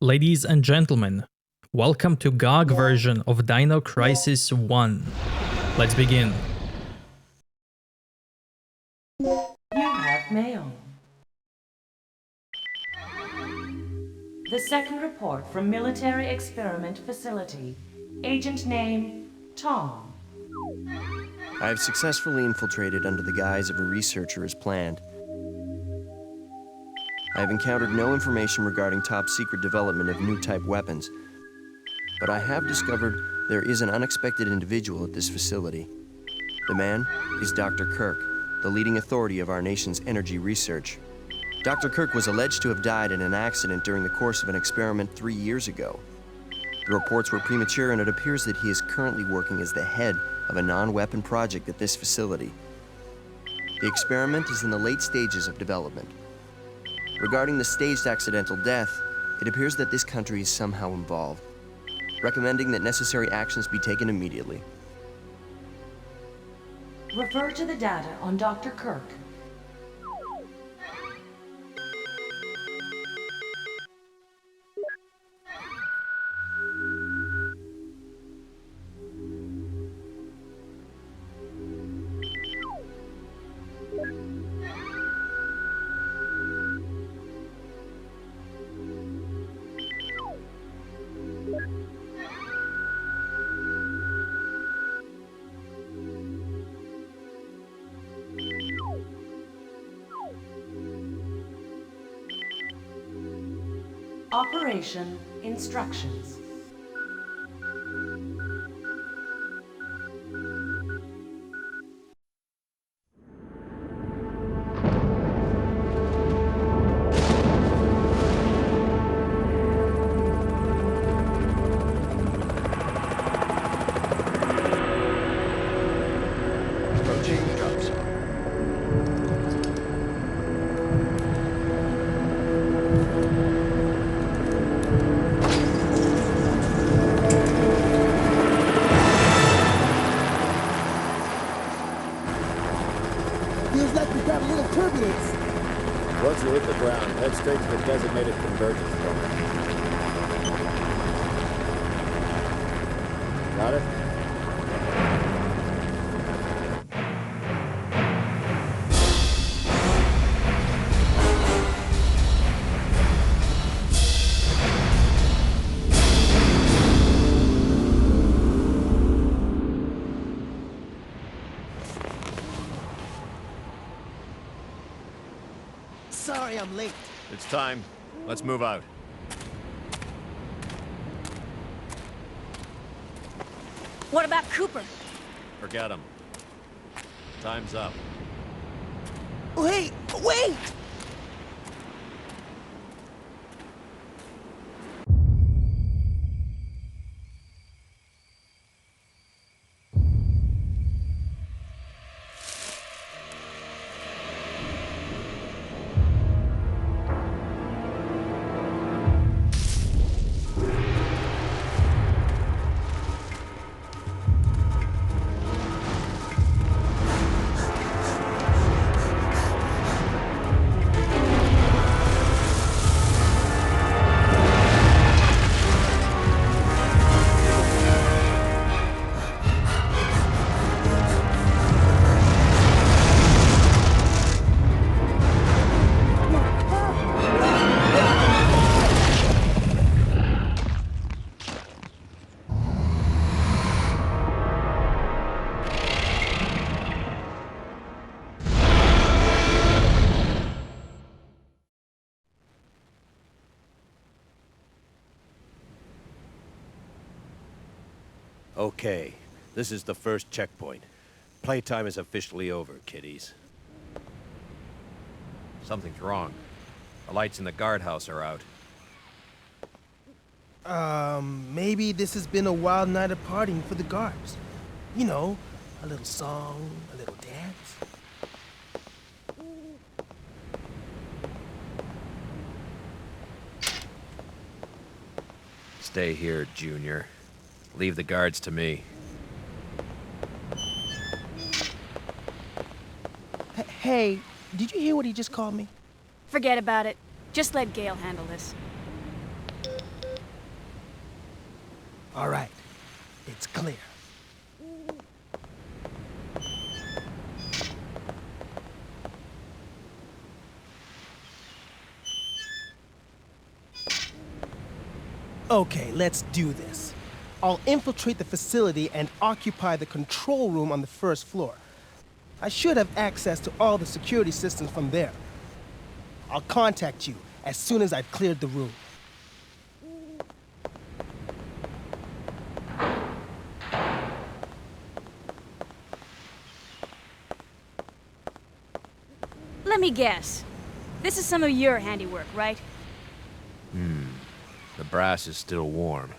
Ladies and gentlemen, welcome to GoG version of Dino Crisis 1. Let's begin. You have mail. The second report from Military Experiment Facility. Agent name, Tom. I have successfully infiltrated under the guise of a researcher as planned. I have encountered no information regarding top-secret development of new type weapons, but I have discovered there is an unexpected individual at this facility. The man is Dr. Kirk, the leading authority of our nation's energy research. Dr. Kirk was alleged to have died in an accident during the course of an experiment 3 years ago. The reports were premature, and it appears that he is currently working as the head of a non-weapon project at this facility. The experiment is in the late stages of development. Regarding the staged accidental death, it appears that this country is somehow involved, recommending that necessary actions be taken immediately. Refer to the data on Dr. Kirk. Operation instructions. Approaching drop zone. Feels like we got a little turbulence. Once you hit the ground, head straight to the designated convergence point. Got it? Sorry I'm late. It's time. Let's move out. What about Cooper? Forget him. Time's up. Wait! Wait! Okay, this is the first checkpoint. Playtime is officially over, kiddies. Something's wrong. The lights in the guardhouse are out. Maybe this has been a wild night of partying for the guards. You know, a little song, a little dance. Stay here, Junior. Leave the guards to me. Hey, did you hear what he just called me? Forget about it. Just let Gale handle this. All right, it's clear. Okay, let's do this. I'll infiltrate the facility and occupy the control room on the first floor. I should have access to all the security systems from there. I'll contact you as soon as I've cleared the room. Let me guess. This is some of your handiwork, right? The brass is still warm.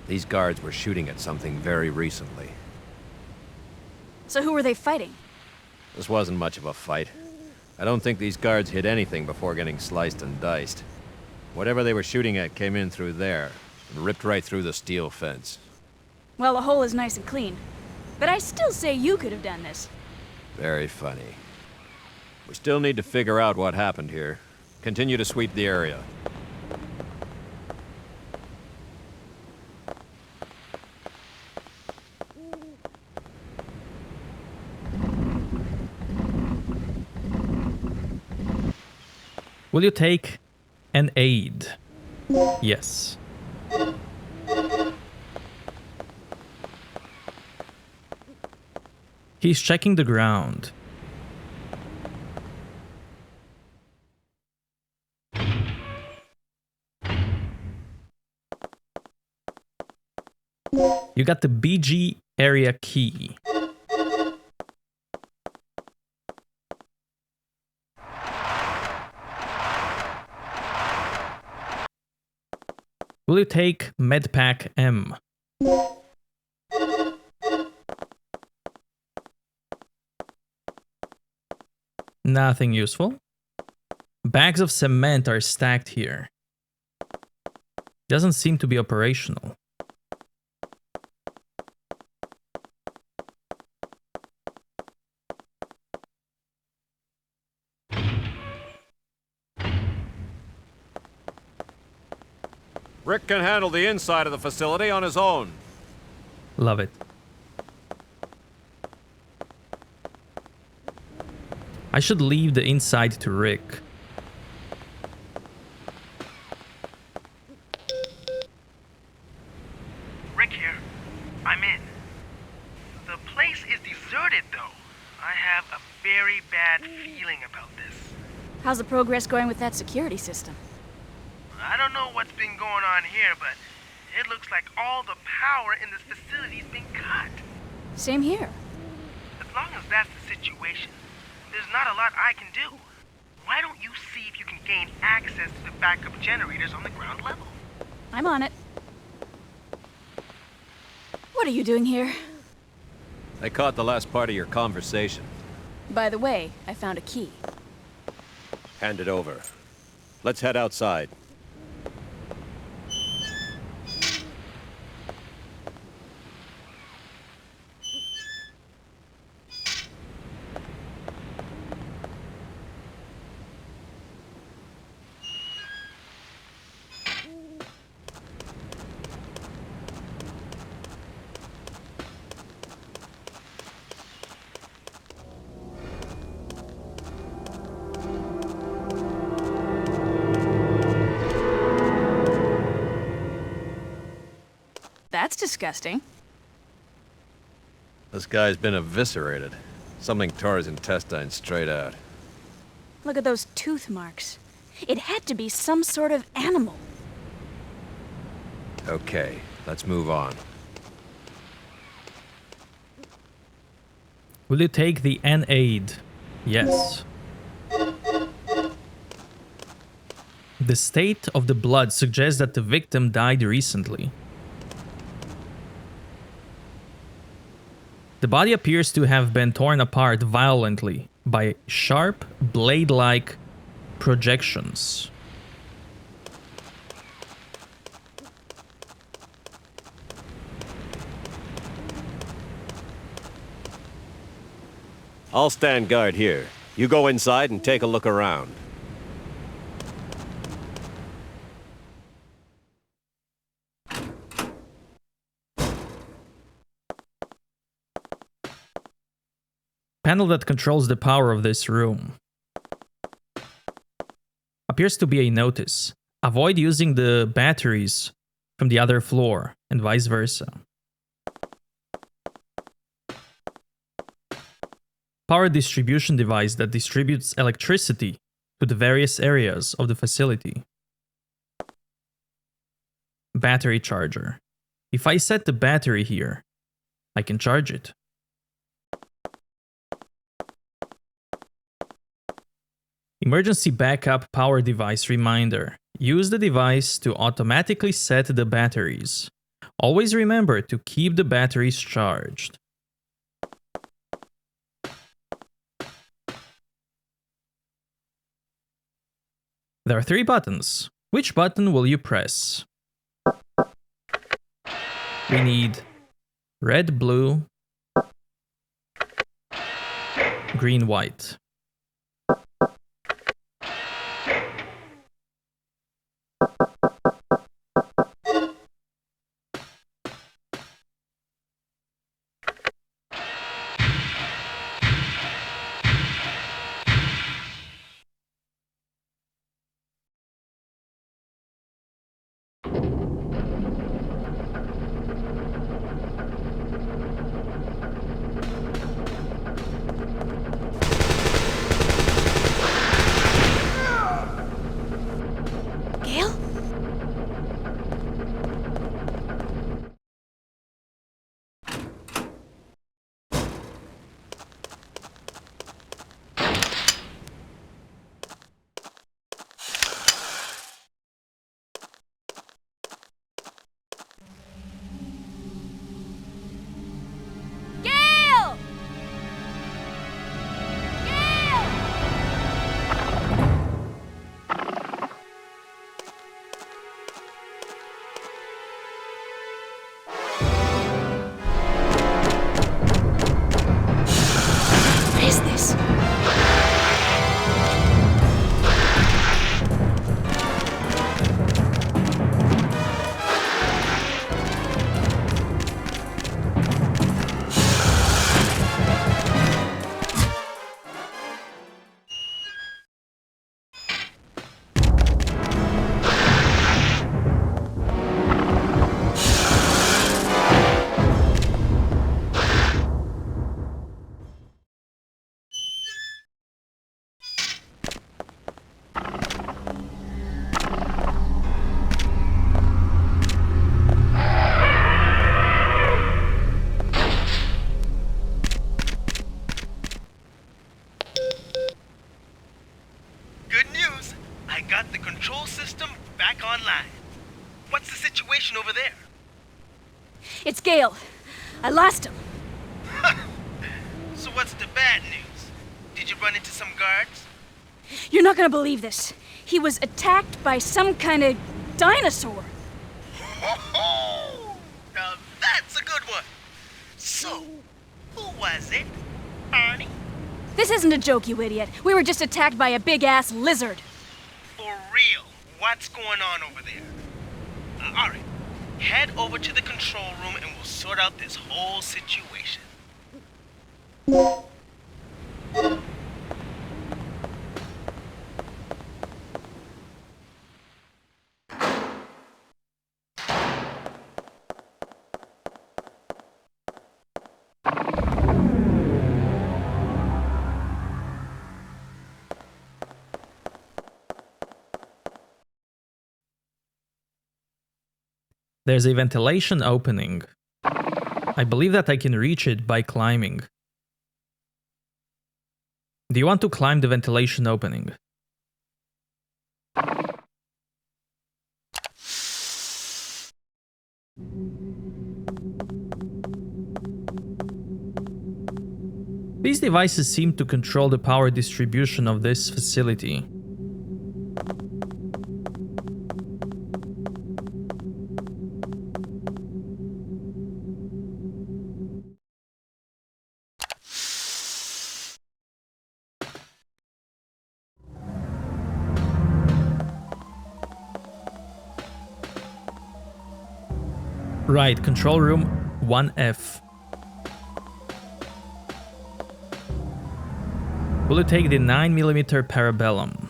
These guards were shooting at something very recently. So who were they fighting? This wasn't much of a fight. I don't think these guards hit anything before getting sliced and diced. Whatever they were shooting at came in through there, and ripped right through the steel fence. Well, the hole is nice and clean. But I still say you could have done this. Very funny. We still need to figure out what happened here. Continue to sweep the area. Will you take an aid? Yes. He's checking the ground. You got the BG area key. Will you take Medpack M? Nothing useful. Bags of cement are stacked here. Doesn't seem to be operational. Rick can handle the inside of the facility on his own. Love it. I should leave the inside to Rick. Rick here. I'm in. The place is deserted, though. I have a very bad feeling about this. How's the progress going with that security system? I don't know what's been going on here, but it looks like all the power in this facility's been cut. Same here. As long as that's the situation, there's not a lot I can do. Why don't you see if you can gain access to the backup generators on the ground level? I'm on it. What are you doing here? They caught the last part of your conversation. By the way, I found a key. Hand it over. Let's head outside. That's disgusting. This guy's been eviscerated. Something tore his intestines straight out. Look at those tooth marks. It had to be some sort of animal. Okay, let's move on. Will you take the N-aid? Yes. The state of the blood suggests that the victim died recently. The body appears to have been torn apart violently by sharp, blade-like projections. I'll stand guard here. You go inside and take a look around. Panel that controls the power of this room. Appears to be a notice. Avoid using the batteries from the other floor, and vice versa. Power distribution device that distributes electricity to the various areas of the facility. Battery charger. If I set the battery here, I can charge it. Emergency backup power device reminder. Use the device to automatically set the batteries. Always remember to keep the batteries charged. There are 3 buttons. Which button will you press? We need red, blue, green, white. Gale? Gale! Gale! What is this? Good news! I got the control system back online. What's the situation over there? It's Gale. I lost him. So what's the bad news? Did you run into some guards? You're not gonna believe this. He was attacked by some kind of dinosaur. Now that's a good one. So, who was it? Arnie? This isn't a joke, you idiot. We were just attacked by a big-ass lizard. For real, what's going on over there? Alright, head over to the control room and we'll sort out this whole situation. There's a ventilation opening. I believe that I can reach it by climbing. Do you want to climb the ventilation opening? These devices seem to control the power distribution of this facility. Right, control room 1F. Will you take the 9mm Parabellum?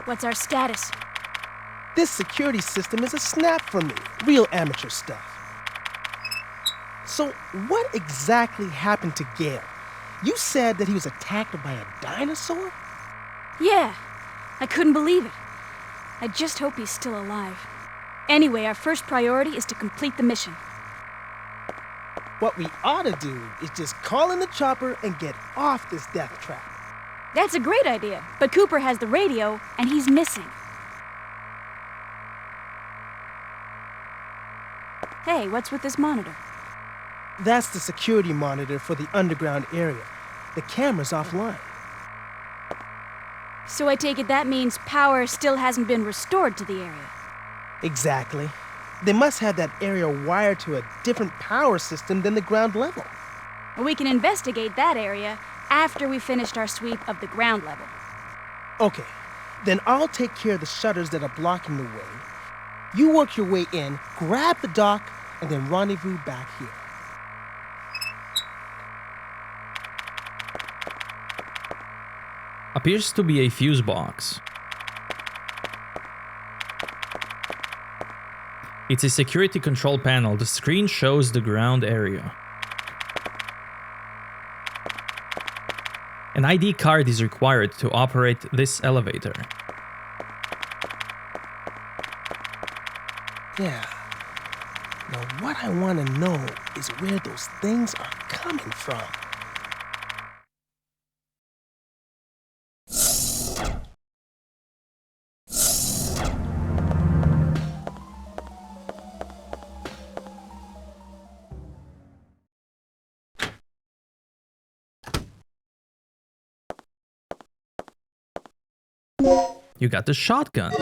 What's our status? This security system is a snap for me. Real amateur stuff. So, what exactly happened to Gale? You said that he was attacked by a dinosaur? Yeah, I couldn't believe it. I just hope he's still alive. Anyway, our first priority is to complete the mission. What we ought to do is just call in the chopper and get off this death trap. That's a great idea, but Cooper has the radio, and he's missing. Hey, what's with this monitor? That's the security monitor for the underground area. The camera's offline. So I take it that means power still hasn't been restored to the area. Exactly. They must have that area wired to a different power system than the ground level. We can investigate that area after we finished our sweep of the ground level. Okay, then I'll take care of the shutters that are blocking the way. You work your way in, grab the dock, and then rendezvous back here. Appears to be a fuse box. It's a security control panel. The screen shows the ground area. An ID card is required to operate this elevator. Yeah. Now what I want to know is where those things are coming from. You got the shotgun.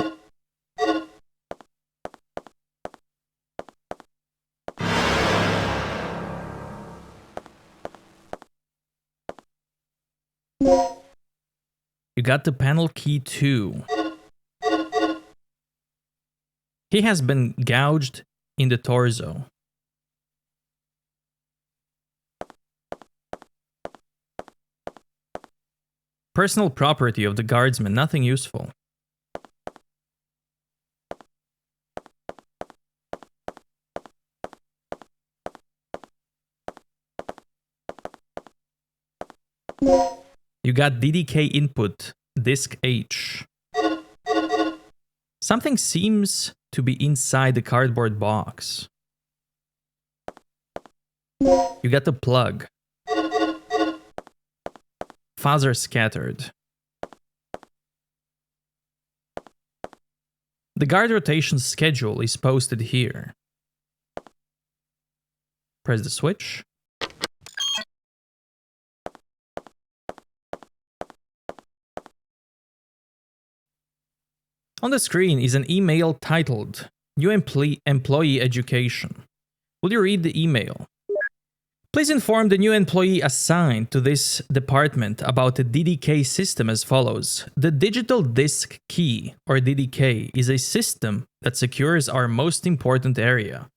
You got the panel key too. He has been gouged in the torso. Personal property of the guardsman, nothing useful. You got DDK input, disk H. Something seems to be inside the cardboard box. You got the plug. Files are scattered. The guard rotation schedule is posted here. Press the switch. On the screen is an email titled New Employee Education. Will you read the email? Please inform the new employee assigned to this department about the DDK system as follows. The Digital Disk Key, or DDK, is a system that secures our most important area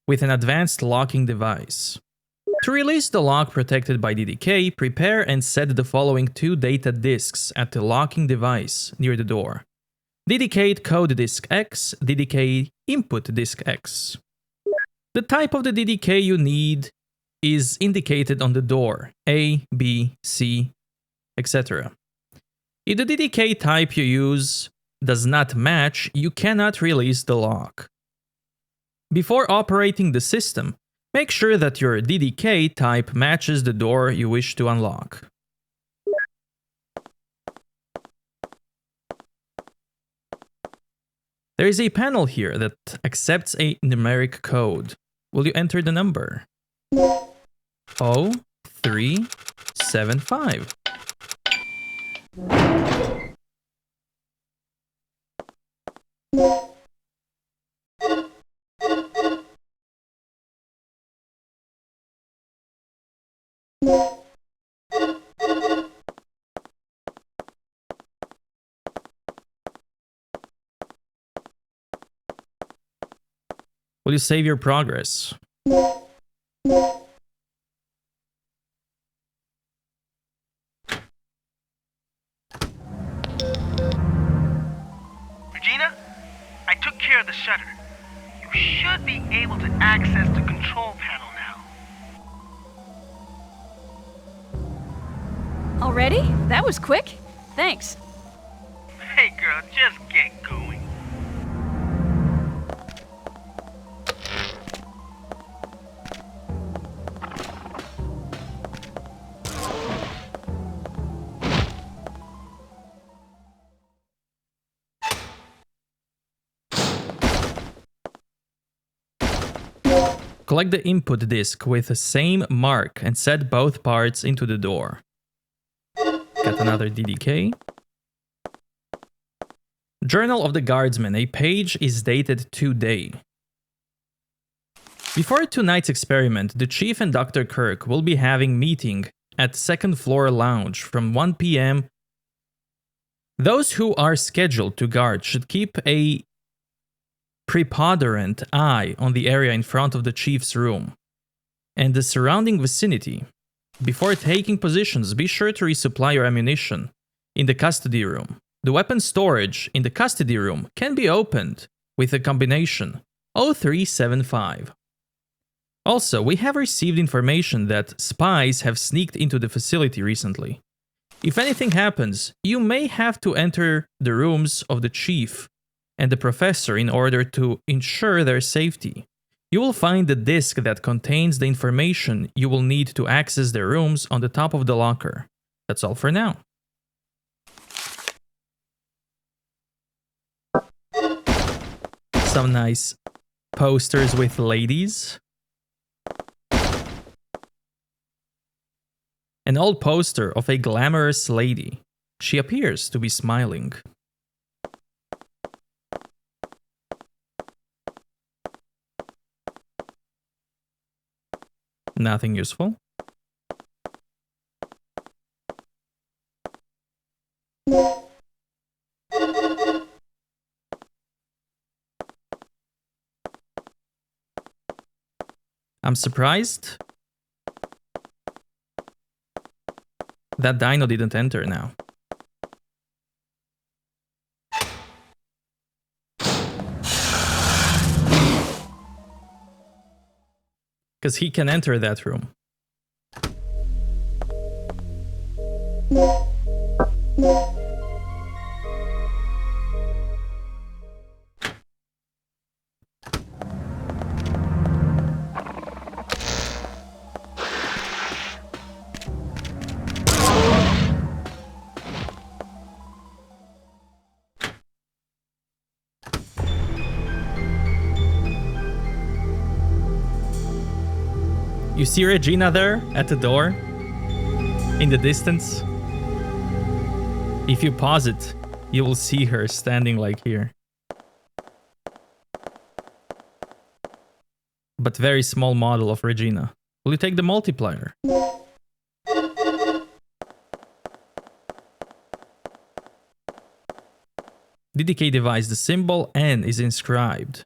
with an advanced locking device. To release the lock protected by DDK, prepare and set the following 2 data disks at the locking device near the door. DDK code disk X, DDK input disk X. The type of the DDK you need is indicated on the door, A, B, C, etc. If the DDK type you use does not match, you cannot release the lock. Before operating the system, make sure that your DDK type matches the door you wish to unlock. There is a panel here that accepts a numeric code. Will you enter the number? 0375. Will you save your progress? Regina, I took care of the shutter. You should be able to access the control panel now. Already? That was quick. Thanks. Hey girl, just get going. Collect the input disk with the same mark and set both parts into the door. Get another DDK. Journal of the Guardsman. A page is dated today. Before tonight's experiment, the Chief and Dr. Kirk will be having meeting at second floor lounge from 1 p.m. Those who are scheduled to guard should keep a preponderant eye on the area in front of the Chief's room and the surrounding vicinity. Before taking positions, be sure to resupply your ammunition in the custody room. The weapon storage in the custody room can be opened with a combination 0375. Also, we have received information that spies have sneaked into the facility recently. If anything happens, you may have to enter the rooms of the Chief and the Professor in order to ensure their safety. You will find the disk that contains the information you will need to access their rooms on the top of the locker. That's all for now. Some nice posters with ladies. An old poster of a glamorous lady. She appears to be smiling. Nothing useful. I'm surprised that Dino didn't enter now. Because he can enter that room. You see Regina there at the door? In the distance? If you pause it, you will see her standing like here. But very small model of Regina. Will you take the multiplier? DDK device, the symbol N is inscribed.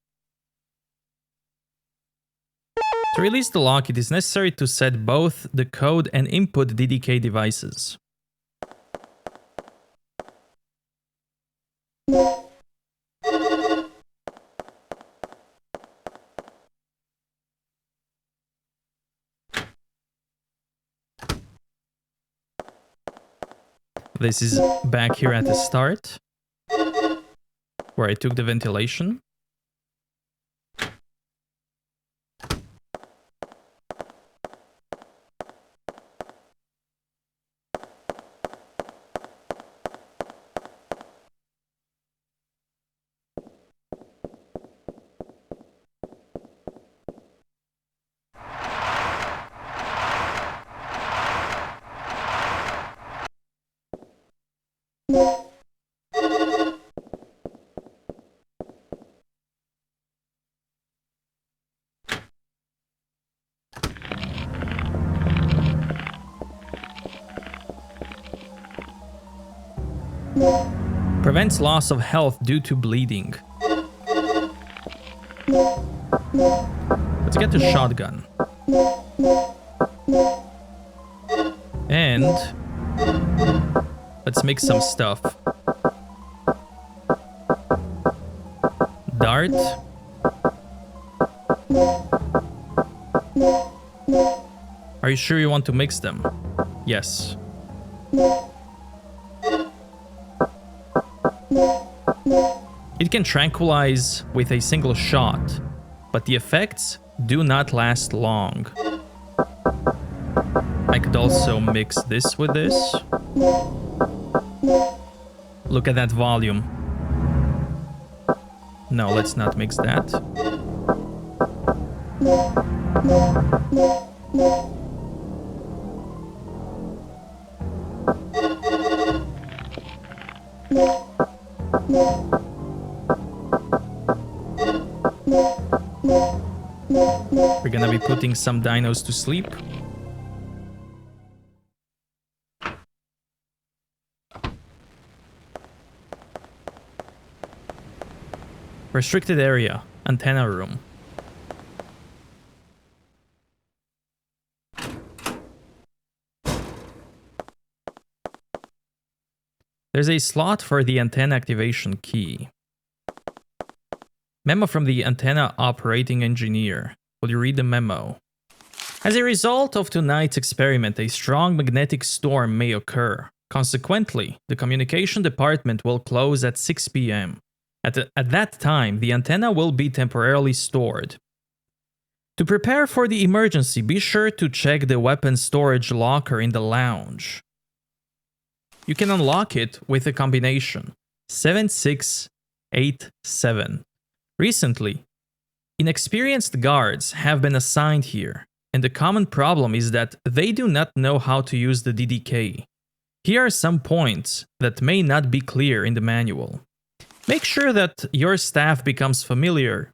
To release the lock, it is necessary to set both the code and input DDK devices. This is back here at the start, where I took the ventilation. Prevents loss of health due to bleeding. Let's get the shotgun. And let's make some stuff. Dart. Are you sure you want to mix them? Yes. It can tranquilize with a single shot, but the effects do not last long. I could also mix this with this. Look at that volume. No, let's not mix that. We're gonna be putting some dinos to sleep. Restricted area, antenna room. There's a slot for the antenna activation key. Memo from the antenna operating engineer. Will you read the memo? As a result of tonight's experiment, a strong magnetic storm may occur. Consequently, the communication department will close at 6 p.m. At that time, the antenna will be temporarily stored. To prepare for the emergency, be sure to check the weapons storage locker in the lounge. You can unlock it with a combination 7687. Recently, inexperienced guards have been assigned here, and the common problem is that they do not know how to use the DDK. Here are some points that may not be clear in the manual. Make sure that your staff becomes familiar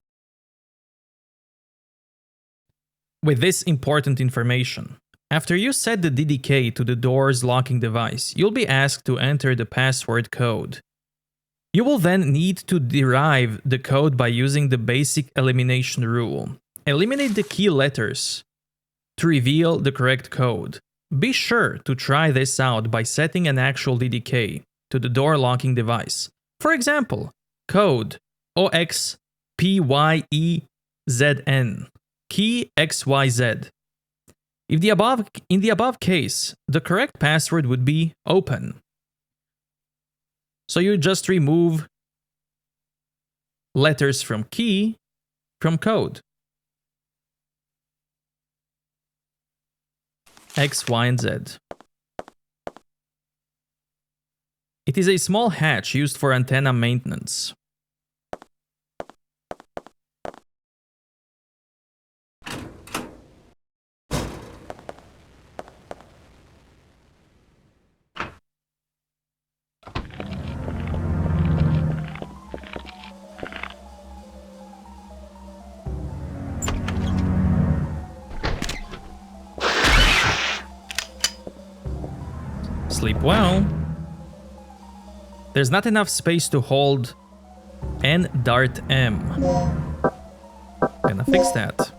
with this important information. After you set the DDK to the door's locking device, you'll be asked to enter the password code. You will then need to derive the code by using the basic elimination rule. Eliminate the key letters to reveal the correct code. Be sure to try this out by setting an actual DDK to the door locking device. For example, code OXPYEZN, key XYZ. In the above case, the correct password would be open. So you just remove letters from key from code. X, Y, and Z. It is a small hatch used for antenna maintenance. Sleep well. There's not enough space to hold N Dart M. Gonna fix that.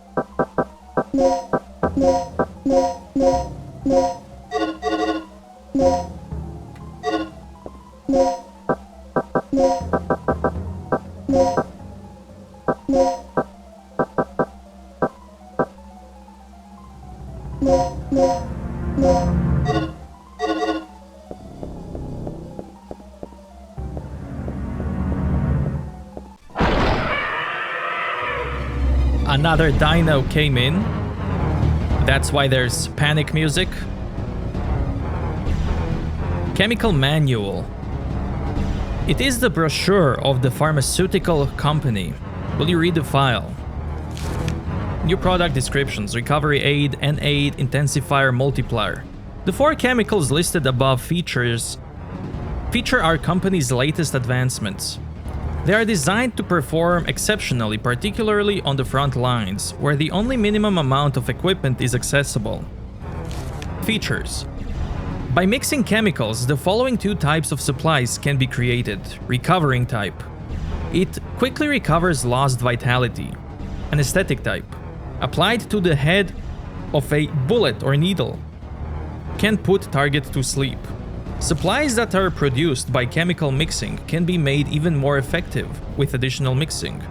Another dino came in. That's why there's panic music. Chemical manual. It is the brochure of the pharmaceutical company. Will you read the file? New product descriptions, recovery aid, N-aid, intensifier, multiplier. The 4 chemicals listed above feature our company's latest advancements. They are designed to perform exceptionally, particularly on the front lines, where the only minimum amount of equipment is accessible. Features. By mixing chemicals, the following 2 types of supplies can be created. Recovering type. It quickly recovers lost vitality. Anesthetic type. Applied to the head of a bullet or needle. Can put target to sleep. Supplies that are produced by chemical mixing can be made even more effective with additional mixing.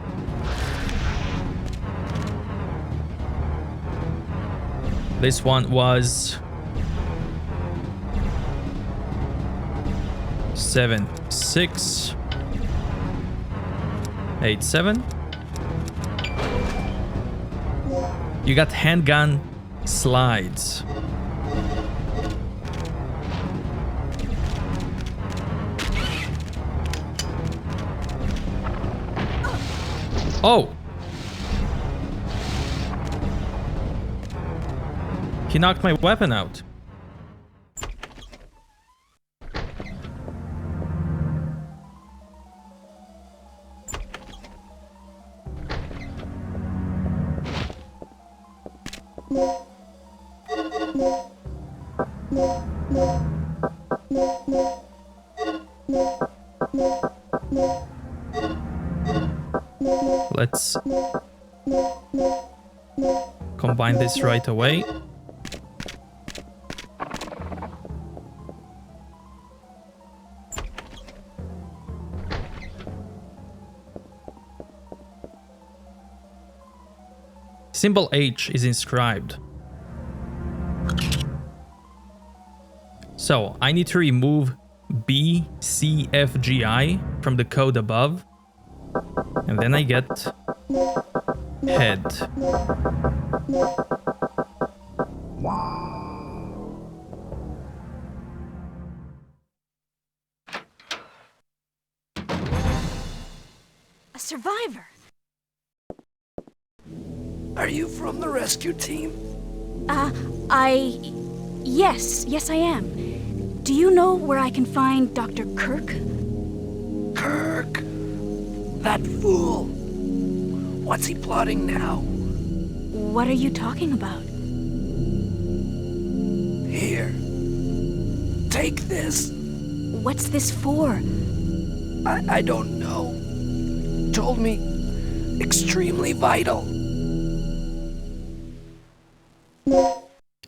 This one was 7687. You got handgun slides. Oh! He knocked my weapon out. Let's combine this right away. Symbol H is inscribed. So I need to remove BCFGI from the code above, and then I get head. A survivor. Are you from the rescue team? Yes, I am. Do you know where I can find Dr. Kirk? Kirk? That fool. What's he plotting now? What are you talking about? Here. Take this. What's this for? I don't know. Told me extremely vital.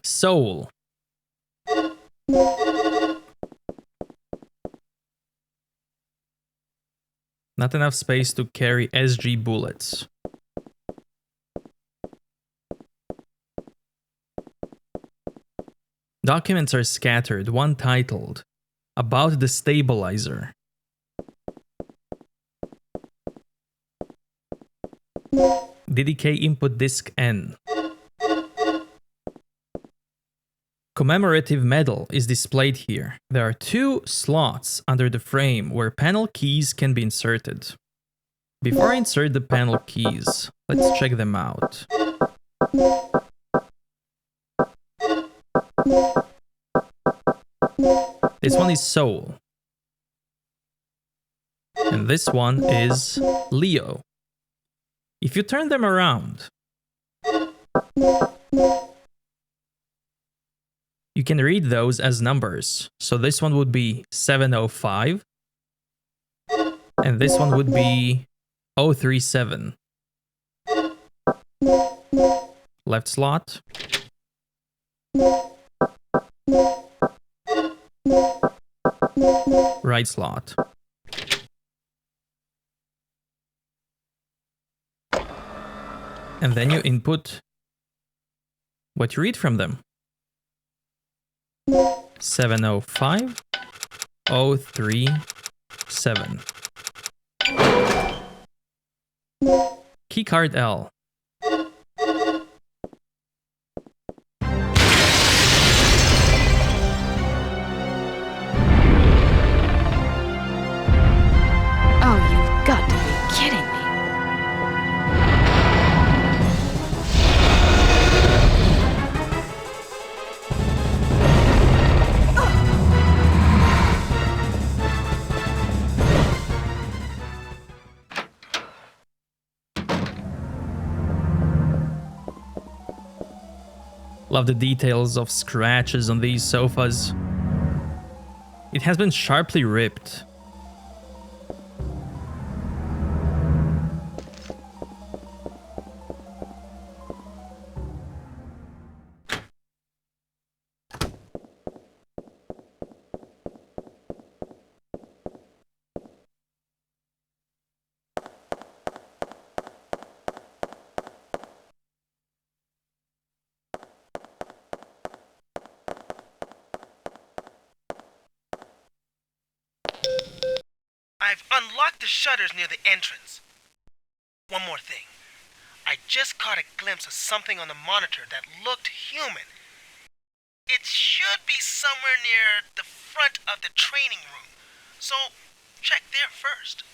Soul. Not enough space to carry SG bullets. Documents are scattered, one titled, About the Stabilizer. DDK input disk N. Commemorative medal is displayed here. There are 2 slots under the frame where panel keys can be inserted. Before I insert the panel keys, let's check them out. This one is Soul. And this one is Leo. If you turn them around, you can read those as numbers. So this one would be 705. And this one would be 037. Left slot. Right slot. And then you input what you read from them. 705 037. Keycard L. Oh, you've got to be kidding me. Love the details of scratches on these sofas. It has been sharply ripped. I've unlocked the shutters near the entrance. One more thing. I just caught a glimpse of something on the monitor that looked human. It should be somewhere near the front of the training room, so check there first.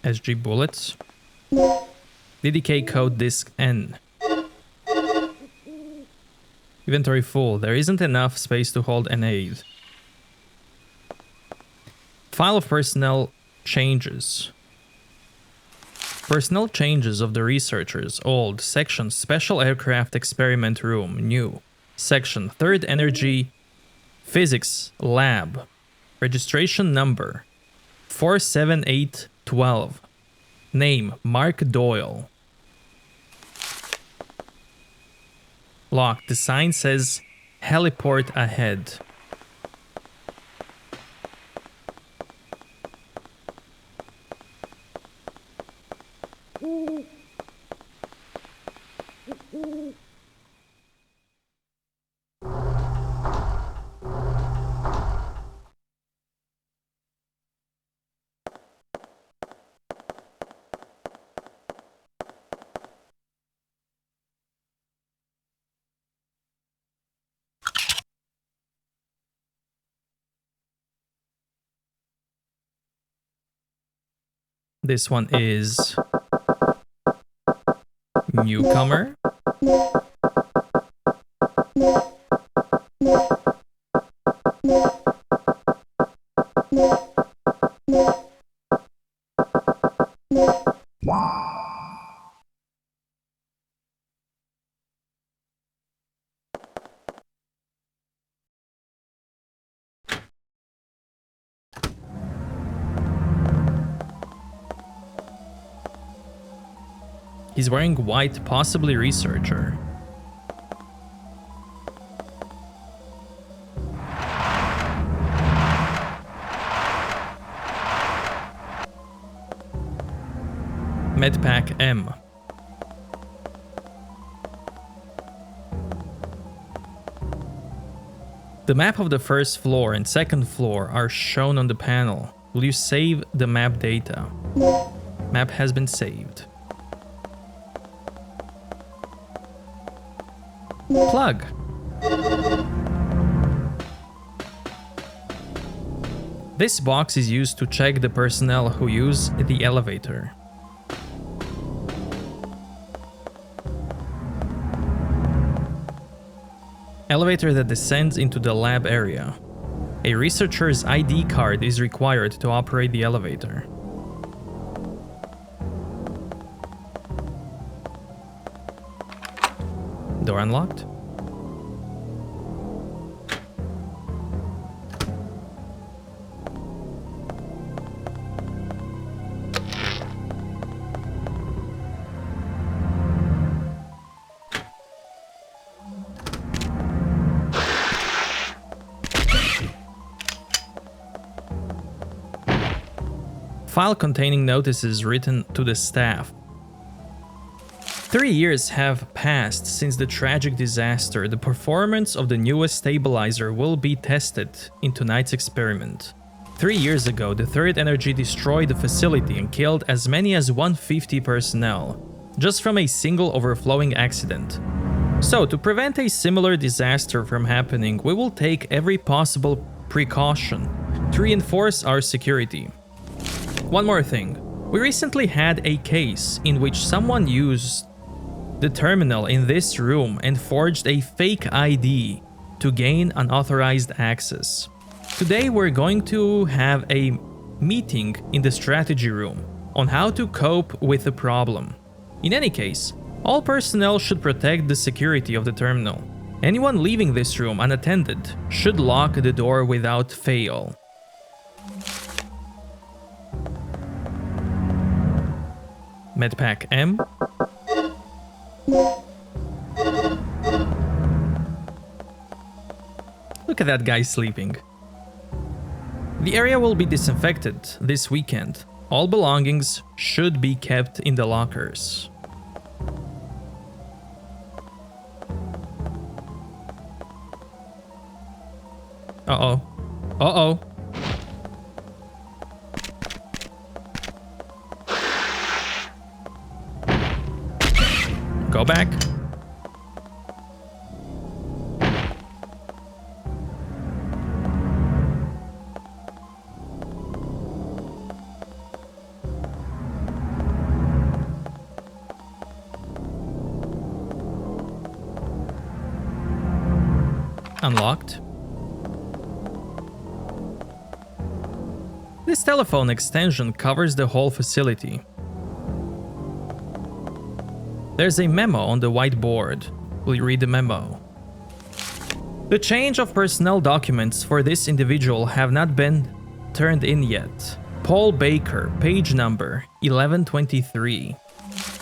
SG bullets. DDK code disk N. Inventory full. There isn't enough space to hold an aid. File of personnel changes. Personnel changes of the researchers. Old. Section Special Aircraft Experiment Room. New. Section 3rd Energy Physics Lab. Registration number 47812. Name Mark Doyle. Locked. The sign says heliport ahead. This one is newcomer. He's wearing white, possibly researcher. Medpack M. The map of the first floor and second floor are shown on the panel. Will you save the map data? Map has been saved. Plug. This box is used to check the personnel who use the elevator. Elevator that descends into the lab area. A researcher's ID card is required to operate the elevator. Door unlocked. File containing notices written to the staff. 3 years have passed since the tragic disaster. The performance of the newest stabilizer will be tested in tonight's experiment. 3 years ago, the Third Energy destroyed the facility and killed as many as 150 personnel, just from a single overflowing accident. So, to prevent a similar disaster from happening, we will take every possible precaution to reinforce our security. One more thing. We recently had a case in which someone used the terminal in this room and forged a fake ID to gain unauthorized access. Today we're going to have a meeting in the strategy room on how to cope with the problem. In any case, all personnel should protect the security of the terminal. Anyone leaving this room unattended should lock the door without fail. Medpack M. Look at that guy sleeping. The area will be disinfected this weekend. All belongings should be kept in the lockers. Uh-oh. Uh-oh. Go back. Unlocked. This telephone extension covers the whole facility. There's a memo on the whiteboard. Will you read the memo? The change of personnel documents for this individual have not been turned in yet. Paul Baker, page number 1123.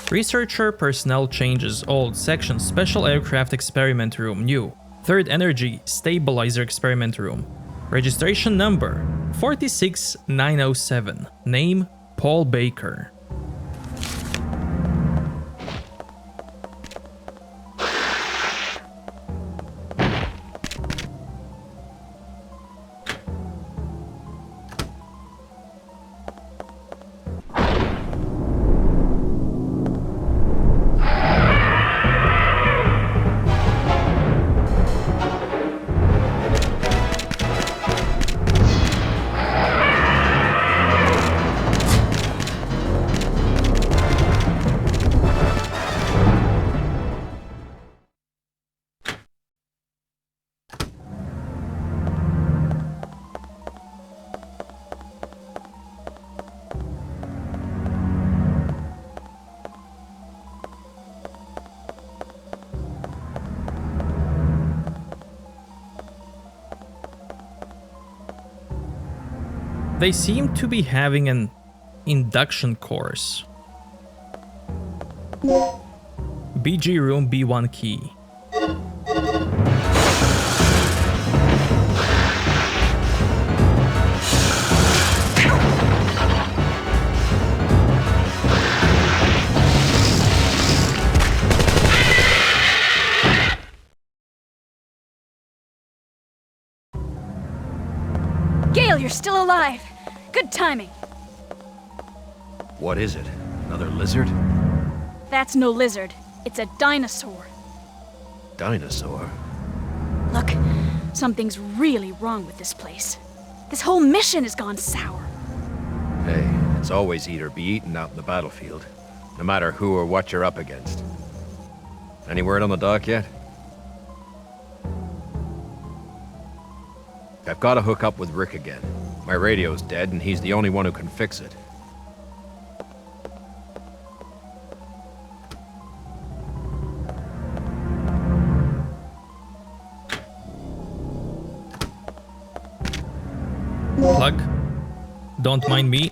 Researcher personnel changes old section special aircraft experiment room new. Third energy stabilizer experiment room. Registration number 46907. Name Paul Baker. They seem to be having an induction course. BG room B1 key. Gale, you're still alive. Good timing. What is it? Another lizard? That's no lizard. It's a dinosaur. Dinosaur? Look, something's really wrong with this place. This whole mission has gone sour. Hey, it's always eat or be eaten out in the battlefield. No matter who or what you're up against. Any word on the dock yet? I've got to hook up with Rick again. My radio's dead, and he's the only one who can fix it. Plug. Don't mind me.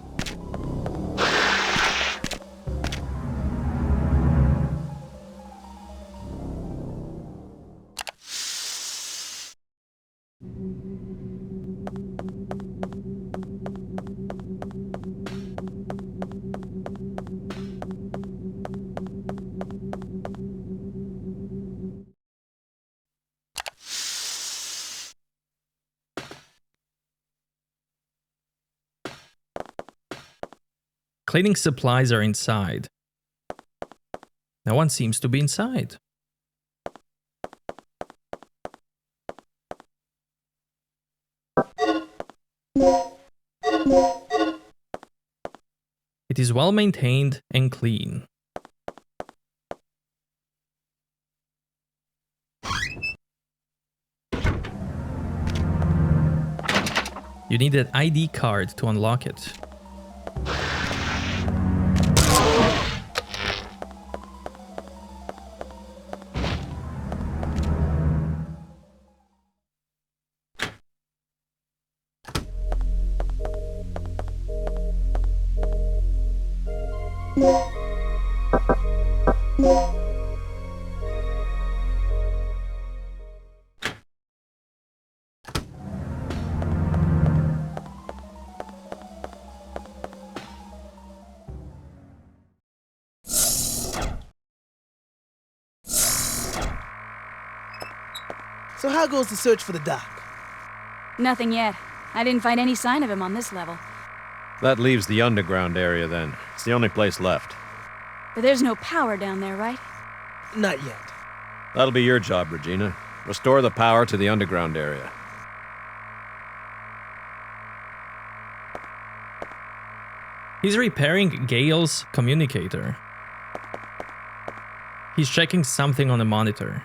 Cleaning supplies are inside. No one seems to be inside. It is well maintained and clean. You need an ID card to unlock it. So how goes the search for the doc? Nothing yet. I didn't find any sign of him on this level. That leaves the underground area then. It's the only place left. But there's no power down there, right? Not yet. That'll be your job, Regina. Restore the power to the underground area. He's repairing Gale's communicator. He's checking something on the monitor.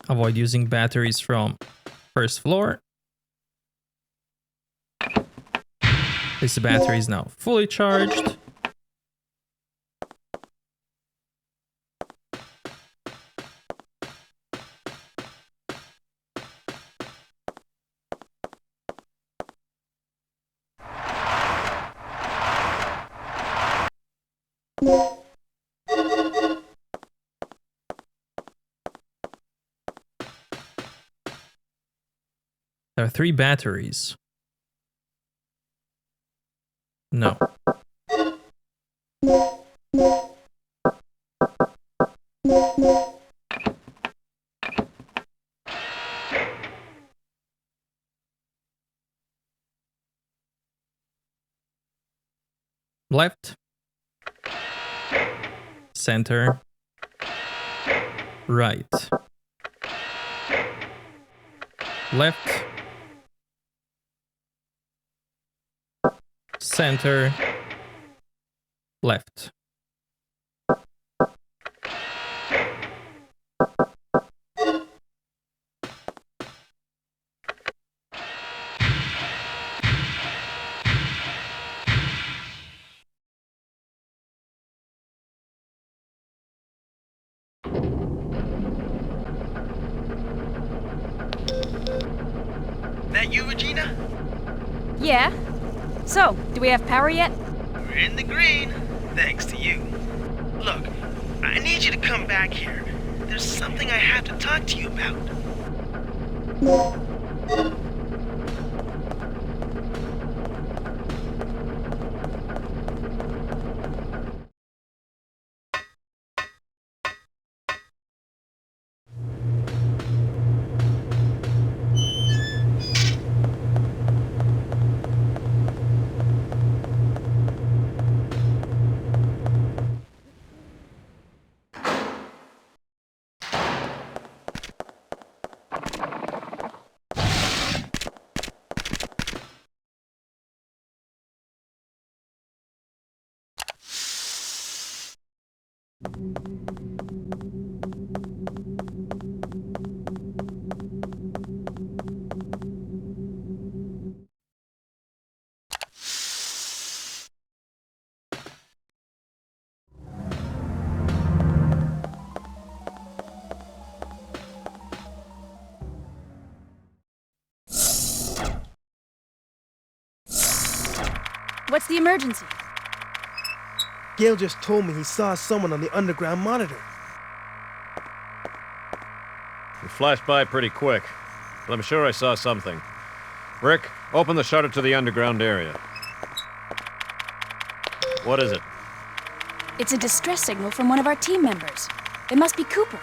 Avoid using batteries from first floor. This battery is now fully charged. There are 3 batteries. No. Left. Center. Right. Left. Center. Left. that you, Regina? Yeah. So, do we have power yet? We're in the green, thanks to you. Look, I need you to come back here. There's something I have to talk to you about. What's the emergency? Gale just told me he saw someone on the underground monitor. It flashed by pretty quick, but I'm sure I saw something. Rick, open the shutter to the underground area. What is it? It's a distress signal from one of our team members. It must be Cooper.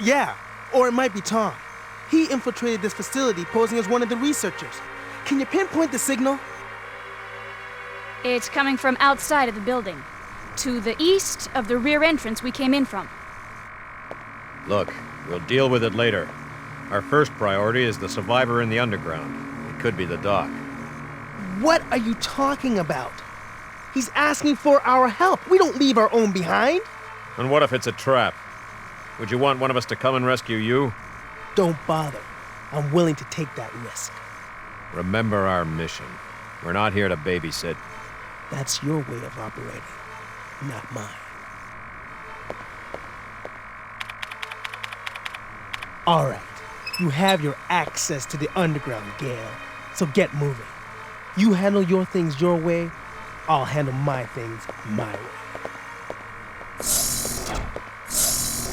Yeah, or it might be Tom. He infiltrated this facility posing as one of the researchers. Can you pinpoint the signal? It's coming from outside of the building, to the east of the rear entrance we came in from. Look, we'll deal with it later. Our first priority is the survivor in the underground. It could be the doc. What are you talking about? He's asking for our help. We don't leave our own behind. And what if it's a trap? Would you want one of us to come and rescue you? Don't bother. I'm willing to take that risk. Remember our mission. We're not here to babysit. That's your way of operating, not mine. All right. You have your access to the underground, Gale. So get moving. You handle your things your way, I'll handle my things my way.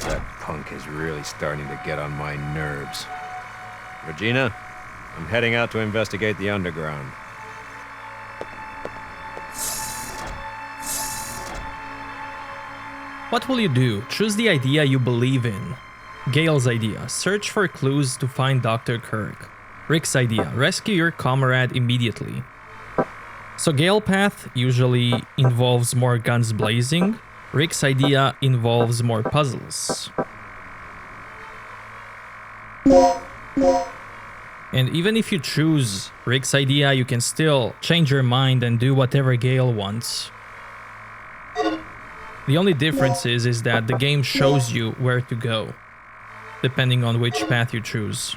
That punk is really starting to get on my nerves. Regina, I'm heading out to investigate the underground. What will you do? Choose the idea you believe in. Gale's idea, search for clues to find Dr. Kirk. Rick's idea, rescue your comrade immediately. So Gale path usually involves more guns blazing. Rick's idea involves more puzzles. And even if you choose Rick's idea, you can still change your mind and do whatever Gale wants. The only difference is that the game shows you where to go, depending on which path you choose.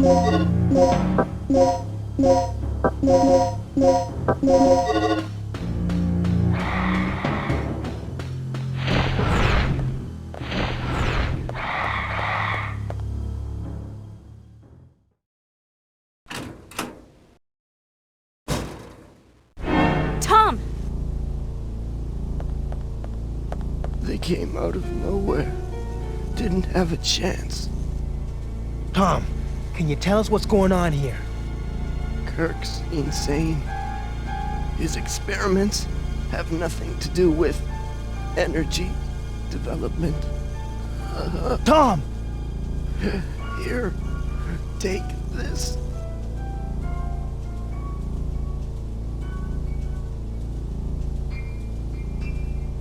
Tom! They came out of nowhere. Didn't have a chance. Tom, can you tell us what's going on here? Kirk's insane. His experiments have nothing to do with energy development. Tom! Here, take this.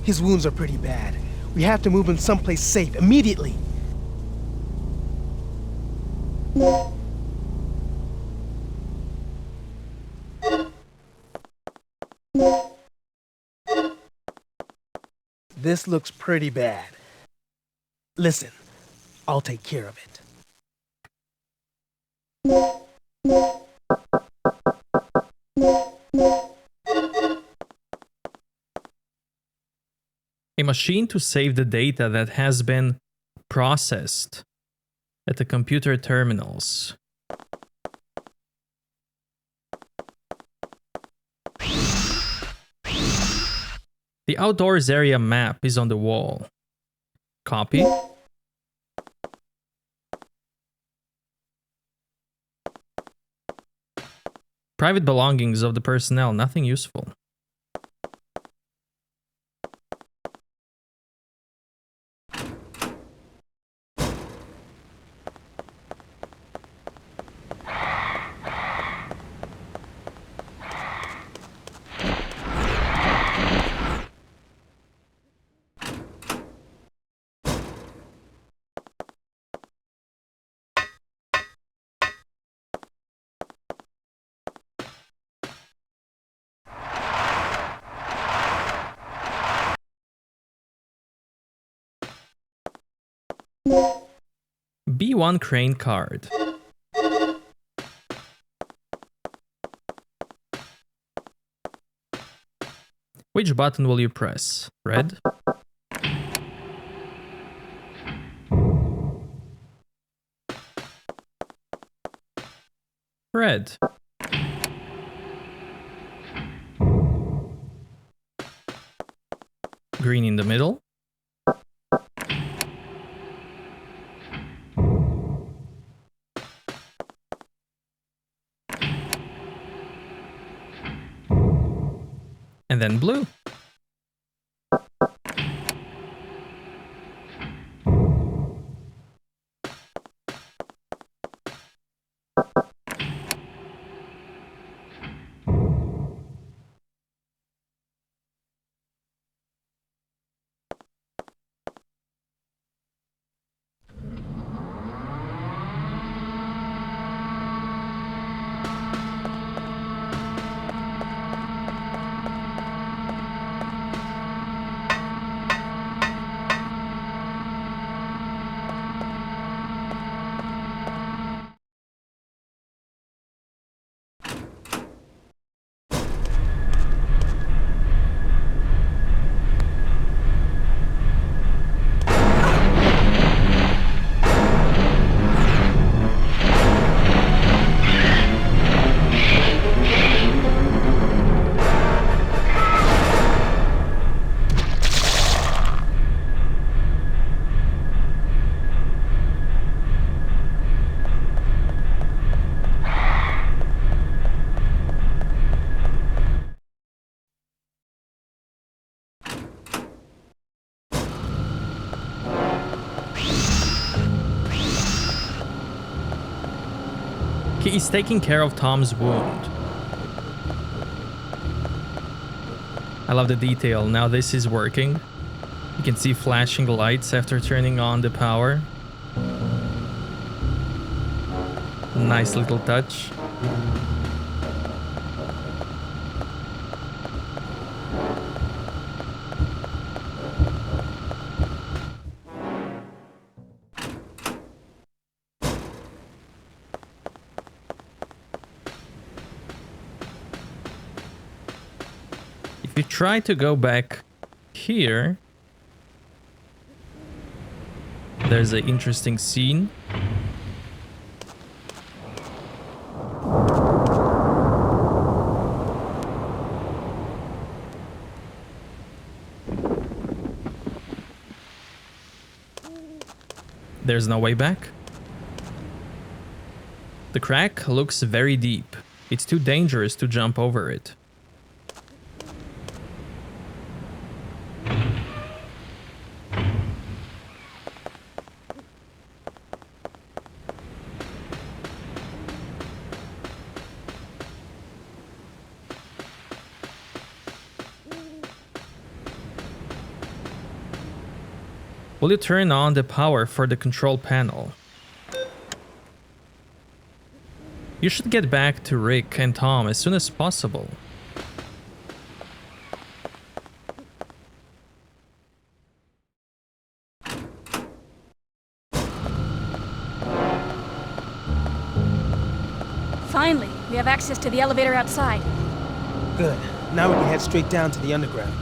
His wounds are pretty bad. We have to move him someplace safe immediately. This looks pretty bad. Listen, I'll take care of it. A machine to save the data that has been processed at the computer terminals. The outdoors area map is on the wall. Copy. Private belongings of the personnel, nothing useful. B1 crane card. Which button will you press? Red? Red. Green in the middle. And then blue. He's taking care of Tom's wound. I love the detail. Now this is working. You can see flashing lights after turning on the power. Nice little touch. we try to go back here, there's an interesting scene. There's no way back. The crack looks very deep. It's too dangerous to jump over it. Will you turn on the power for the control panel? You should get back to Rick and Tom as soon as possible. Finally, we have access to the elevator outside. Good. Now we can head straight down to the underground.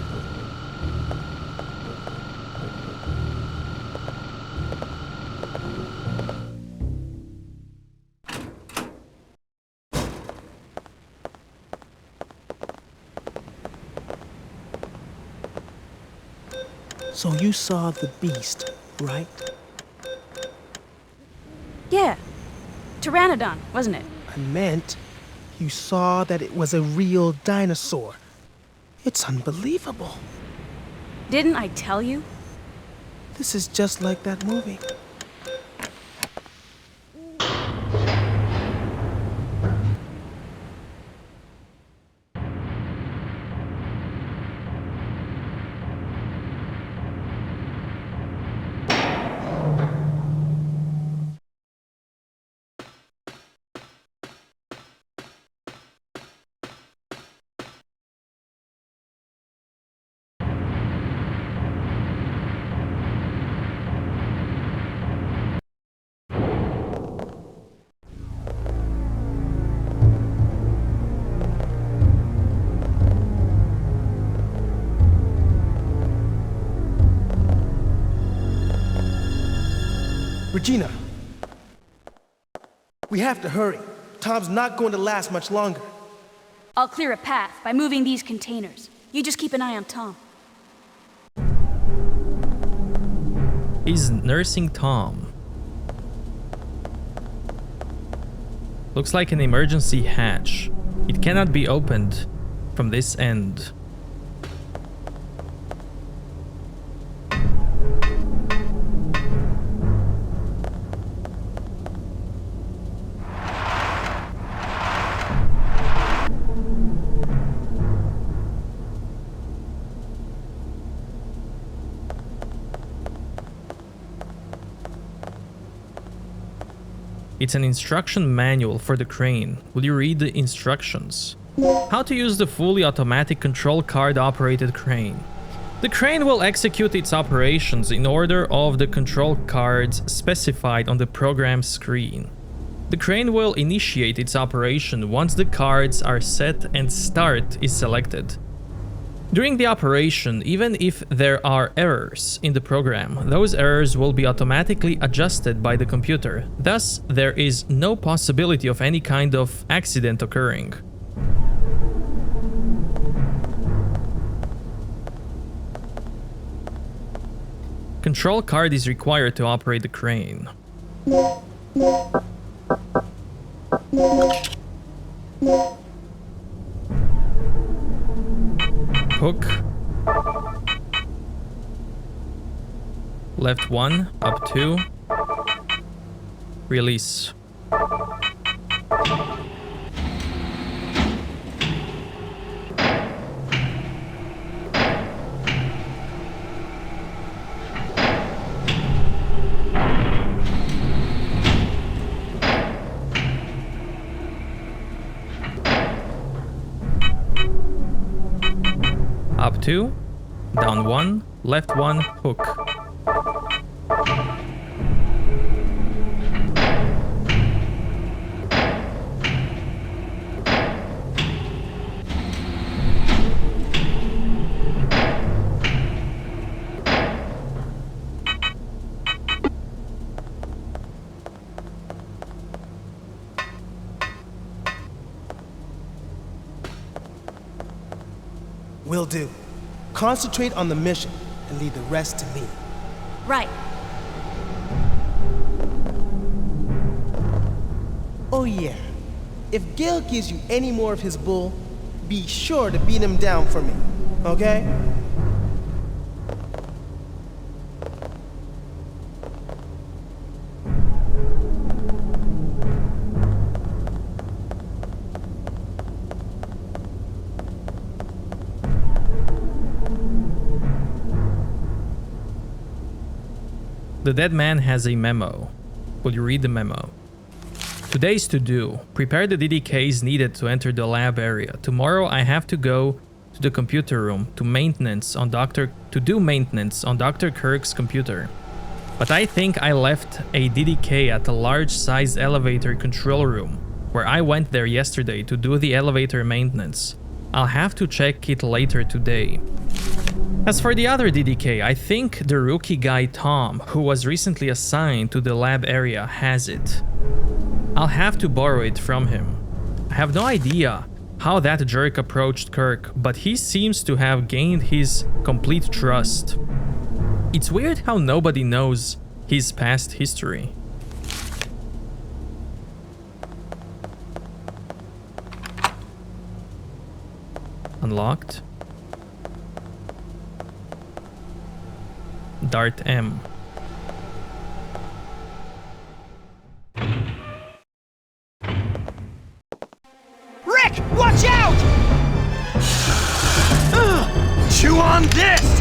So you saw the beast, right? Yeah. Pteranodon, wasn't it? I meant you saw that it was a real dinosaur. It's unbelievable. Didn't I tell you? This is just like that movie. Regina, we have to hurry. Tom's not going to last much longer. I'll clear a path by moving these containers. You just keep an eye on Tom. He's nursing Tom. Looks like an emergency hatch. It cannot be opened from this end. It's an instruction manual for the crane. Will you read the instructions? How to use the fully automatic control card operated crane. The crane will execute its operations in order of the control cards specified on the program screen. The crane will initiate its operation once the cards are set and start is selected. During the operation, even if there are errors in the program, those errors will be automatically adjusted by the computer. Thus, there is no possibility of any kind of accident occurring. Control card is required to operate the crane. Hook. Left 1, up 2. Release. Up 2, down 1, left 1, hook. Will do. Concentrate on the mission and leave the rest to me. Right. Oh yeah. If Gil gives you any more of his bull, be sure to beat him down for me, okay? The dead man has a memo. Will you read the memo? Today's to-do. Prepare the DDKs needed to enter the lab area. Tomorrow I have to go to the computer room to do maintenance on Dr. Kirk's computer. But I think I left a DDK at the large-sized elevator control room, where I went there yesterday to do the elevator maintenance. I'll have to check it later today. As for the other DDK, I think the rookie guy Tom, who was recently assigned to the lab area, has it. I'll have to borrow it from him. I have no idea how that jerk approached Kirk, but he seems to have gained his complete trust. It's weird how nobody knows his past history. Unlocked. Dart M. Rick, watch out! Chew on this!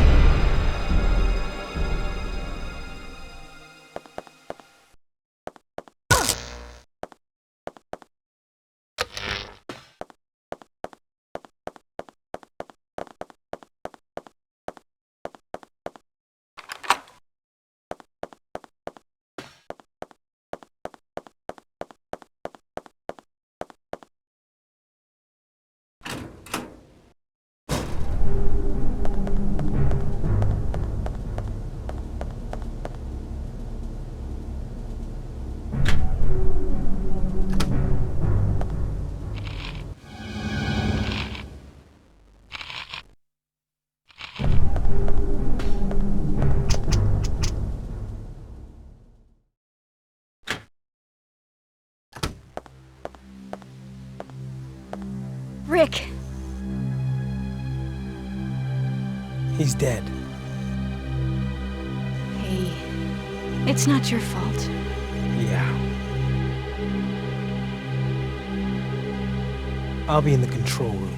Rick. He's dead. Hey, it's not your fault. Yeah. I'll be in the control room.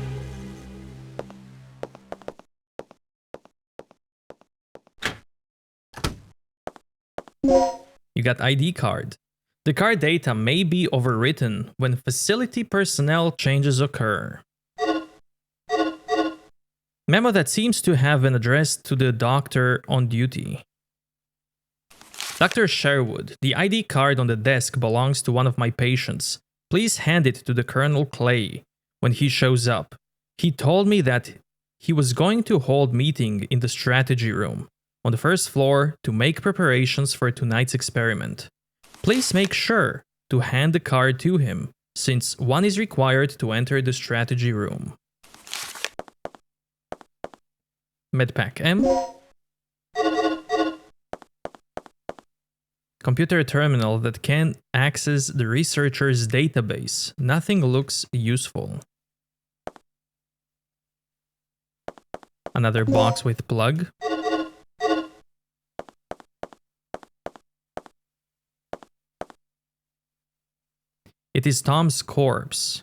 You got ID card. The card data may be overwritten when facility personnel changes occur. Memo that seems to have been addressed to the doctor on duty. Dr. Sherwood, the ID card on the desk belongs to one of my patients. Please hand it to the Colonel Clay when he shows up. He told me that he was going to hold meeting in the strategy room on the first floor to make preparations for tonight's experiment. Please make sure to hand the card to him, since one is required to enter the strategy room. Medpack M. Computer terminal that can access the researcher's database. Nothing looks useful. Another box with plug. It is Tom's corpse.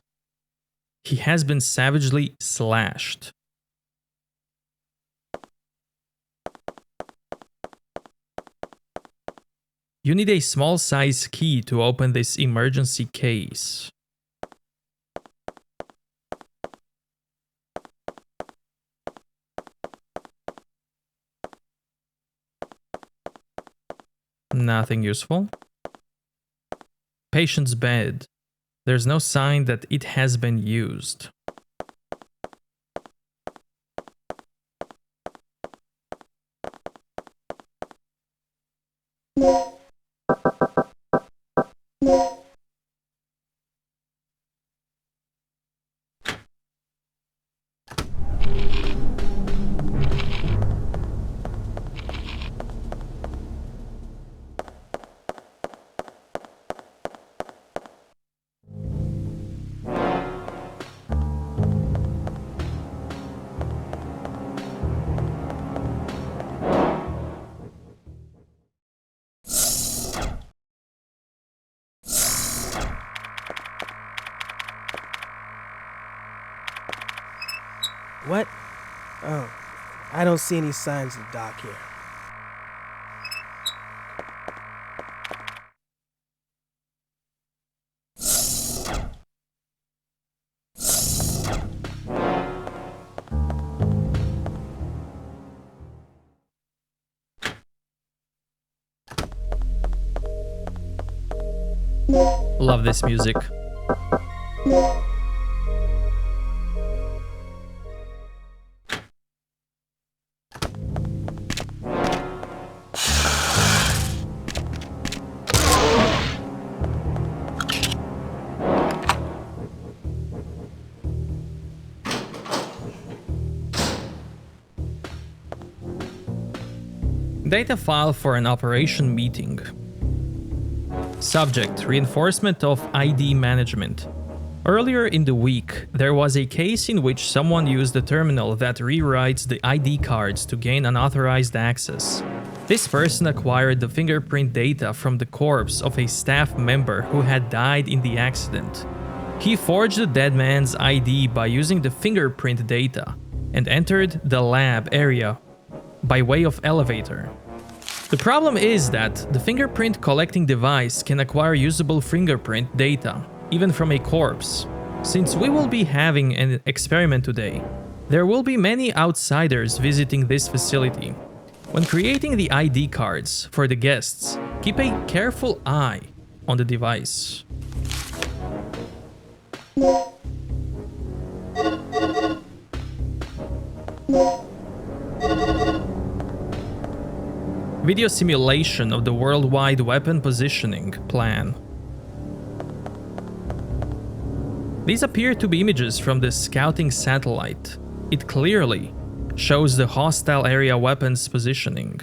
He has been savagely slashed. You need a small size key to open this emergency case. Nothing useful. Patient's bed. There's no sign that it has been used. What? Oh, I don't see any signs of Doc here. Love this music. Data file for an operation meeting. Subject: reinforcement of ID management. Earlier in the week, there was a case in which someone used the terminal that rewrites the ID cards to gain unauthorized access. This person acquired the fingerprint data from the corpse of a staff member who had died in the accident. He forged the dead man's ID by using the fingerprint data and entered the lab area by way of elevator. The problem is that the fingerprint collecting device can acquire usable fingerprint data, even from a corpse. Since we will be having an experiment today, there will be many outsiders visiting this facility. When creating the ID cards for the guests, keep a careful eye on the device. Video simulation of the worldwide weapon positioning plan. These appear to be images from the scouting satellite. It clearly shows the hostile area weapons positioning.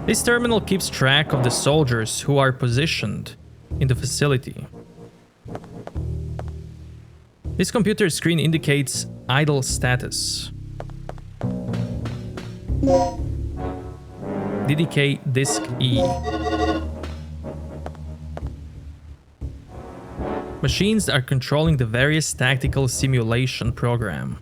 This terminal keeps track of the soldiers who are positioned in the facility. This computer screen indicates idle status. DDK Disk E. Machines are controlling the various tactical simulation program.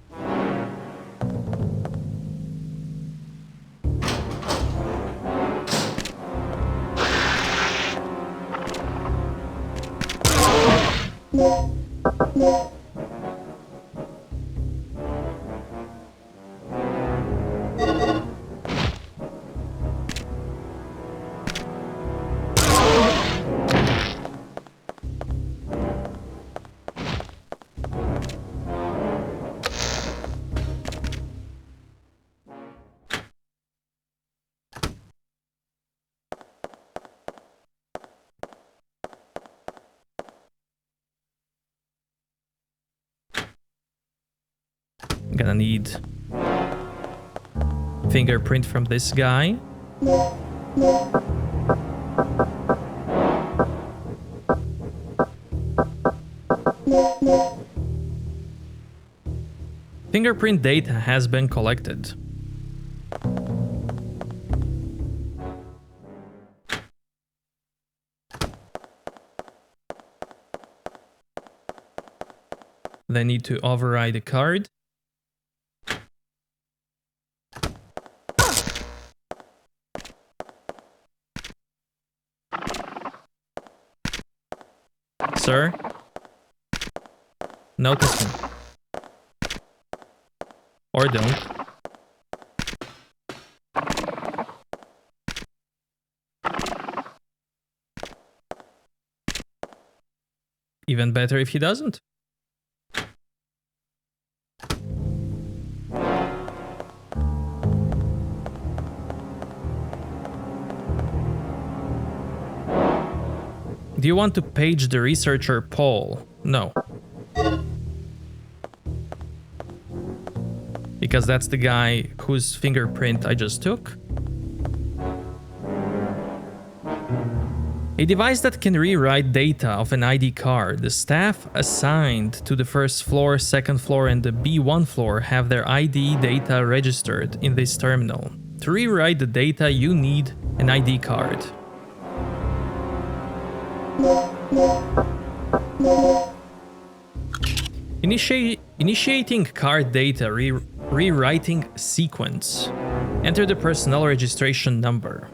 Gonna need fingerprint from this guy. Fingerprint data has been collected. They need to override the card. Sir, notice him. Or don't. Even better if he doesn't. Do you want to page the researcher Paul? No. Because that's the guy whose fingerprint I just took. A device that can rewrite data of an ID card. The staff assigned to the first floor, second floor, and the B1 floor have their ID data registered in this terminal. To rewrite the data, you need an ID card. Initiating card data rewriting sequence. Enter the personnel registration number.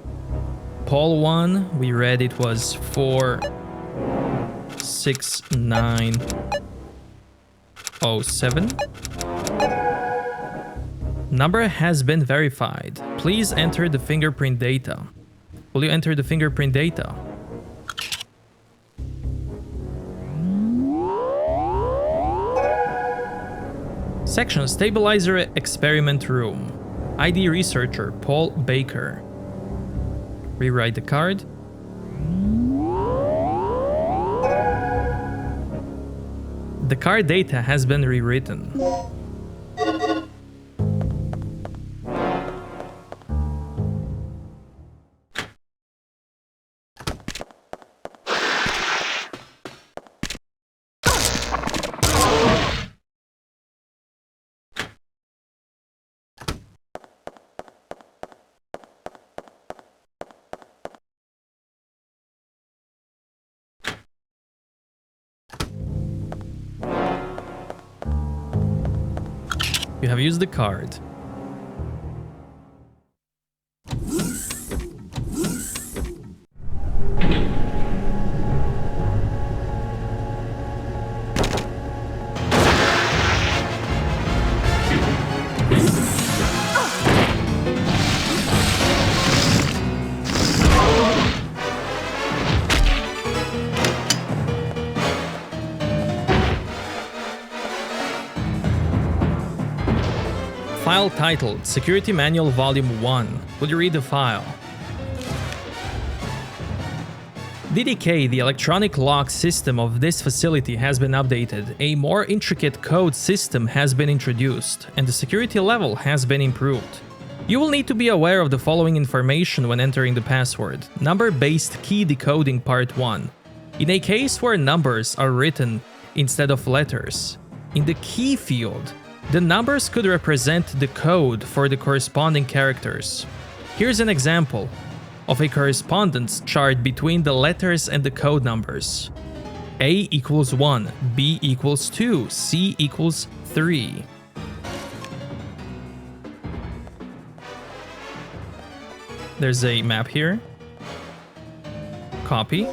Paul 1, we read it was 46907. Number has been verified. Please enter the fingerprint data. Will you enter the fingerprint data? Section Stabilizer Experiment Room. ID Researcher Paul Baker. Rewrite the card. The card data has been rewritten. You have used the card. File titled Security Manual Volume 1. Will you read the file? DDK, the electronic lock system of this facility has been updated, a more intricate code system has been introduced, and the security level has been improved. You will need to be aware of the following information when entering the password. Number-based key decoding part 1. In a case where numbers are written instead of letters, in the key field, the numbers could represent the code for the corresponding characters. Here's an example of a correspondence chart between the letters and the code numbers. A equals 1, B equals 2, C equals 3. There's a map here. Copy.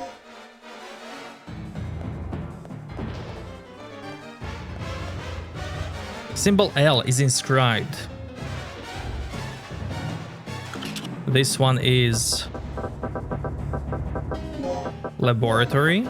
Symbol L is inscribed. This one is laboratory.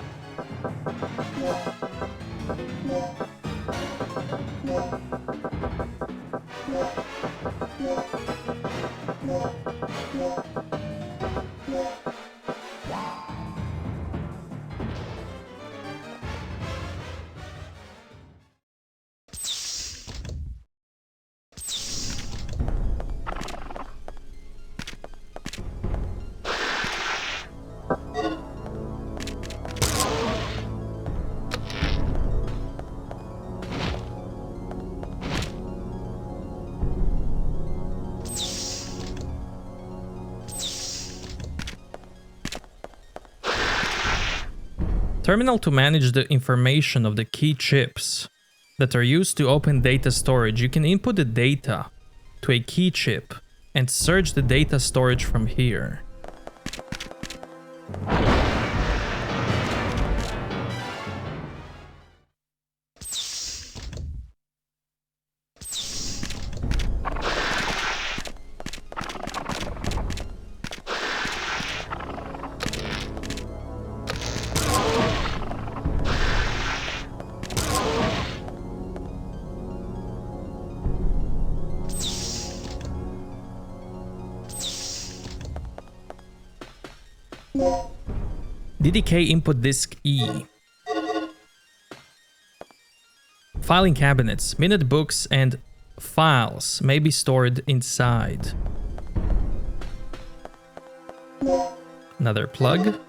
Terminal to manage the information of the key chips that are used to open data storage. You can input the data to a key chip and search the data storage from here. DDK input disk E. Filing cabinets, minute books, and files may be stored inside. Another plug.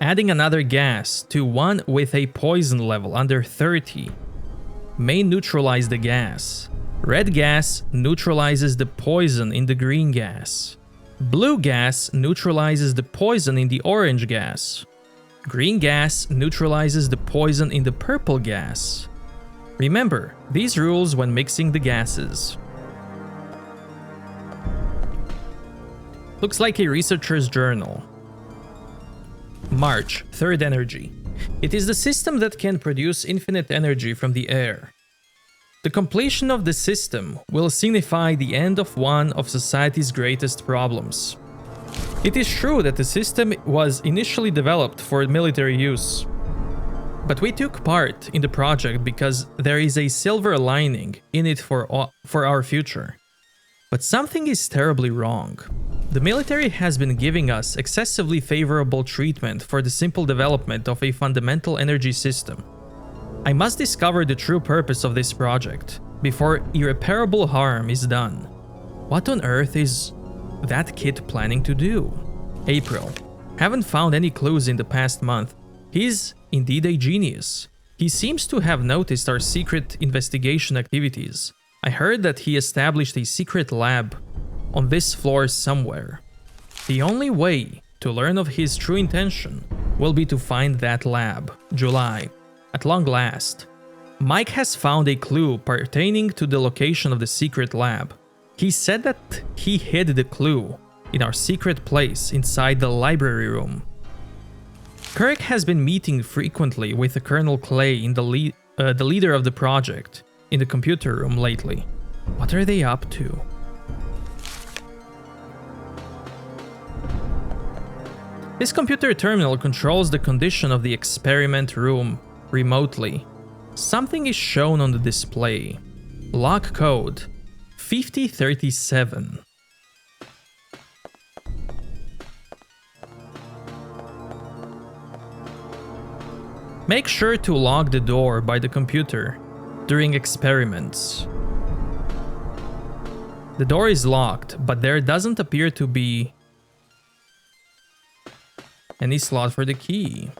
Adding another gas to one with a poison level under 30 may neutralize the gas. Red gas neutralizes the poison in the green gas. Blue gas neutralizes the poison in the orange gas. Green gas neutralizes the poison in the purple gas. Remember these rules when mixing the gases. Looks like a researcher's journal. March, third energy. It is the system that can produce infinite energy from the air. The completion of the system will signify the end of one of society's greatest problems. It is true that the system was initially developed for military use, but we took part in the project because there is a silver lining in it for our future. But something is terribly wrong. The military has been giving us excessively favorable treatment for the simple development of a fundamental energy system. I must discover the true purpose of this project before irreparable harm is done. What on earth is that kid planning to do? April. Haven't found any clues in the past month. He's indeed a genius. He seems to have noticed our secret investigation activities. I heard that he established a secret lab on this floor somewhere. The only way to learn of his true intention will be to find that lab. July. At long last, Mike has found a clue pertaining to the location of the secret lab. He said that he hid the clue in our secret place inside the library room. Kirk has been meeting frequently with Colonel Clay in the leader of the project in the computer room lately. What are they up to? This computer terminal controls the condition of the experiment room remotely. Something is shown on the display. Lock code 5037. Make sure to lock the door by the computer during experiments. The door is locked, but there doesn't appear to be any slot for the key.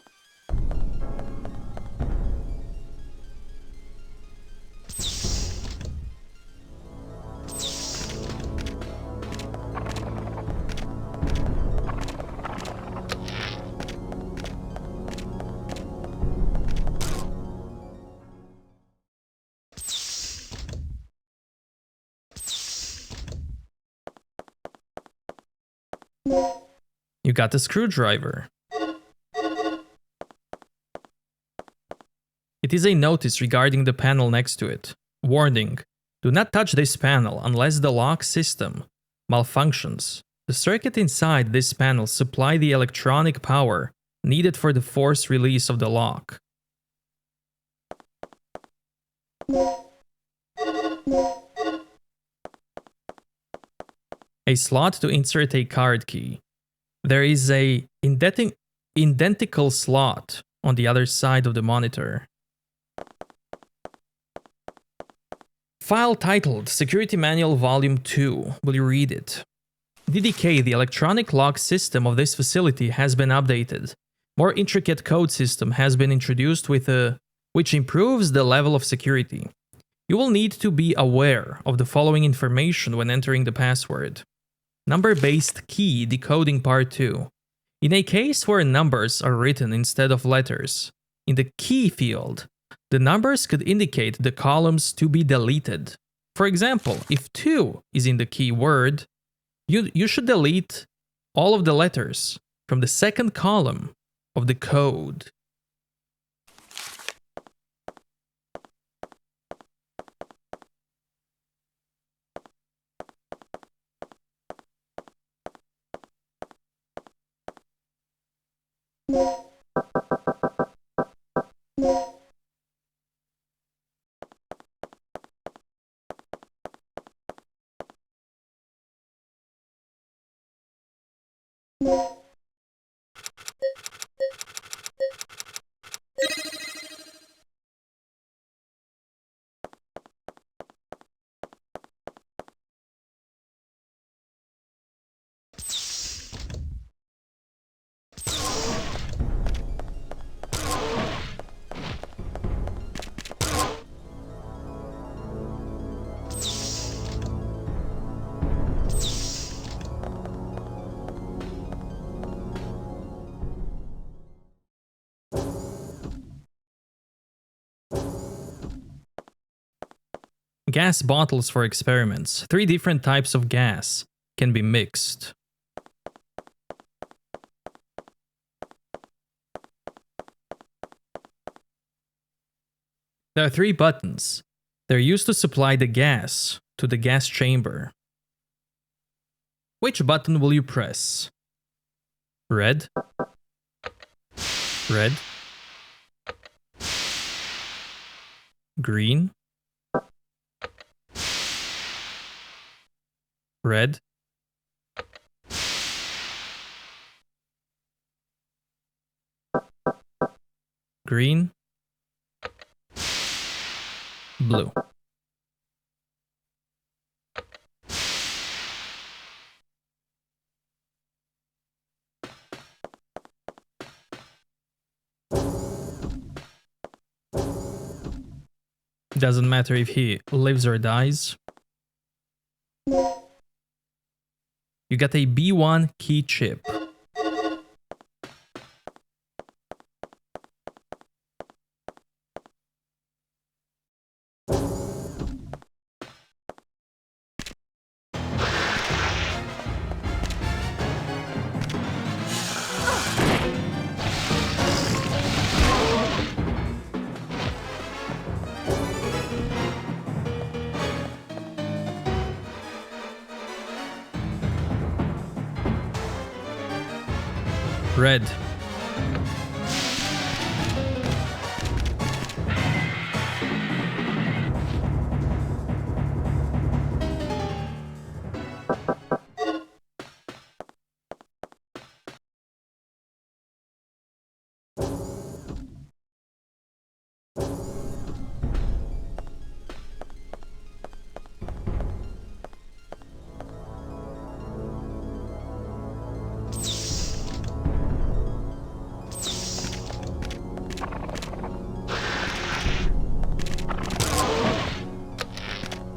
You got the screwdriver. It is a notice regarding the panel next to it. Warning: do not touch this panel unless the lock system malfunctions. The circuit inside this panel supply the electronic power needed for the force release of the lock. A slot to insert a card key. There is a identical slot on the other side of the monitor. File titled Security Manual Volume 2. Will you read it? DDK, the electronic lock system of this facility has been updated. More intricate code system has been introduced which improves the level of security. You will need to be aware of the following information when entering the password. Number-based key decoding part 2. In a case where numbers are written instead of letters, in the key field, the numbers could indicate the columns to be deleted. For example, if 2 is in the keyword, you should delete all of the letters from the second column of the code. Gas bottles for experiments. 3 different types of gas can be mixed. There are 3 buttons. They're used to supply the gas to the gas chamber. Which button will you press? Red? Red? Green? Red? Green? Blue. Doesn't matter if he lives or dies. You got a B1 key chip. Red.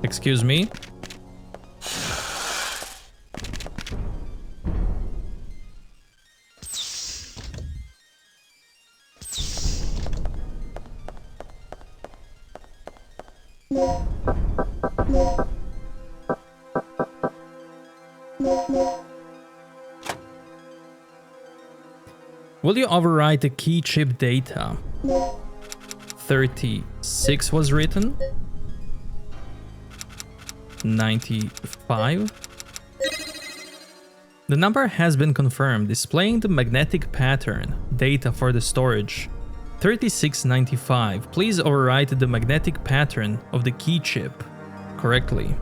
Excuse me. Will you overwrite the key chip data? 36 was written. 95. The number has been confirmed, displaying the magnetic pattern data for the storage. 3695. Please overwrite the magnetic pattern of the key chip correctly.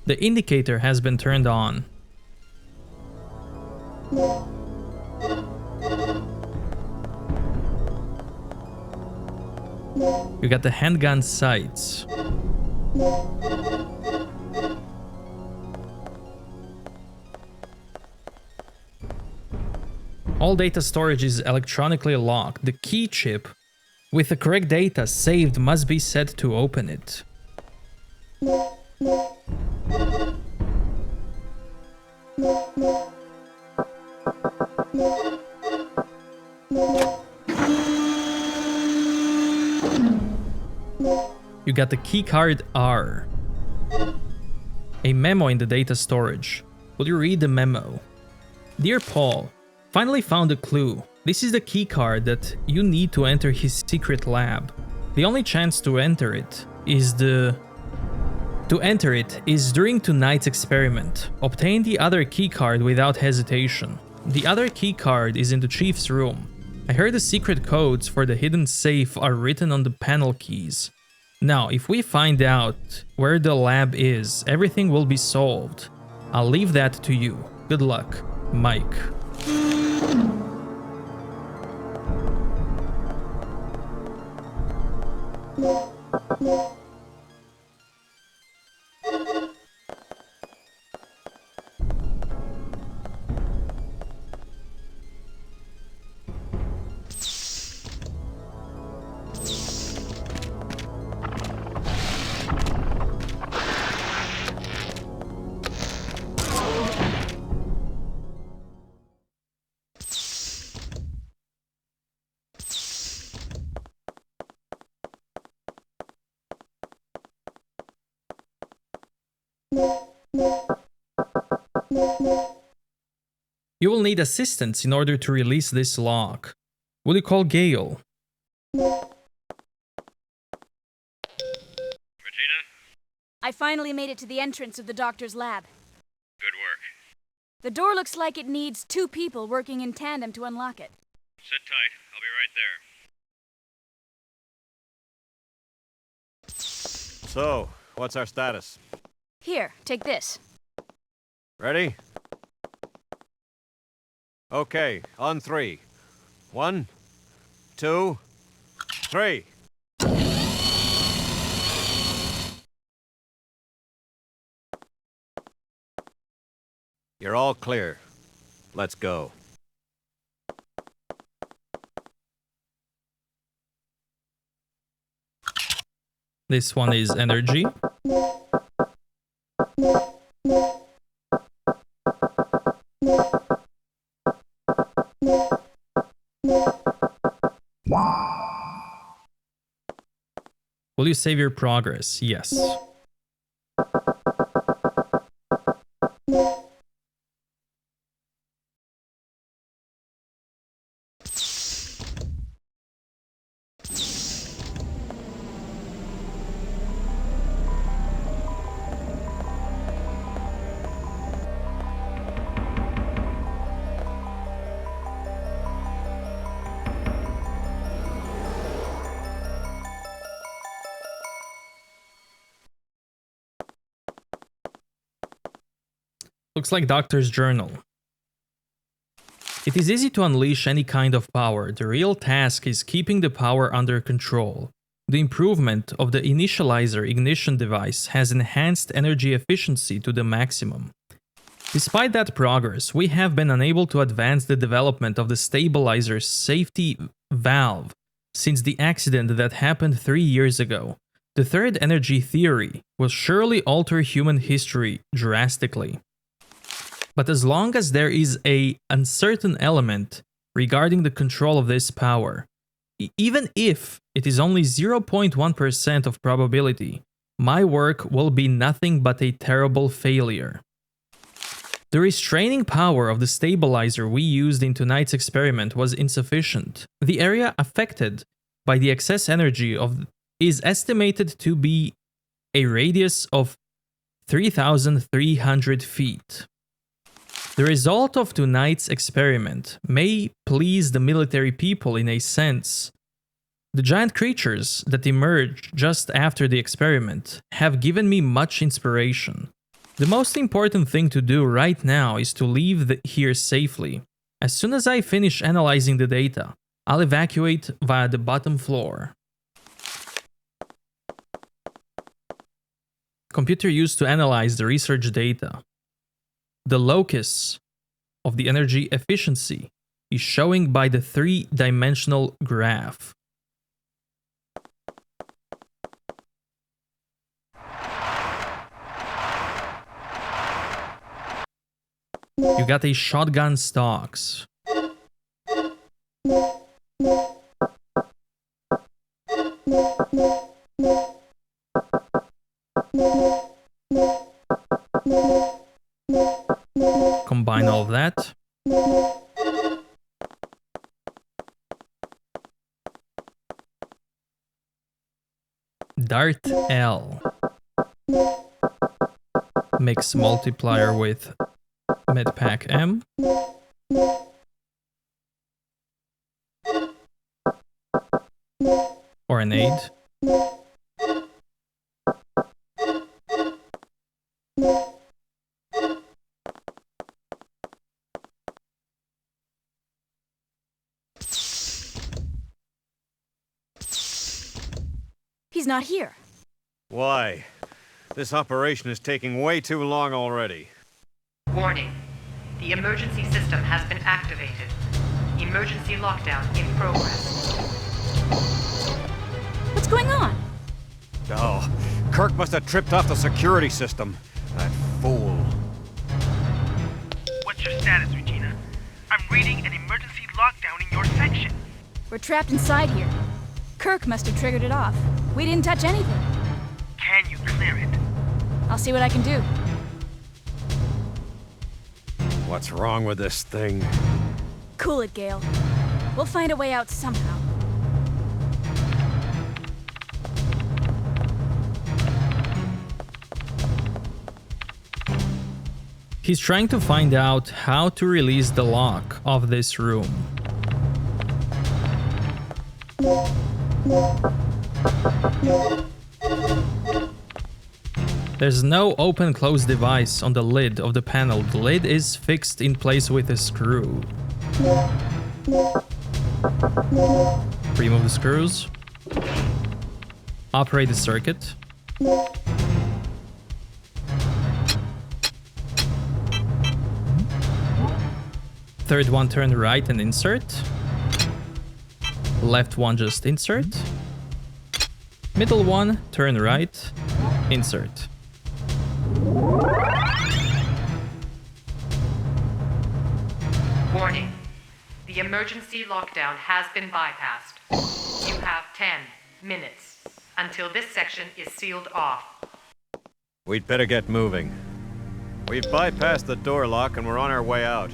The indicator has been turned on. You got the handgun sights. All data storage is electronically locked. The key chip with the correct data saved must be set to open it. You got the keycard R. A memo in the data storage. Will you read the memo? Dear Paul, finally found a clue. This is the keycard that you need to enter his secret lab. The only chance to enter it is during tonight's experiment. Obtain the other keycard without hesitation. The other keycard is in the chief's room. I heard the secret codes for the hidden safe are written on the panel keys. Now, if we find out where the lab is, everything will be solved. I'll leave that to you. Good luck, Mike. You will need assistance in order to release this lock. Will you call Gale? Regina? I finally made it to the entrance of the doctor's lab. Good work. The door looks like it needs 2 people working in tandem to unlock it. Sit tight. I'll be right there. So, what's our status? Here, take this. Ready? Okay, on 3. 1, 2, 3. You're all clear. Let's go. This one is energy. Will you save your progress? Yes. Looks like Doctor's Journal. It is easy to unleash any kind of power. The real task is keeping the power under control. The improvement of the initializer ignition device has enhanced energy efficiency to the maximum. Despite that progress, we have been unable to advance the development of the stabilizer's safety valve since the accident that happened 3 years ago. The third energy theory will surely alter human history drastically. But as long as there is an uncertain element regarding the control of this power, even if it is only 0.1% of probability, my work will be nothing but a terrible failure. The restraining power of the stabilizer we used in tonight's experiment was insufficient. The area affected by the excess energy is estimated to be a radius of 3,300 feet. The result of tonight's experiment may please the military people in a sense. The giant creatures that emerged just after the experiment have given me much inspiration. The most important thing to do right now is to leave here safely. As soon as I finish analyzing the data, I'll evacuate via the bottom floor. Computer used to analyze the research data. The locus of the energy efficiency is showing by the 3-dimensional graph. You got a shotgun stocks. Combine all of that. Dart L. Mix multiplier with Medpack M. Or an 8. He's not here. Why? This operation is taking way too long already. Warning. The emergency system has been activated. Emergency lockdown in progress. What's going on? Oh, Kirk must have tripped off the security system. That fool. What's your status, Regina? I'm reading an emergency lockdown in your section. We're trapped inside here. Kirk must have triggered it off. We didn't touch anything. Can you clear it? I'll see what I can do. What's wrong with this thing? Cool it, Gale. We'll find a way out somehow. He's trying to find out how to release the lock of this room. There's no open-close device on the lid of the panel. The lid is fixed in place with a screw. Remove the screws. Operate the circuit. Third one, turn right and insert. Left one, just insert. Middle one, turn right, insert. Warning. The emergency lockdown has been bypassed. You have 10 minutes until this section is sealed off. We'd better get moving. We've bypassed the door lock and we're on our way out.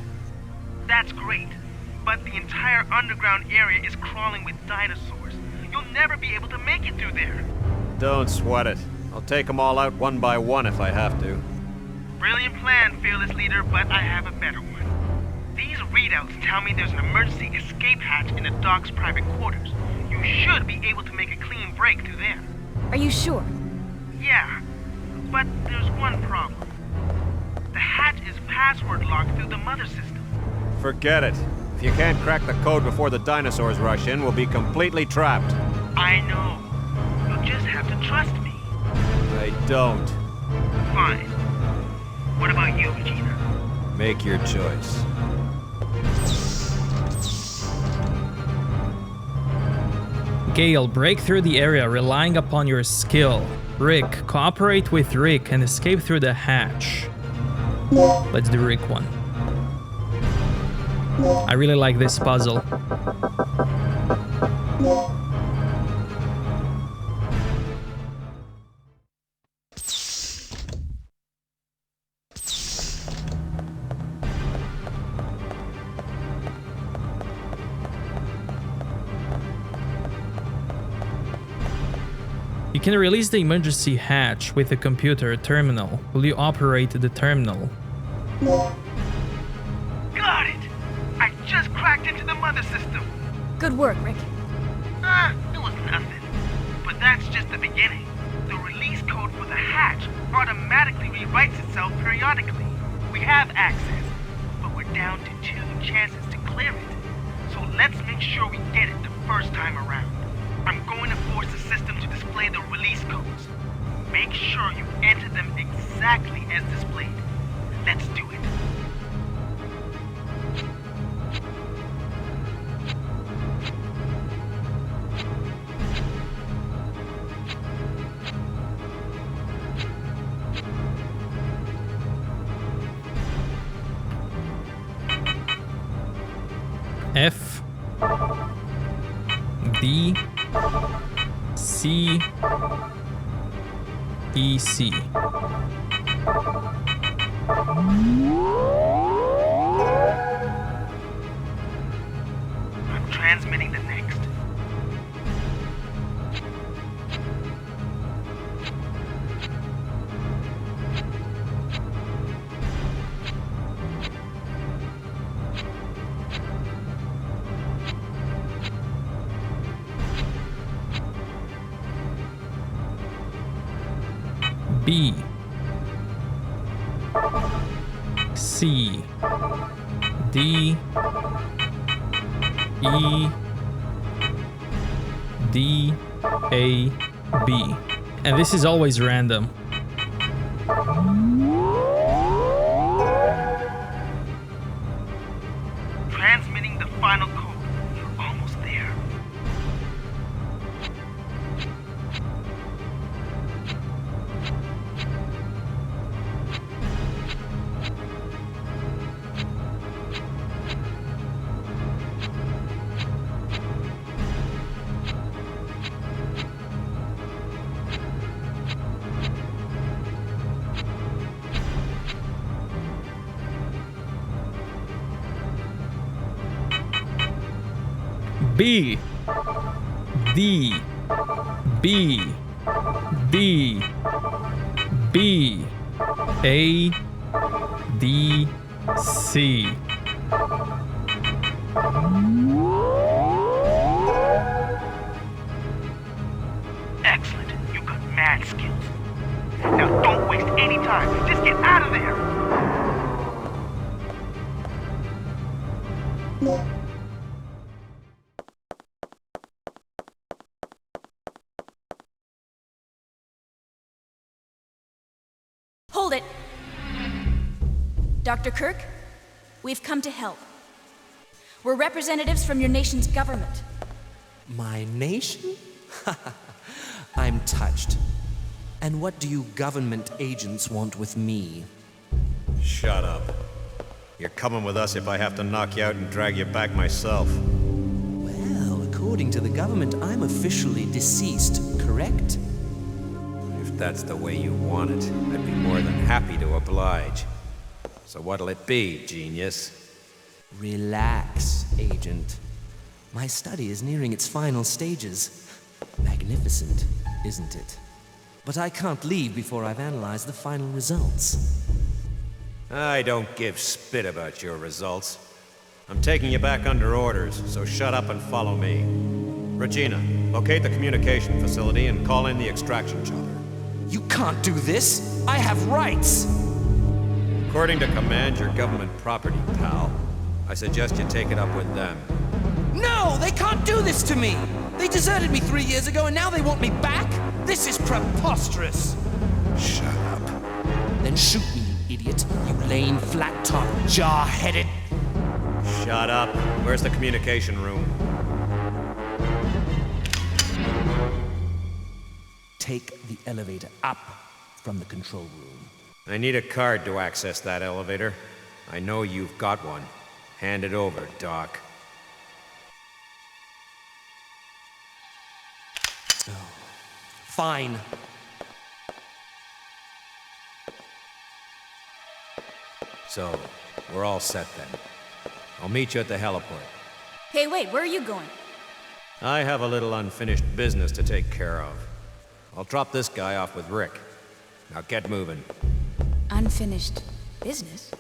That's great, but the entire underground area is crawling with dinosaurs. You'll never be able to make it through there. Don't sweat it. I'll take them all out one by one if I have to. Brilliant plan, fearless leader, but I have a better one. These readouts tell me there's an emergency escape hatch in the dock's private quarters. You should be able to make a clean break through there. Are you sure? Yeah, but there's one problem. The hatch is password locked through the mother system. Forget it. If you can't crack the code before the dinosaurs rush in, we'll be completely trapped. I know. You'll just have to trust me. I don't. Fine. What about you, Regina? Make your choice. Gale, break through the area relying upon your skill. Rick, cooperate with Rick and escape through the hatch. Let's do Rick one. I really like this puzzle. You can release the emergency hatch with a computer terminal. Will you operate the terminal? Got it! I just cracked into the mother system. Good work, Rick. It was nothing. But that's just the beginning. The release code for the hatch automatically rewrites itself periodically. We have access, but we're down to 2 chances to clear it. So let's make sure we get it the first time around. I'm going to force the system to display the release codes. Make sure you enter them exactly as displayed. Let's do it. F D C E C. I'm transmitting the next. B C D E D A B And this is always random. Transmitting the final code. You're almost there. B D B D B A D C. Excellent. You got mad skills. Now don't waste any time. Just get out of there. Hold it! Dr. Kirk, we've come to help. We're representatives from your nation's government. My nation? I'm touched. And what do you government agents want with me? Shut up. You're coming with us if I have to knock you out and drag you back myself. Well, according to the government, I'm officially deceased, correct? If that's the way you want it, I'd be more than happy to oblige. So what'll it be, genius? Relax, Agent. My study is nearing its final stages. Magnificent, isn't it? But I can't leave before I've analyzed the final results. I don't give spit about your results. I'm taking you back under orders, so shut up and follow me. Regina, locate the communication facility and call in the extraction chopper. You can't do this! I have rights! According to command, your government property, pal. I suggest you take it up with them. No! They can't do this to me! They deserted me 3 years ago and now they want me back? This is preposterous! Shut up. Then shoot me, you idiot. You lame, flat-top, jaw-headed... Shut up. Where's the communication room? Take the elevator up from the control room. I need a card to access that elevator. I know you've got one. Hand it over, Doc. Fine. So, we're all set then. I'll meet you at the heliport. Hey, wait, where are you going? I have a little unfinished business to take care of. I'll drop this guy off with Rick. Now get moving. Unfinished business?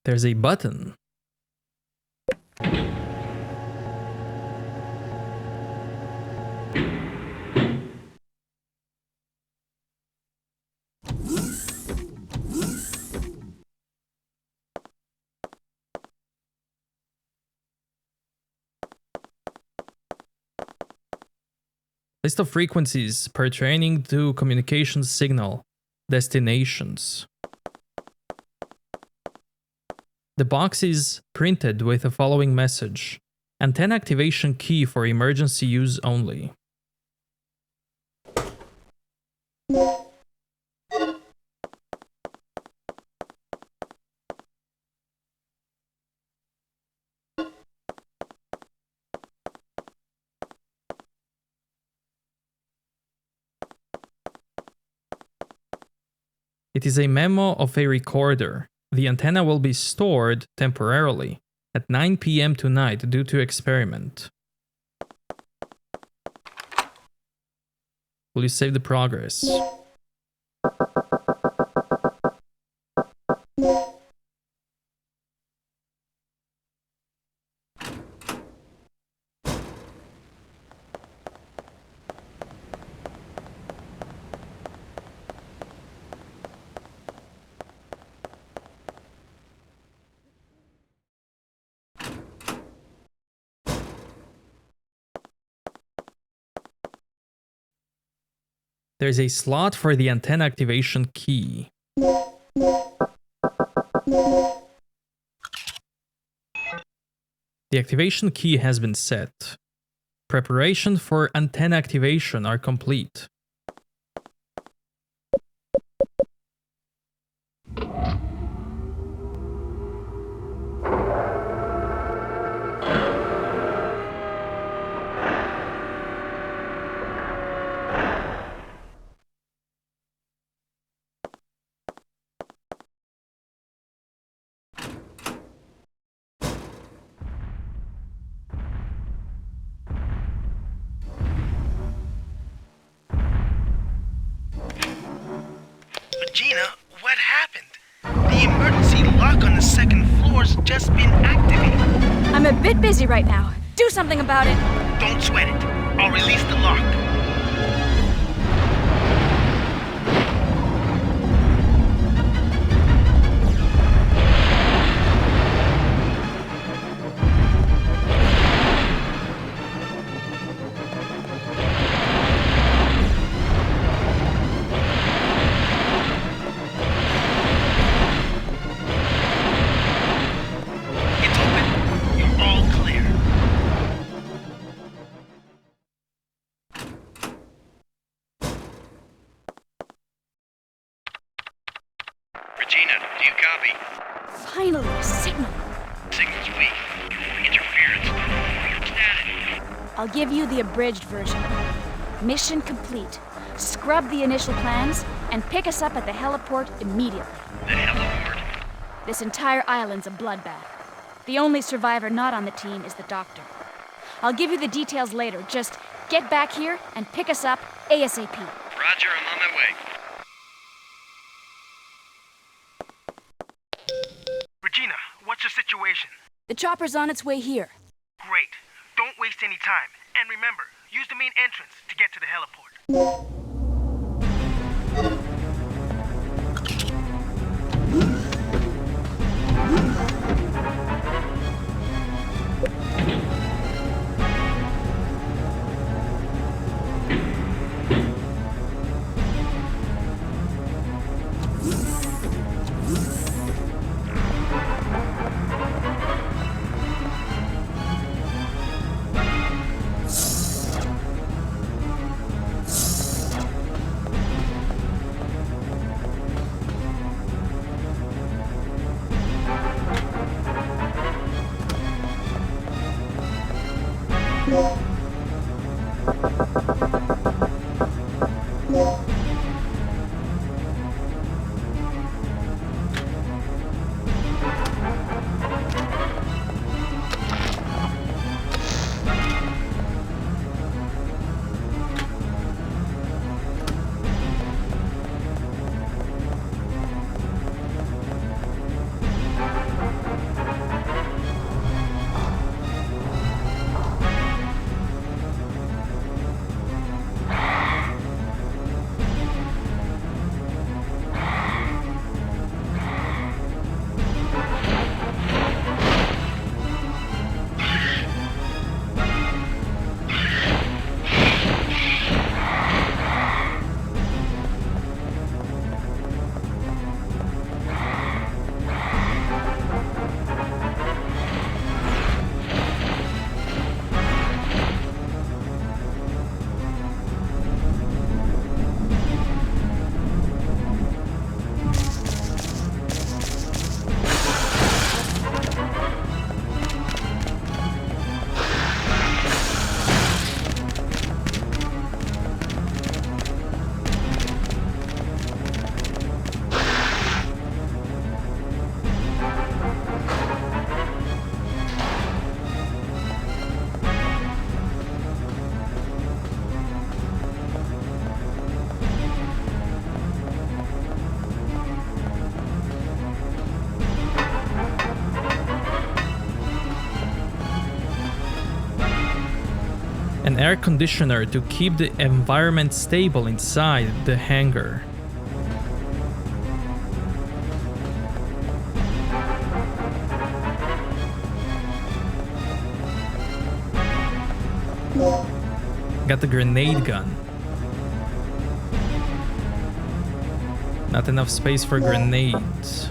There's a button. List of frequencies pertaining to communication signal destinations. The box is printed with the following message: antenna activation key for emergency use only. It is a memo of a recorder. The antenna will be stored temporarily at 9 p.m. tonight due to experiment. Will you save the progress? There's a slot for the antenna activation key. The activation key has been set. Preparation for antenna activation are complete. Regina, what happened? The emergency lock on the second floor's just been activated. I'm a bit busy right now. Do something about it. Don't sweat it. I'll release the lock. Regina, do you copy? Finally, a signal. Signal's weak. Interference. Static. I'll give you the abridged version. Mission complete. Scrub the initial plans and pick us up at the heliport immediately. The heliport? This entire island's a bloodbath. The only survivor not on the team is the doctor. I'll give you the details later. Just get back here and pick us up ASAP. Roger, I'm on my way. Regina, what's your situation? The chopper's on its way here. Great. Don't waste any time. And remember, use the main entrance to get to the heliport. air conditioner to keep the environment stable inside the hangar. Got the grenade gun. Not enough space for grenades.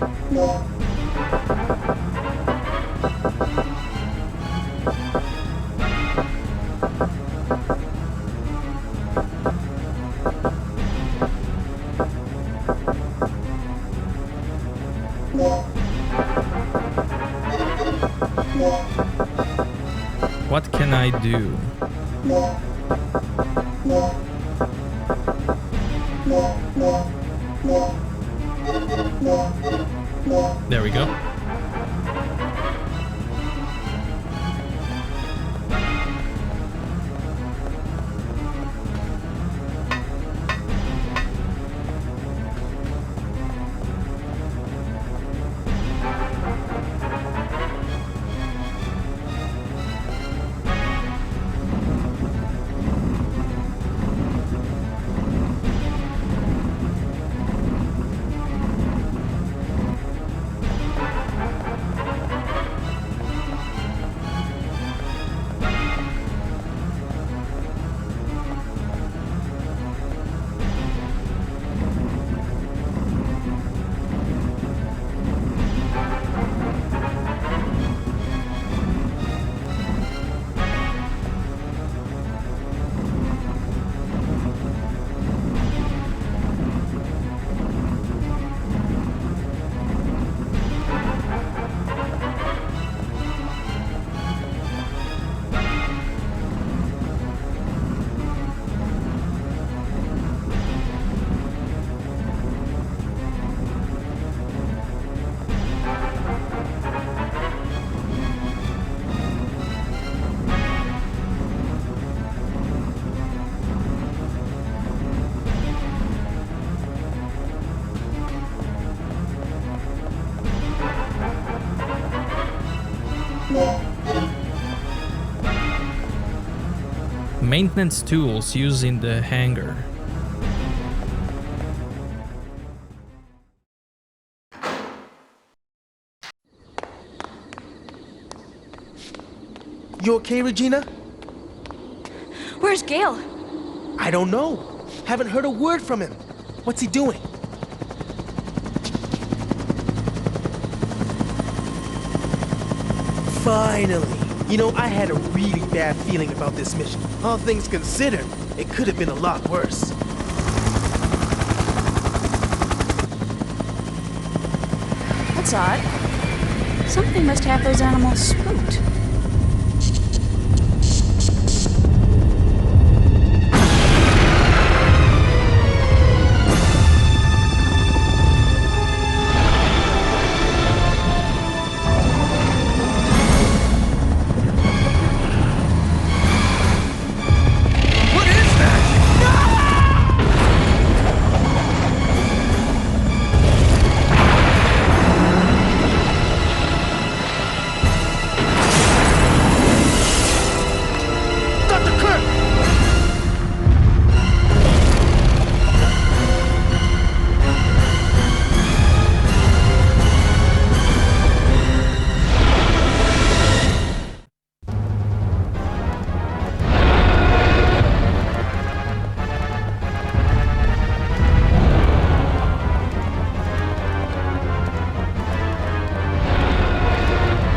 What can I do? There we go. Maintenance tools used in the hangar. You okay, Regina? Where's Gale? I don't know. Haven't heard a word from him. What's he doing? Finally. You know, I had a really bad feeling about this mission. All things considered, it could have been a lot worse. That's odd. Something must have those animals spooked.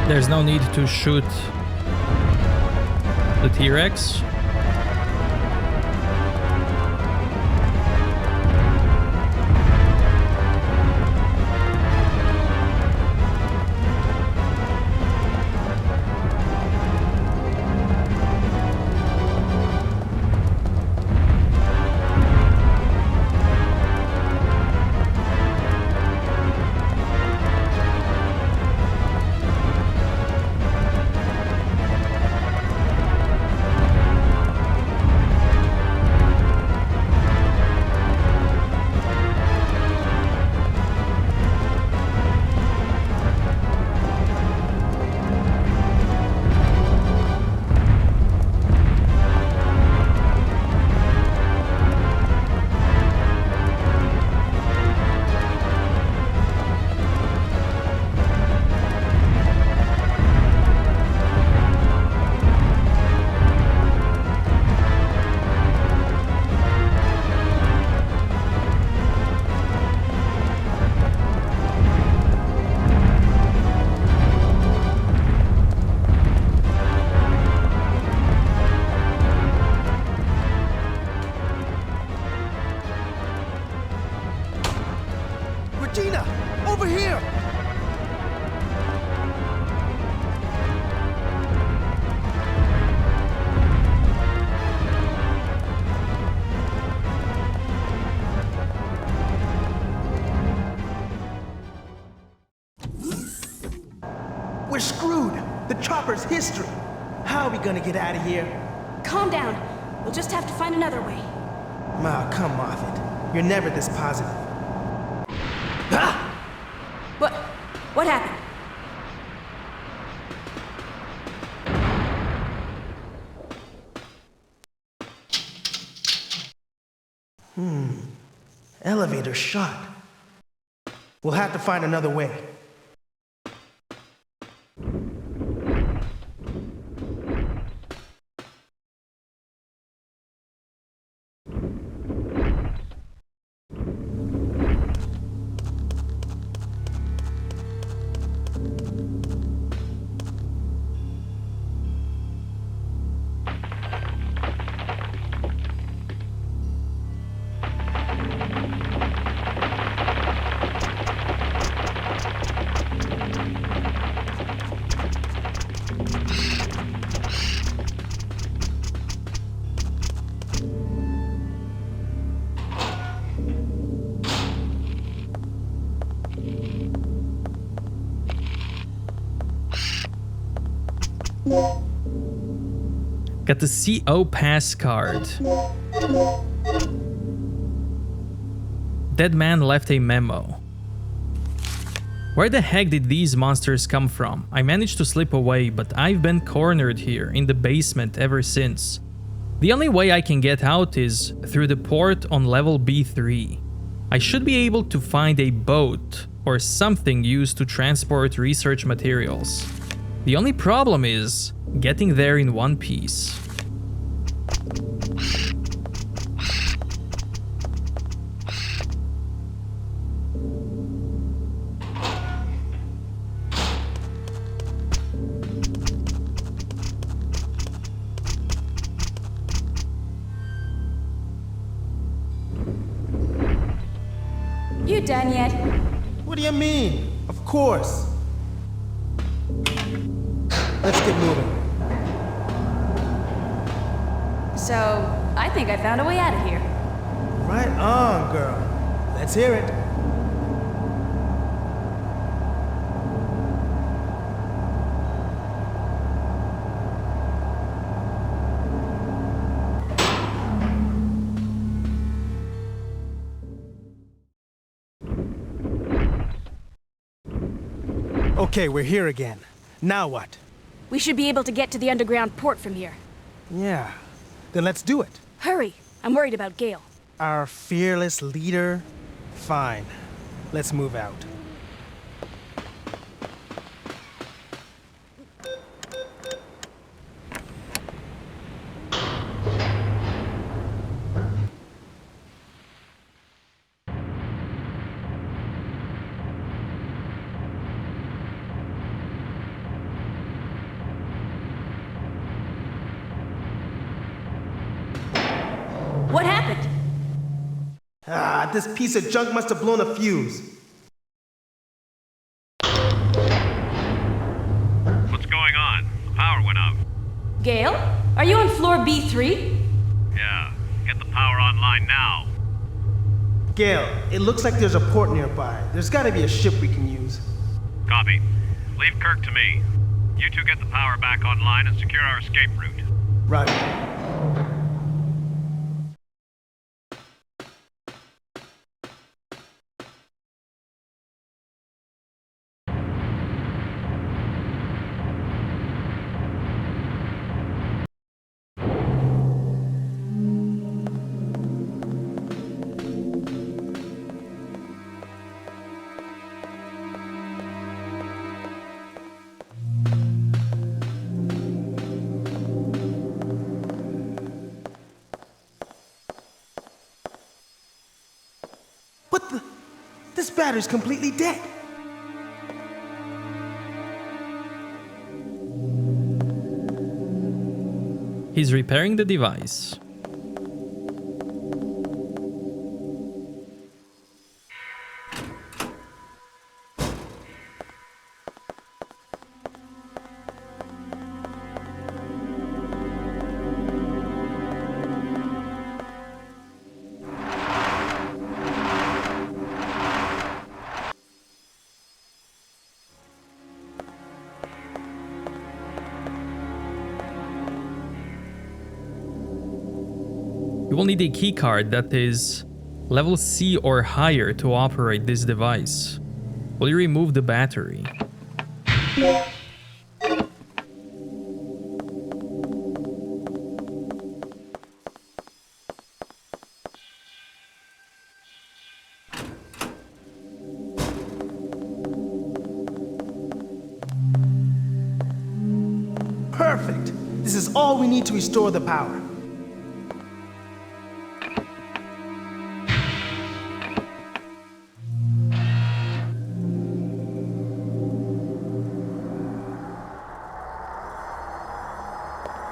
There's no need to shoot the T-Rex. Regina! Over here! We're screwed! The chopper's history! How are we gonna get out of here? Calm down. We'll just have to find another way. Ma, come off it. You're never this positive. Ah! What happened? Elevator shot. We'll have to find another way. Got the CO pass card. Dead man left a memo. Where the heck did these monsters come from? I managed to slip away, but I've been cornered here in the basement ever since. The only way I can get out is through the port on level B3. I should be able to find a boat or something used to transport research materials. The only problem is getting there in one piece. You done yet? What do you mean? Of course. Let's get moving. So, I think I found a way out of here. Right on, girl. Let's hear it. Okay, we're here again. Now what? We should be able to get to the underground port from here. Yeah. Then let's do it. Hurry! I'm worried about Gale. Our fearless leader? Fine. Let's move out. What happened? Ah, this piece of junk must have blown a fuse. What's going on? The power went out. Gale? Are you on floor B3? Yeah. Get the power online now. Gale, it looks like there's a port nearby. There's gotta be a ship we can use. Copy. Leave Kirk to me. You two get the power back online and secure our escape route. Roger. What the? This battery's completely dead. He's repairing the device. You will need a keycard that is level C or higher to operate this device. Will you remove the battery? Perfect. This is all we need to restore the power.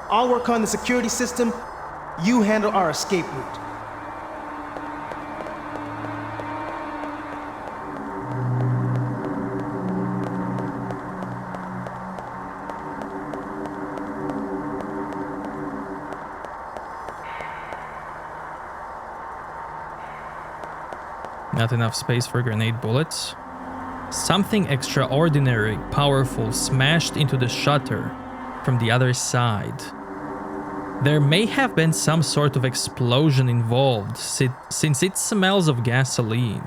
I'll work on the security system. You handle our escape route. Not enough space for grenade bullets. Something extraordinary, powerful smashed into the shutter from the other side. There may have been some sort of explosion involved, since it smells of gasoline.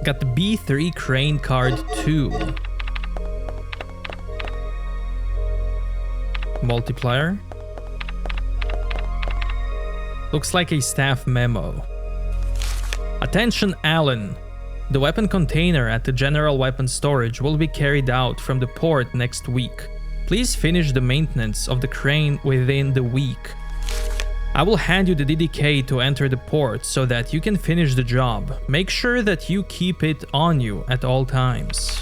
Got the B3 crane card 2. Multiplier. Looks like a staff memo. Attention, Alan. The weapon container at the general weapons storage will be carried out from the port next week. Please finish the maintenance of the crane within the week. I will hand you the DDK to enter the port so that you can finish the job. Make sure that you keep it on you at all times.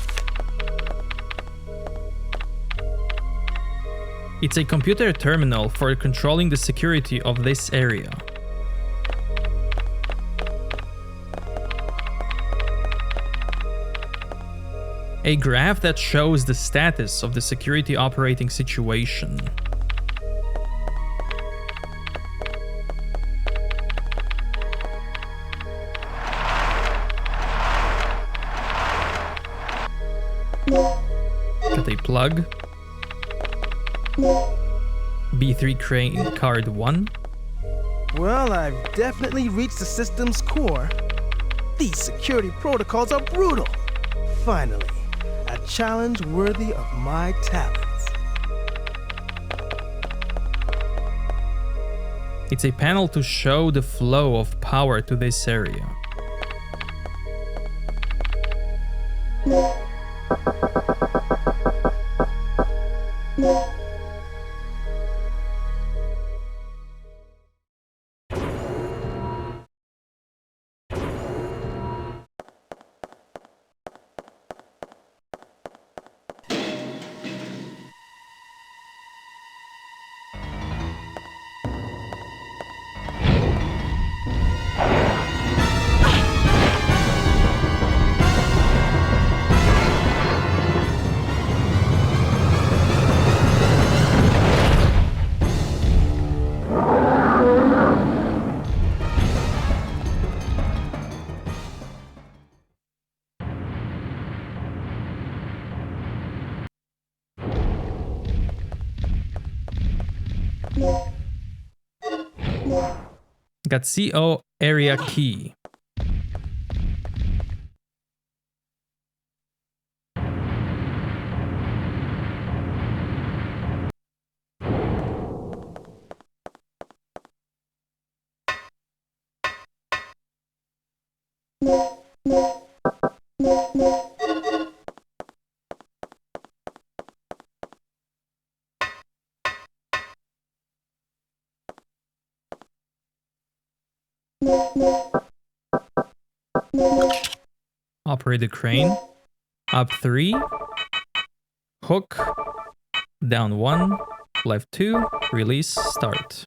It's a computer terminal for controlling the security of this area. A graph that shows the status of the security operating situation. Got a plug. B3 crane card 1. Well, I've definitely reached the system's core. These security protocols are brutal. Finally, a challenge worthy of my talents. It's a panel to show the flow of power to this area. Got CO area key. Operate the crane. Up 3. Hook. Down 1. Left 2. Release. Start.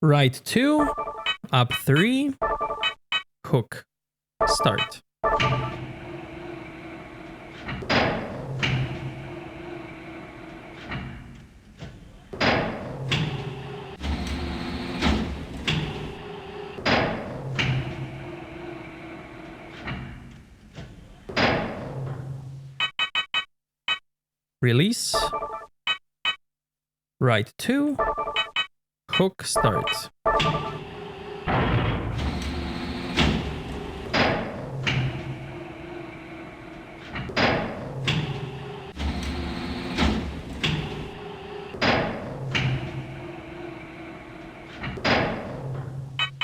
Right 2, up 3, hook, start. Release. Right 2, hook, start.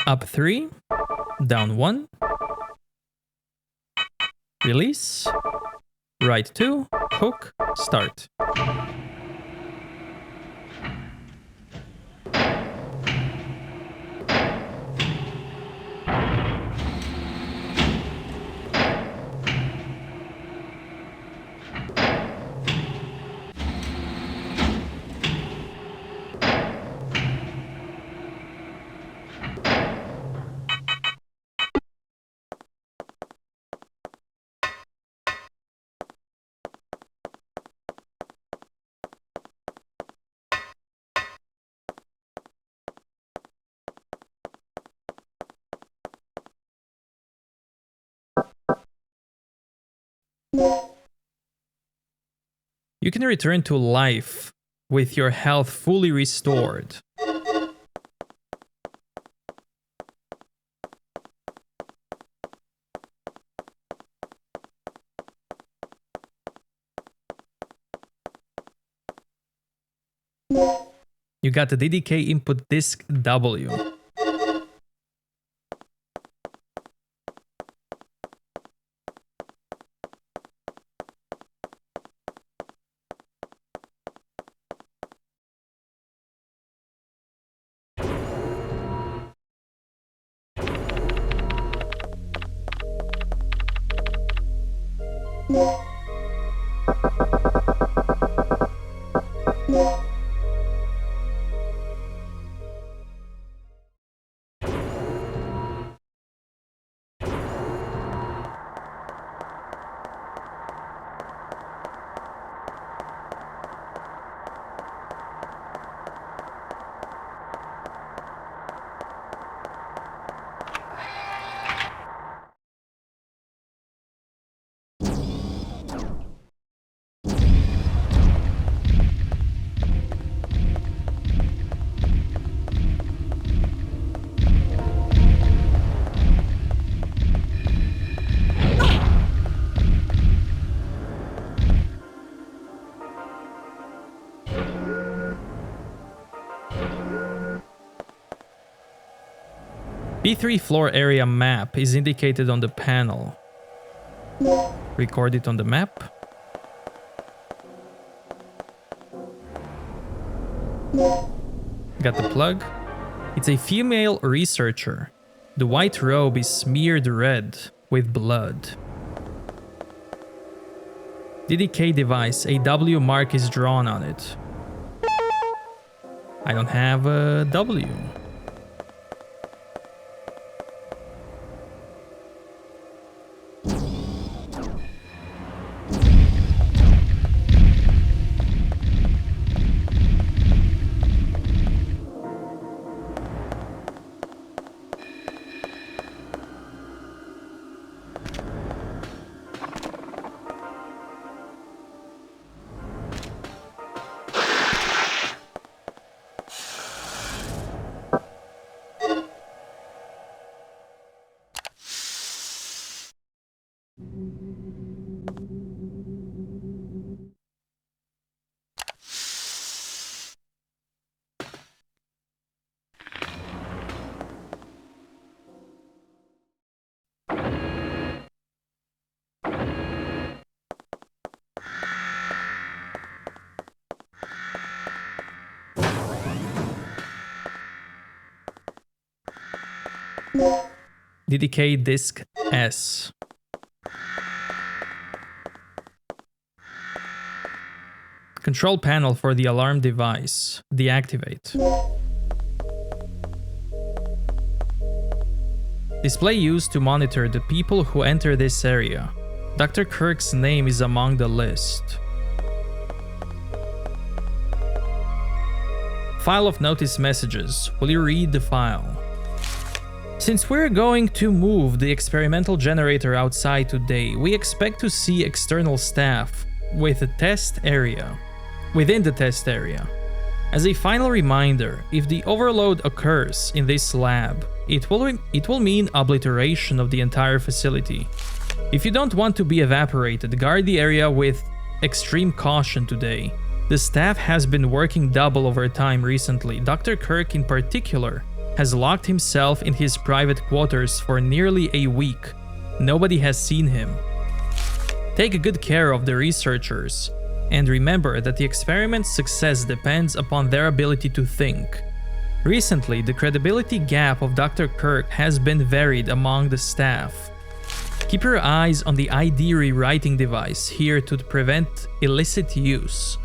Up 3, down 1, release, right 2, hook, start. You can return to life with your health fully restored. You got the DDK input disk W. B3 floor area map is indicated on the panel. Record it on the map. Got the plug. It's a female researcher. The white robe is smeared red with blood. DDK device, a W mark is drawn on it. I don't have a W. DDK disk S. Control panel for the alarm device. Deactivate. Display used to monitor the people who enter this area. Dr. Kirk's name is among the list. File of notice messages. Will you read the file? Since we're going to move the experimental generator outside today, we expect to see external staff within the test area. As a final reminder, if the overload occurs in this lab, it will mean obliteration of the entire facility. If you don't want to be evaporated, guard the area with extreme caution today. The staff has been working double overtime recently. Dr. Kirk in particular has locked himself in his private quarters for nearly a week. Nobody has seen him. Take good care of the researchers, and remember that the experiment's success depends upon their ability to think. Recently, the credibility gap of Dr. Kirk has been varied among the staff. Keep your eyes on the ID rewriting device here to prevent illicit use.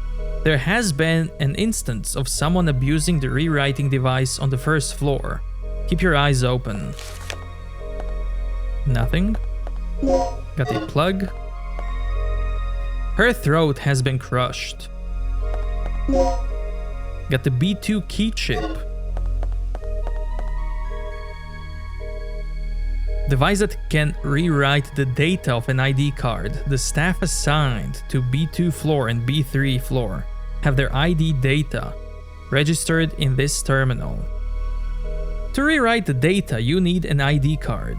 There has been an instance of someone abusing the rewriting device on the first floor. Keep your eyes open. Nothing. Got a plug. Her throat has been crushed. Got the B2 key chip. Device that can rewrite the data of an ID card. The staff assigned to B2 floor and B3 floor have their ID data registered in this terminal. To rewrite the data, you need an ID card.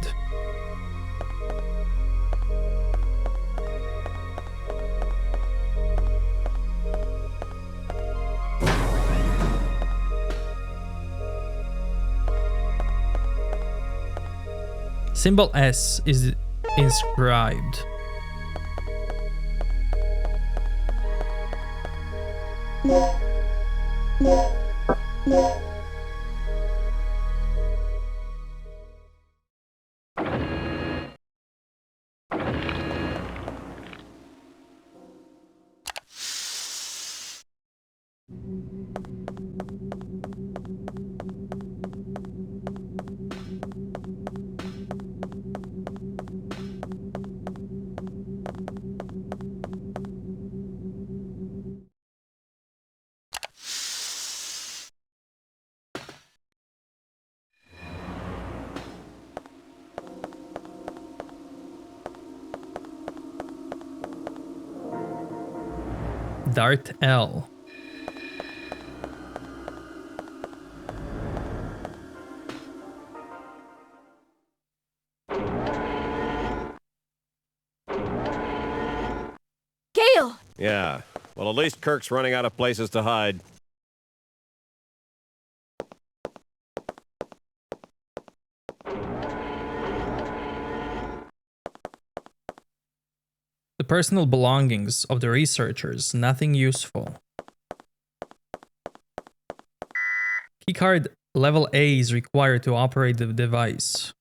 Symbol S is inscribed. Dart L. Gale! Yeah. Well, at least Kirk's running out of places to hide. The personal belongings of the researchers, nothing useful. Keycard level A is required to operate the device.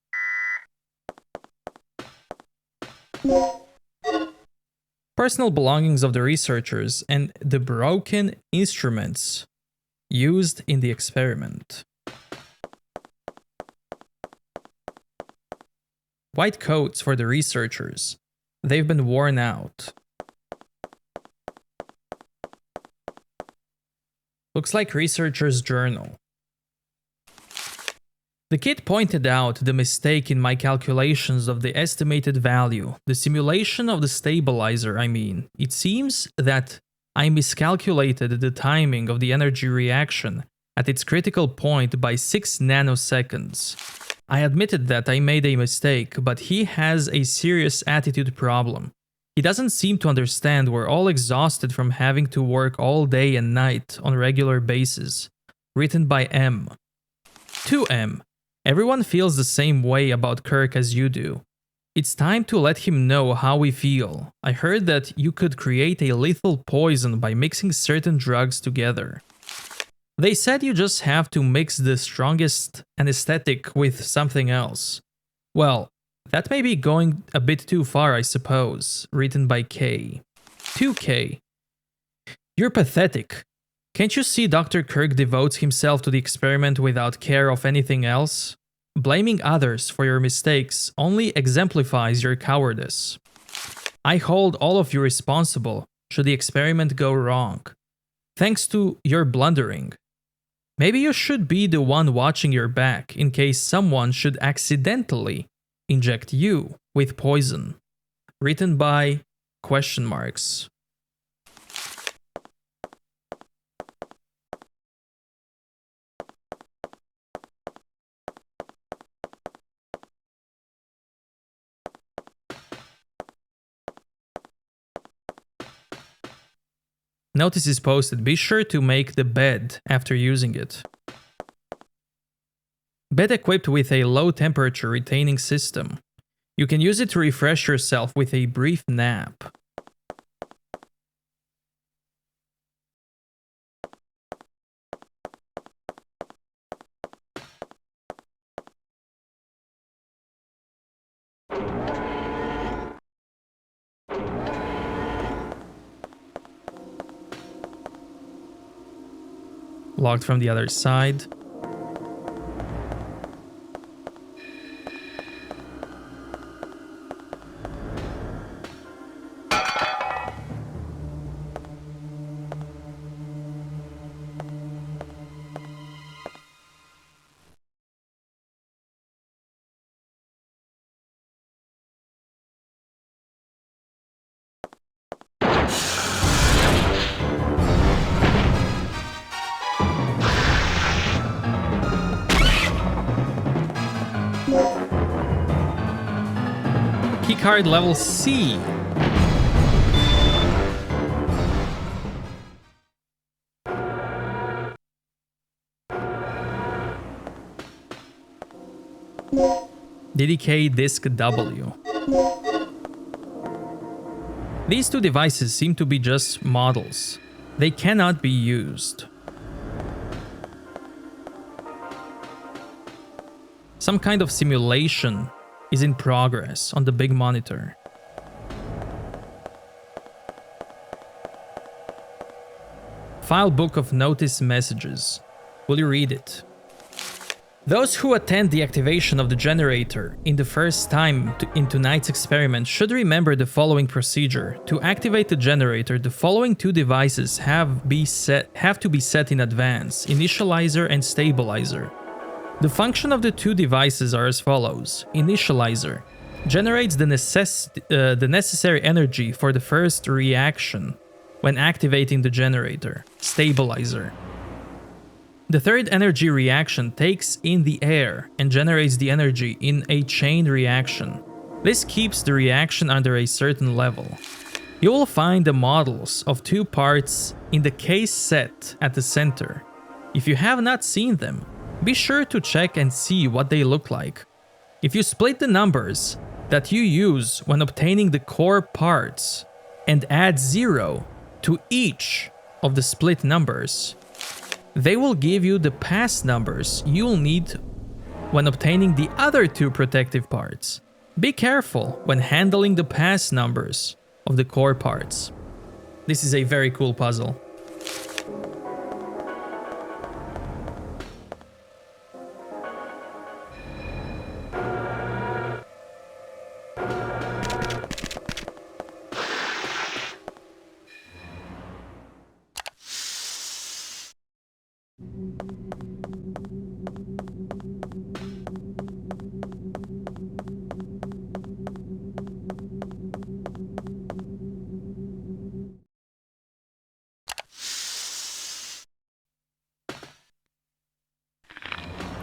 Personal belongings of the researchers and the broken instruments used in the experiment. White coats for the researchers. They've been worn out. Looks like researcher's journal. The kid pointed out the mistake in my calculations of the estimated value, the simulation of the stabilizer, I mean. It seems that I miscalculated the timing of the energy reaction at its critical point by 6 nanoseconds. I admitted that I made a mistake, but he has a serious attitude problem. He doesn't seem to understand we're all exhausted from having to work all day and night on a regular basis. Written by M. To M. Everyone feels the same way about Kirk as you do. It's time to let him know how we feel. I heard that you could create a lethal poison by mixing certain drugs together. They said you just have to mix the strongest anesthetic with something else. Well, that may be going a bit too far, I suppose. Written by K. 2K. You're pathetic. Can't you see Dr. Kirk devotes himself to the experiment without care of anything else? blaming others for your mistakes only exemplifies your cowardice. I hold all of you responsible should the experiment go wrong, thanks to your blundering. Maybe you should be the one watching your back in case someone should accidentally inject you with poison. Written by ? Notice is posted. Be sure to make the bed after using it. Bed equipped with a low temperature retaining system. You can use it to refresh yourself with a brief nap. Locked from the other side. Keycard level C. DDK Disk W. These two devices seem to be just models. They cannot be used. Some kind of simulation is in progress on the big monitor. File book of notice messages. Will you read it? Those who attend the activation of the generator in the first time in tonight's experiment should remember the following procedure. To activate the generator, the following two devices have to be set in advance: initializer and stabilizer. The function of the two devices are as follows. Initializer generates the necessary energy for the first reaction when activating the generator. Stabilizer. The third energy reaction takes in the air and generates the energy in a chain reaction. This keeps the reaction under a certain level. You will find the models of two parts in the case set at the center. If you have not seen them, be sure to check and see what they look like. If you split the numbers that you use when obtaining the core parts and add 0 to each of the split numbers, they will give you the pass numbers you'll need when obtaining the other two protective parts. Be careful when handling the pass numbers of the core parts. This is a very cool puzzle.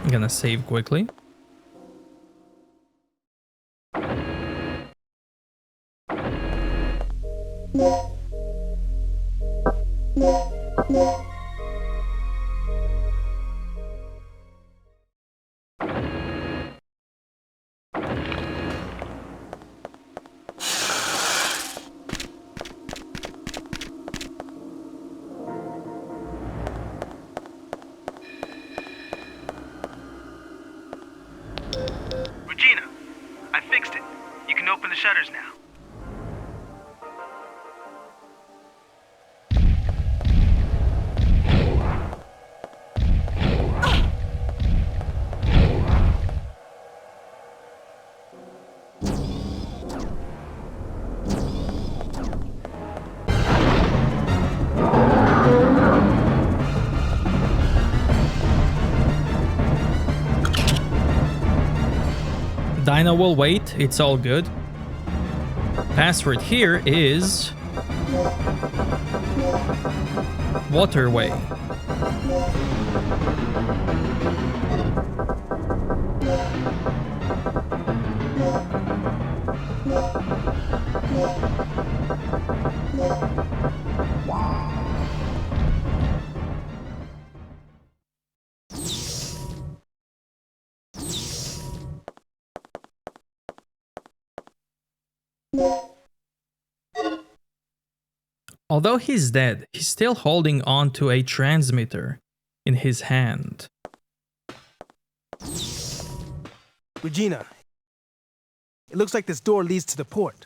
I'm gonna save quickly. Regina, I fixed it. You can open the shutters now. Dino will wait, it's all good. Password here is... Waterway. Although he's dead, he's still holding on to a transmitter in his hand. Regina, it looks like this door leads to the port.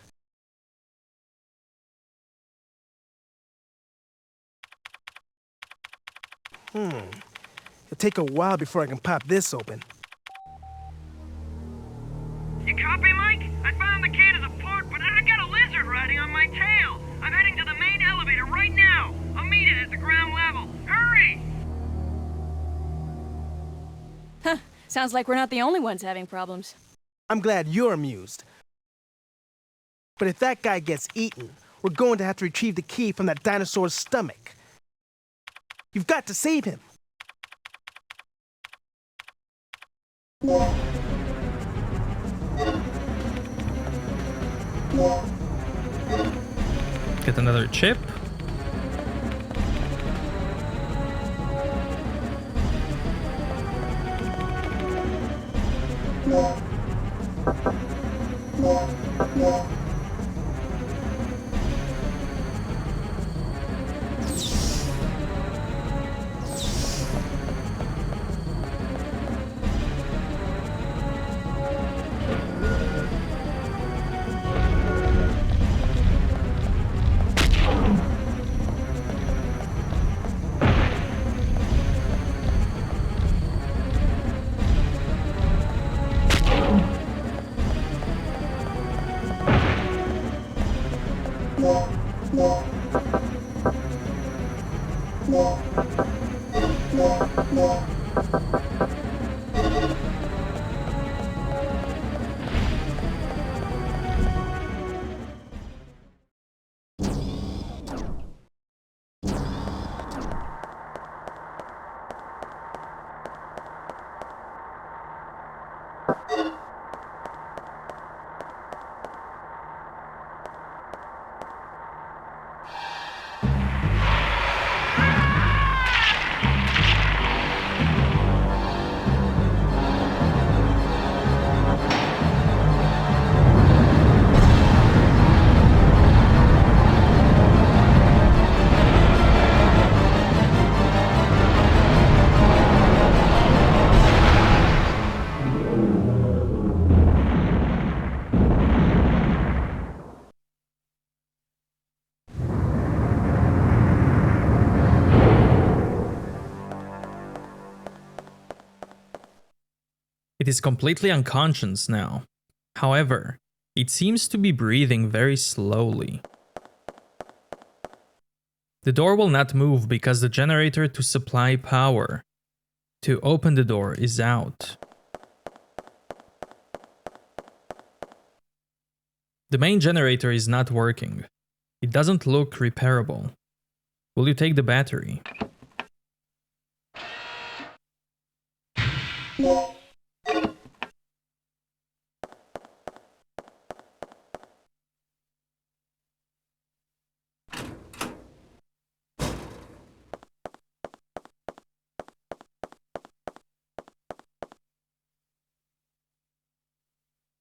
It'll take a while before I can pop this open. You copy, Mike? I found the key to the port, but I got a lizard riding on my tail. I'm heading to the main elevator right now. I'll meet it at the ground level. Hurry! Huh. Sounds like we're not the only ones having problems. I'm glad you're amused. But if that guy gets eaten, we're going to have to retrieve the key from that dinosaur's stomach. You've got to save him. Get another chip. It is completely unconscious now. However, it seems to be breathing very slowly. The door will not move because the generator to supply power to open the door is out. The main generator is not working. It doesn't look repairable. Will you take the battery?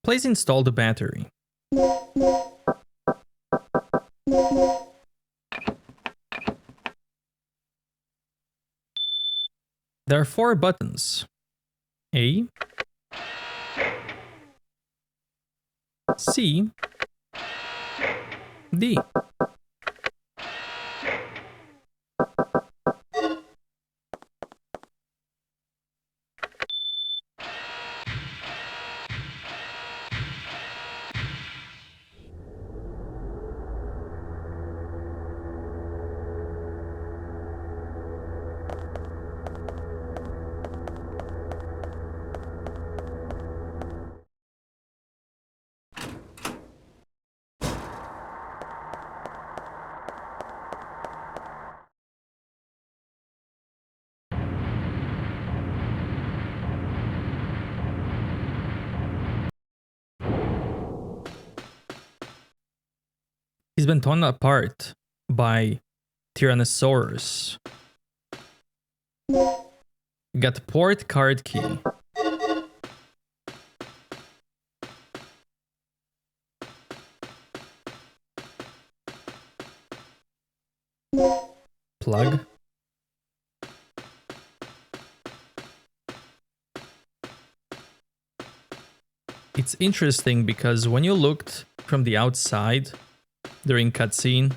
Please install the battery. There are 4 buttons. A, C, D. He's been torn apart by Tyrannosaurus. Got port card key. Plug. It's interesting because when you looked from the outside during cutscene,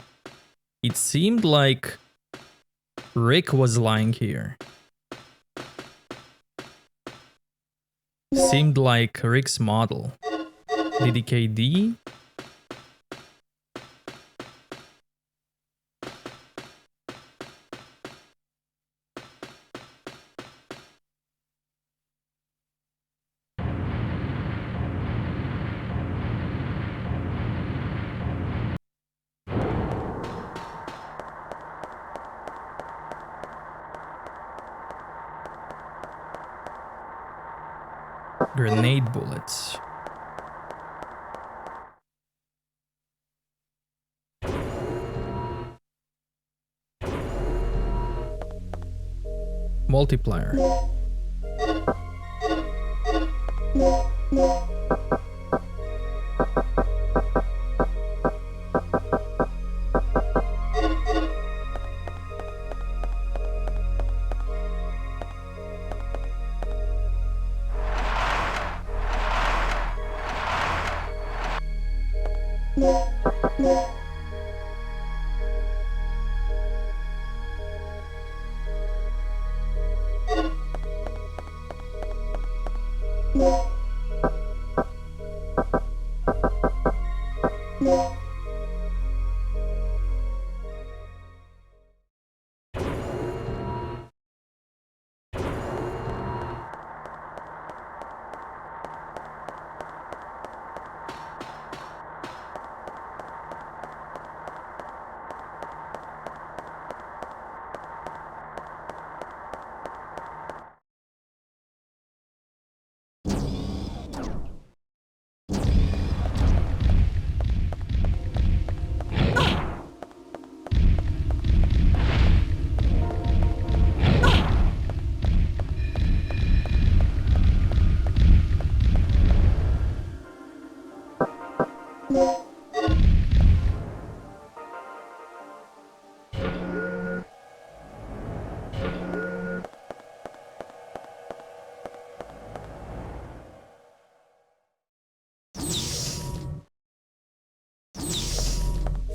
it seemed like Rick was lying here. Seemed like Rick's model. DDKD? Grenade bullets. Multiplier.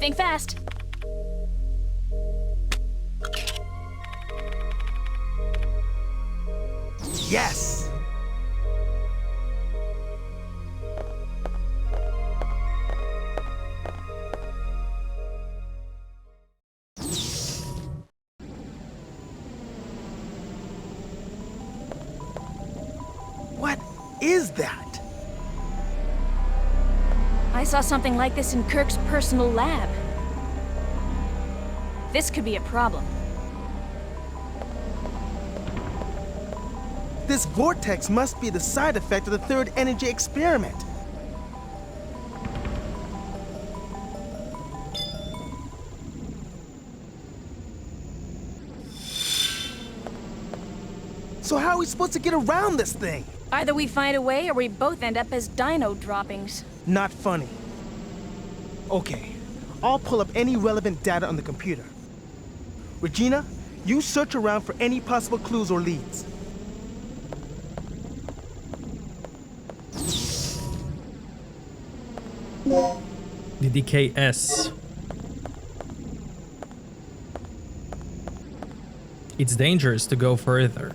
Think fast. Yes! What is that? I saw something like this in Kirk's personal lab. This could be a problem. This vortex must be the side effect of the third energy experiment. So how are we supposed to get around this thing? Either we find a way or we both end up as dino droppings. Not funny. Okay, I'll pull up any relevant data on the computer. Regina, you search around for any possible clues or leads. DDKS. It's dangerous to go further.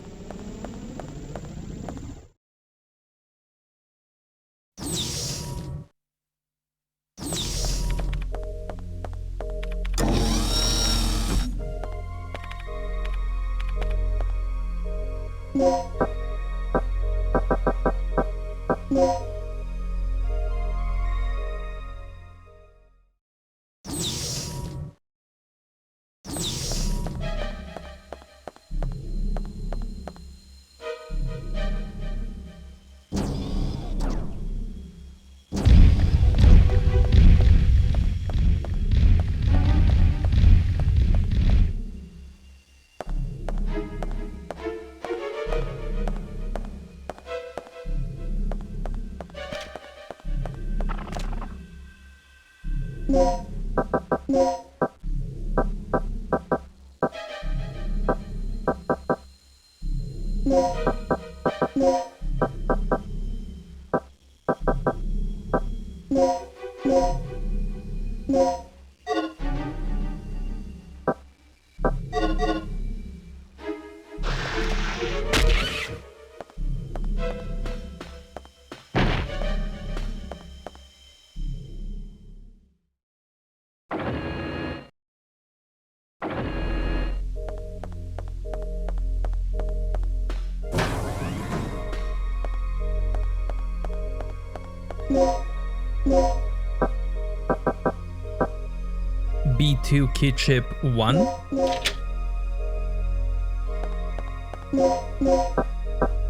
B2 key chip 1.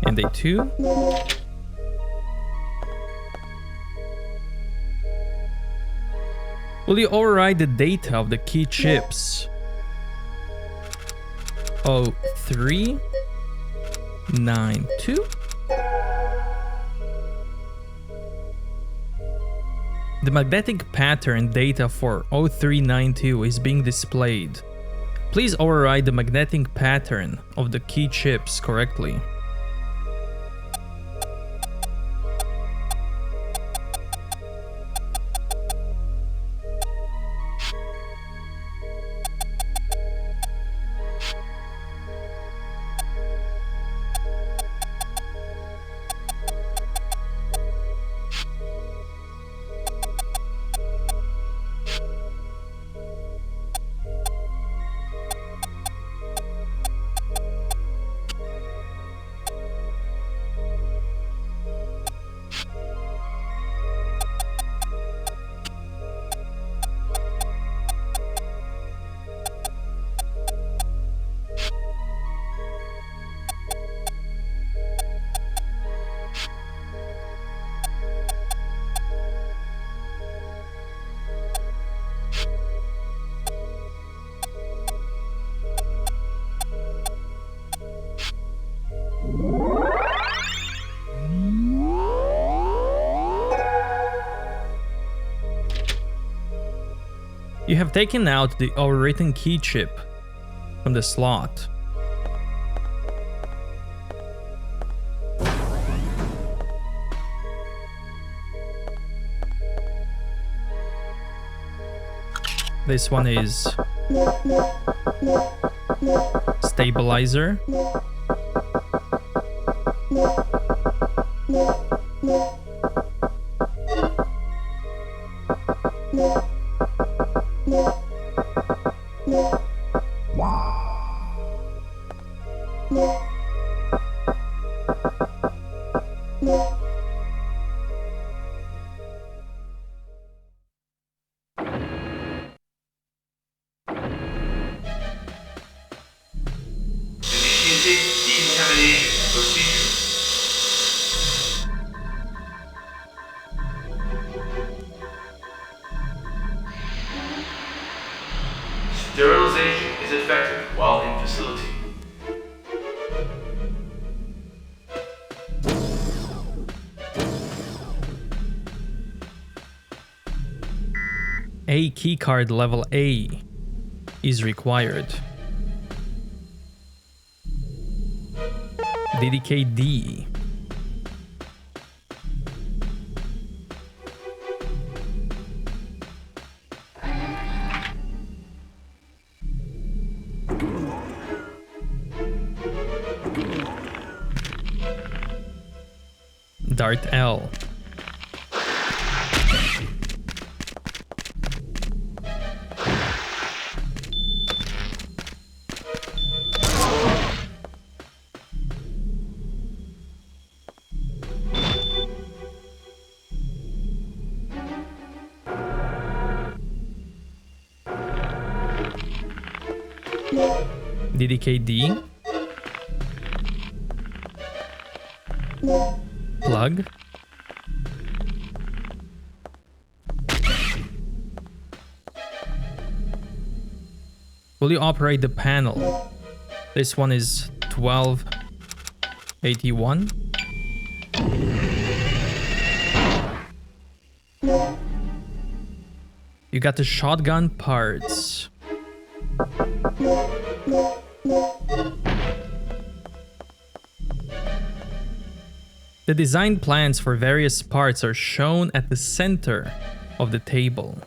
And A2. Will you override the data of the key chips? 0392. The magnetic pattern data for 0392 is being displayed. Please override the magnetic pattern of the key chips correctly. You have taken out the overwritten key chip from the slot. This one is stabilizer. Sterilization is effective while in facility. A keycard level A is required. DDK D. Dart L. DDK-D. Plug. Will you operate the panel? This one is 1281. You got the shotgun parts. The design plans for various parts are shown at the center of the table.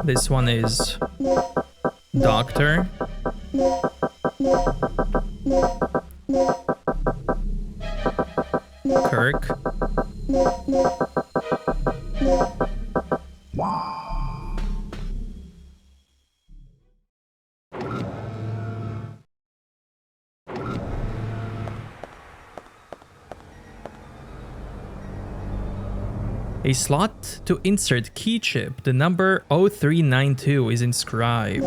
This one is Doctor. Kirk. A slot to insert key chip, the number 0392 is inscribed.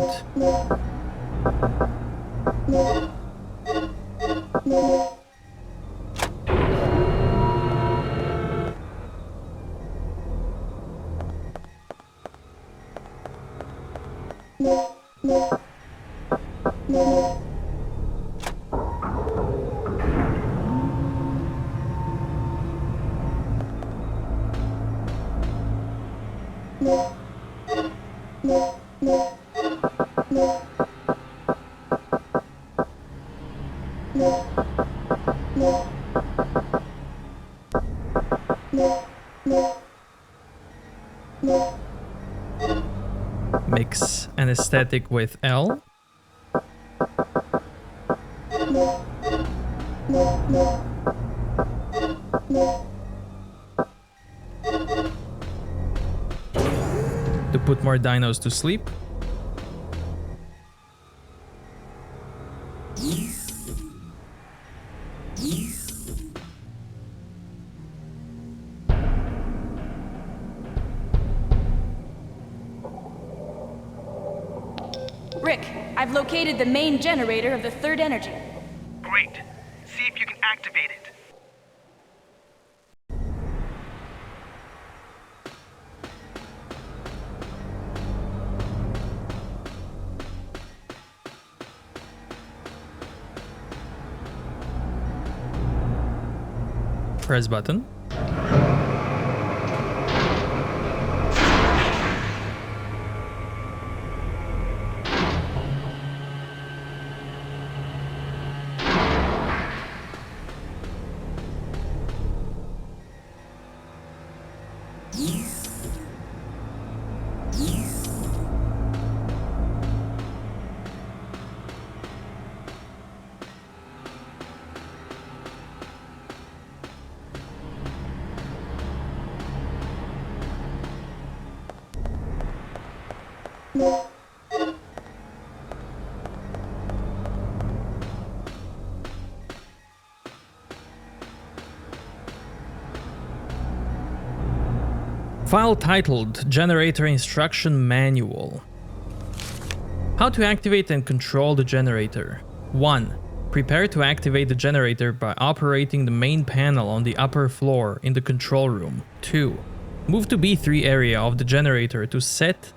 Mix anesthetic with L. To put more dinos to sleep. Rick, I've located the main generator of the third energy. Great. See if you can activate it. Press button. File titled Generator Instruction Manual. How to activate and control the generator. 1. Prepare to activate the generator by operating the main panel on the upper floor in the control room. 2. Move to B3 area of the generator to set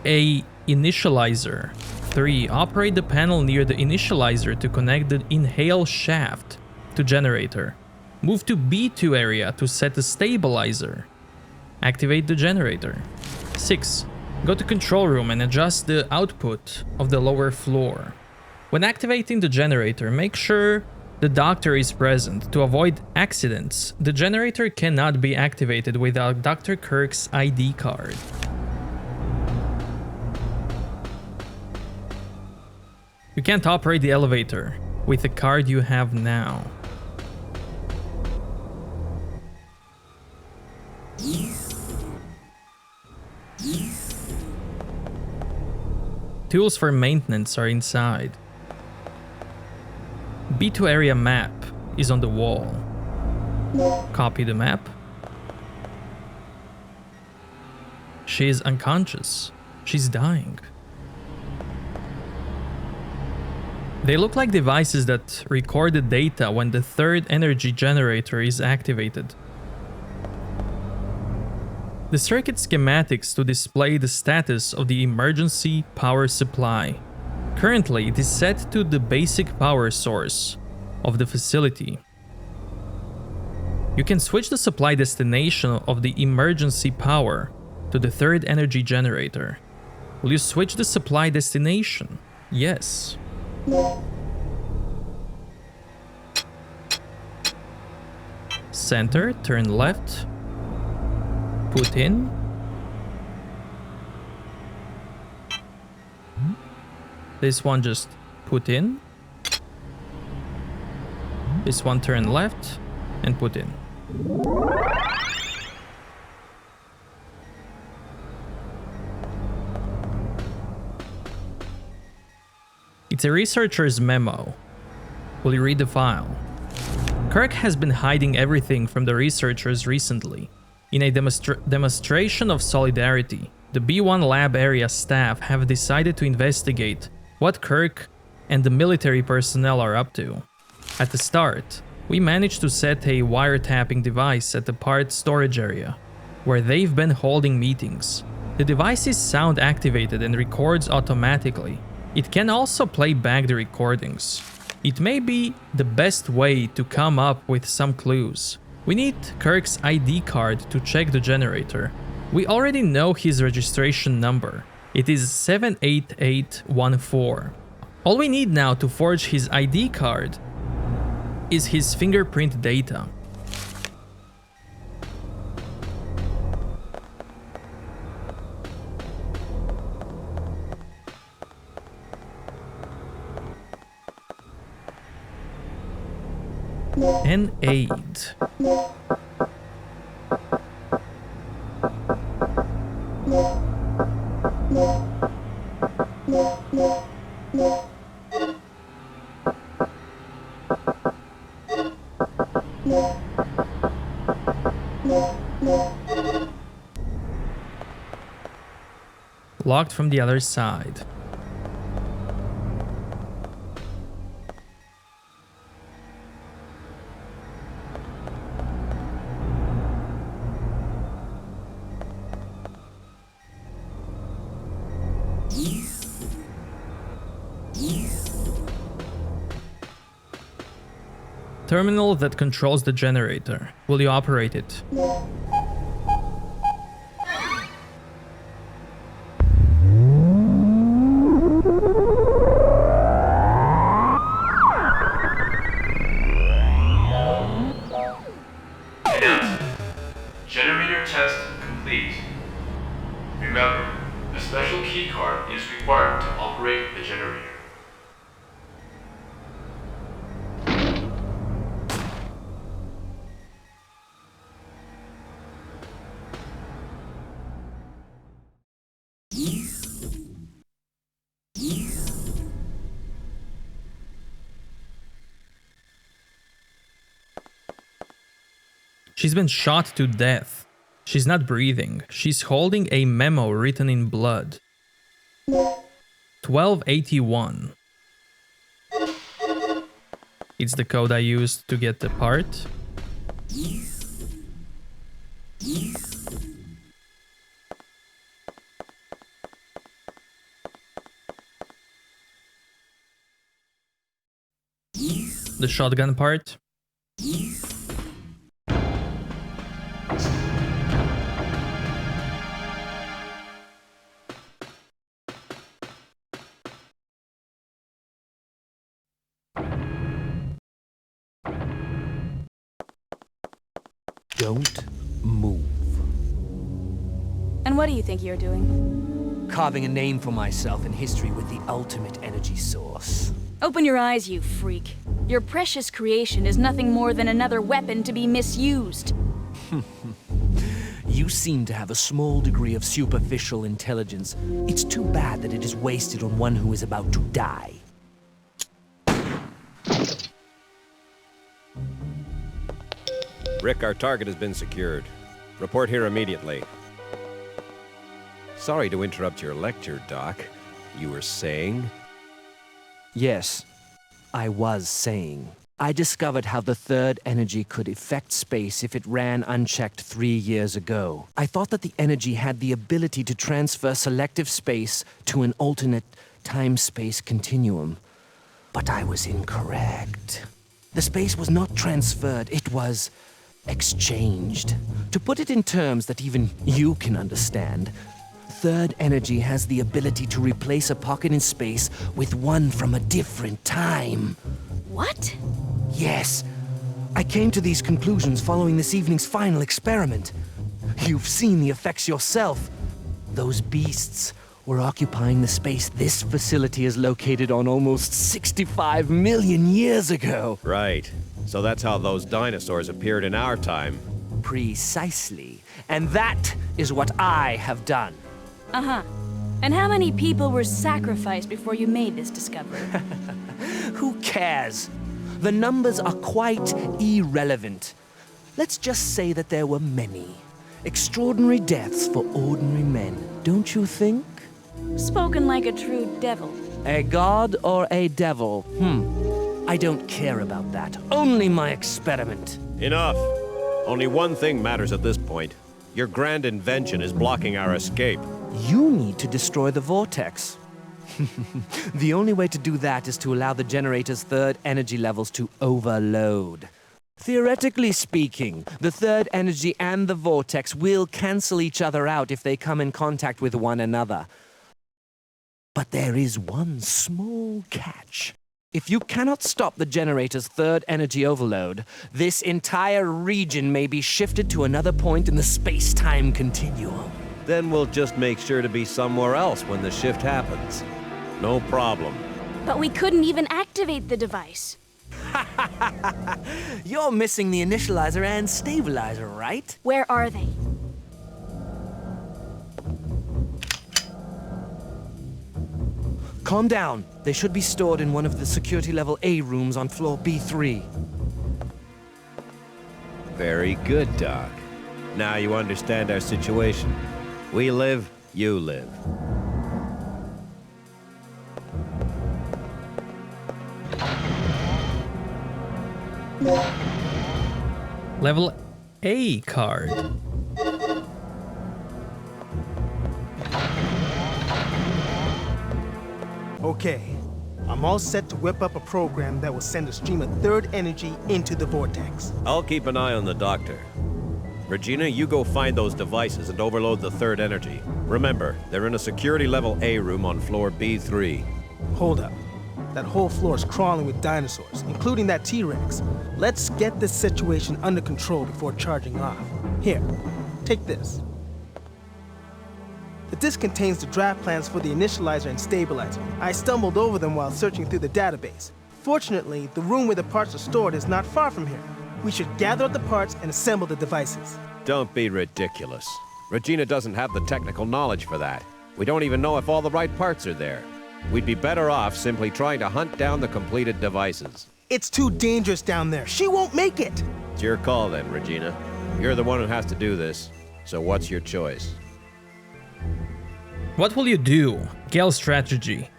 a initializer. 3. Operate the panel near the initializer to connect the inhale shaft to generator. Move to B2 area to set a stabilizer. Activate the generator. 6. Go to control room and adjust the output of the lower floor. When activating the generator, make sure the doctor is present to avoid accidents. The generator cannot be activated without Dr. Kirk's ID card. You can't operate the elevator with the card you have now. Tools for maintenance are inside. B2 area map is on the wall. Copy the map. She is unconscious. She's dying. They look like devices that record the data when the third energy generator is activated. The circuit schematics to display the status of the emergency power supply. Currently, it is set to the basic power source of the facility. You can switch the supply destination of the emergency power to the third energy generator. Will you switch the supply destination? Yes. Center, turn left. Put in. This one just put in. This one turn left and put in. It's a researcher's memo. Will you read the file? Kirk has been hiding everything from the researchers recently. In a demonstration of solidarity, the B1 lab area staff have decided to investigate what Kirk and the military personnel are up to. At the start, we managed to set a wiretapping device at the part storage area, where they've been holding meetings. The device is sound activated and records automatically. It can also play back the recordings. It may be the best way to come up with some clues. We need Kirk's ID card to check the generator. We already know his registration number. It is 78814. All we need now to forge his ID card is his fingerprint data. An aid. Locked from the other side. Terminal that controls the generator. Will you operate it? Generator test complete. Remember, a special key card is required to operate the generator. She's been shot to death. She's not breathing. She's holding a memo written in blood. 1281. It's the code I used to get the part. The shotgun part. Don't move. And what do you think you're doing? Carving a name for myself in history with the ultimate energy source. Open your eyes, you freak. Your precious creation is nothing more than another weapon to be misused. You seem to have a small degree of superficial intelligence. It's too bad that it is wasted on one who is about to die. Rick, our target has been secured. Report here immediately. Sorry to interrupt your lecture, Doc. You were saying? Yes, I was saying. I discovered how the third energy could affect space if it ran unchecked 3 years ago. I thought that the energy had the ability to transfer selective space to an alternate time-space continuum. But I was incorrect. The space was not transferred, it was exchanged. To put it in terms that even you can understand, third energy has the ability to replace a pocket in space with one from a different time. What? Yes. I came to these conclusions following this evening's final experiment. You've seen the effects yourself. Those beasts were occupying the space this facility is located on almost 65 million years ago. Right. So that's how those dinosaurs appeared in our time. Precisely. And that is what I have done. Uh-huh. And how many people were sacrificed before you made this discovery? Who cares? The numbers are quite irrelevant. Let's just say that there were many. Extraordinary deaths for ordinary men, don't you think? Spoken like a true devil. A god or a devil? I don't care about that. Only my experiment. Enough. Only one thing matters at this point. Your grand invention is blocking our escape. You need to destroy the vortex. The only way to do that is to allow the generator's third energy levels to overload. Theoretically speaking, the third energy and the vortex will cancel each other out if they come in contact with one another. But there is one small catch. If you cannot stop the generator's third energy overload, this entire region may be shifted to another point in the space-time continuum. Then we'll just make sure to be somewhere else when the shift happens. No problem. But we couldn't even activate the device. You're missing the initializer and stabilizer, right? Where are they? Calm down. They should be stored in one of the security level A rooms on floor B3. Very good, Doc. Now you understand our situation. We live, you live. Level A card. Okay, I'm all set to whip up a program that will send a stream of third energy into the vortex. I'll keep an eye on the doctor. Regina, you go find those devices and overload the third energy. Remember, they're in a security level A room on floor B3. Hold up. That whole floor is crawling with dinosaurs, including that T-Rex. Let's get this situation under control before charging off. Here, take this. The disc contains the draft plans for the initializer and stabilizer. I stumbled over them while searching through the database. Fortunately, the room where the parts are stored is not far from here. We should gather up the parts and assemble the devices. Don't be ridiculous. Regina doesn't have the technical knowledge for that. We don't even know if all the right parts are there. We'd be better off simply trying to hunt down the completed devices. It's too dangerous down there. She won't make it. It's your call then, Regina. You're the one who has to do this. So what's your choice? What will you do? Gale's strategy.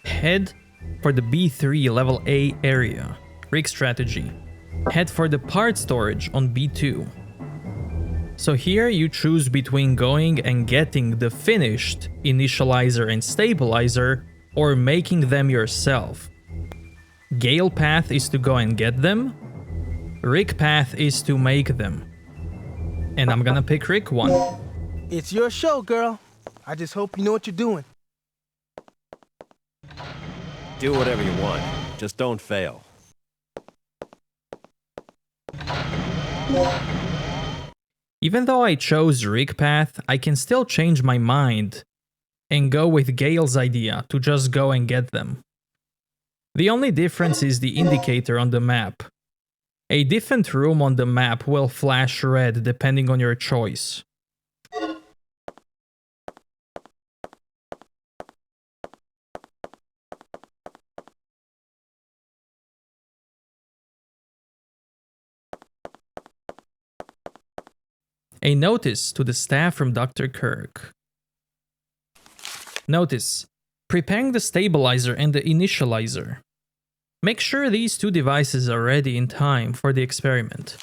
Head for the B3 level A area. Rick's strategy. Head for the part storage on B2. So here you choose between going and getting the finished initializer and stabilizer or making them yourself. Gale path is to go and get them. Rick path is to make them. And I'm gonna pick Rick one. It's your show, girl. I just hope you know what you're doing. Do whatever you want. Just don't fail. Even though I chose Rick path, I can still change my mind and go with Gale's idea to just go and get them. The only difference is the indicator on the map. A different room on the map will flash red depending on your choice. A notice to the staff from Dr. Kirk. Notice: preparing the stabilizer and the initializer. Make sure these two devices are ready in time for the experiment.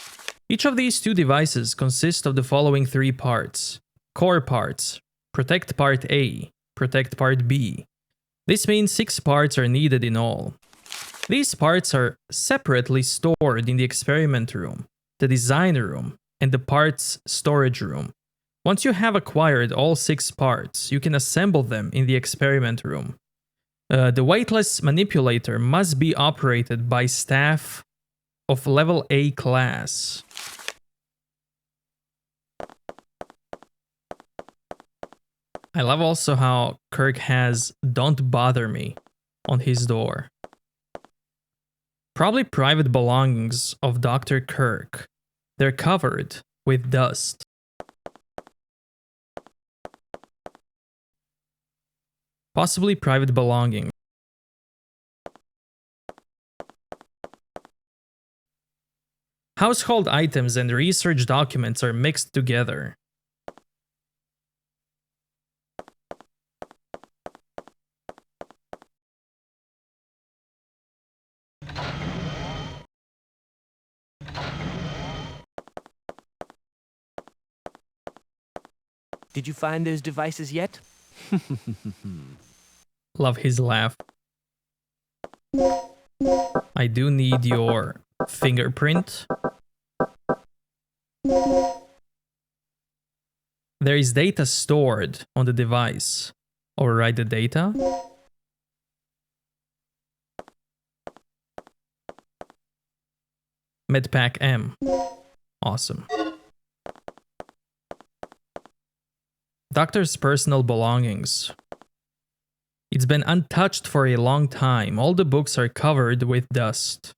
Each of these two devices consists of the following three parts. Core parts. Protect part A. Protect part B. This means 6 parts are needed in all. These parts are separately stored in the experiment room, the design room, and the parts storage room. Once you have acquired all 6 parts, you can assemble them in the experiment room. The weightless manipulator must be operated by staff of level A class. I love also how Kirk has "Don't bother me" on his door. Probably private belongings of Dr. Kirk. They're covered with dust. Possibly private belongings. Household items and research documents are mixed together. Did you find those devices yet? Love his laugh. I do need your fingerprint. There is data stored on the device. Override the data. Medpack M. Awesome. Doctor's personal belongings. It's been untouched for a long time. All the books are covered with dust.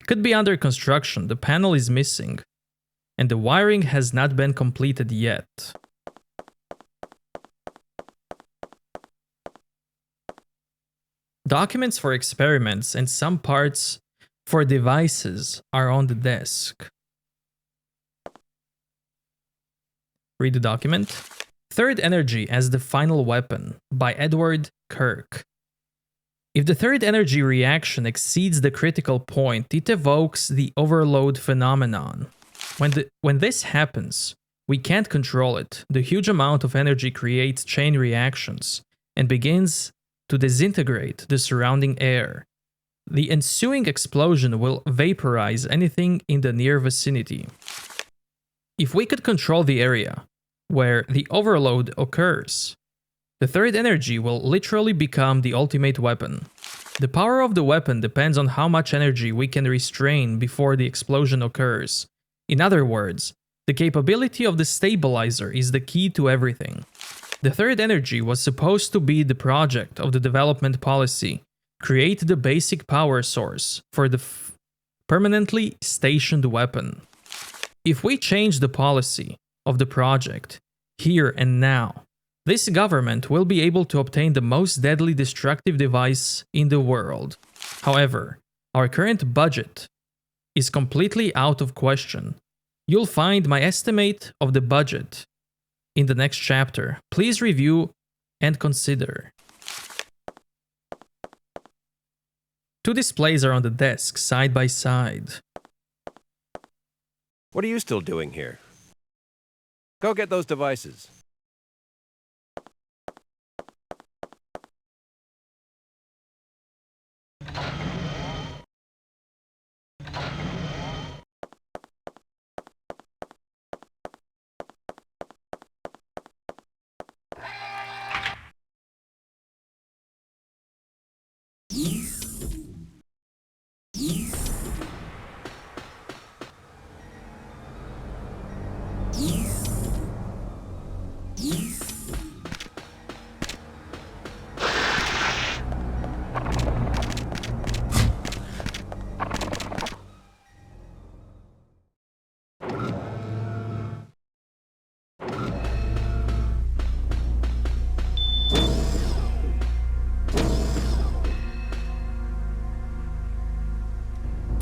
Could be under construction. The panel is missing. And the wiring has not been completed yet. Documents for experiments and some parts for devices are on the desk. Read the document. Third Energy as the Final Weapon by Edward Kirk. If the third energy reaction exceeds the critical point, it evokes the overload phenomenon. When this happens, we can't control it. The huge amount of energy creates chain reactions and begins to disintegrate the surrounding air. The ensuing explosion will vaporize anything in the near vicinity. If we could control the area where the overload occurs, the third energy will literally become the ultimate weapon. The power of the weapon depends on how much energy we can restrain before the explosion occurs. In other words, the capability of the stabilizer is the key to everything. The third energy was supposed to be the project of the development policy, create the basic power source for the permanently stationed weapon. If we change the policy of the project here and now, this government will be able to obtain the most deadly destructive device in the world. However, our current budget is completely out of question. You'll find my estimate of the budget in the next chapter. Please review and consider. 2 displays are on the desk, side by side. What are you still doing here? Go get those devices.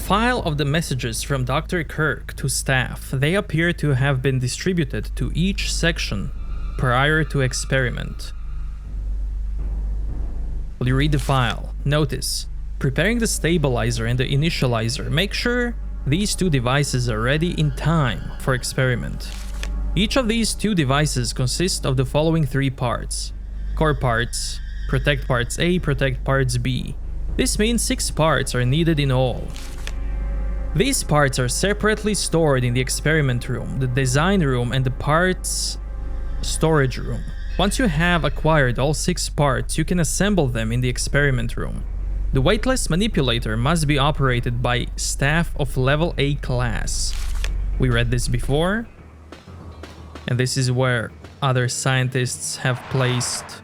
file of the messages from Dr. Kirk to staff. They appear to have been distributed to each section prior to experiment. Will you read the file? Notice, preparing the stabilizer and the initializer. Make sure these two devices are ready in time for experiment. Each of these two devices consist of the following three parts: core parts, protect parts A, protect parts B. This means 6 parts are needed in all. These parts are separately stored in the experiment room, the design room, and the parts storage room. Once you have acquired all 6 parts, you can assemble them in the experiment room. The weightless manipulator must be operated by staff of level A class. We read this before, and this is where other scientists have placed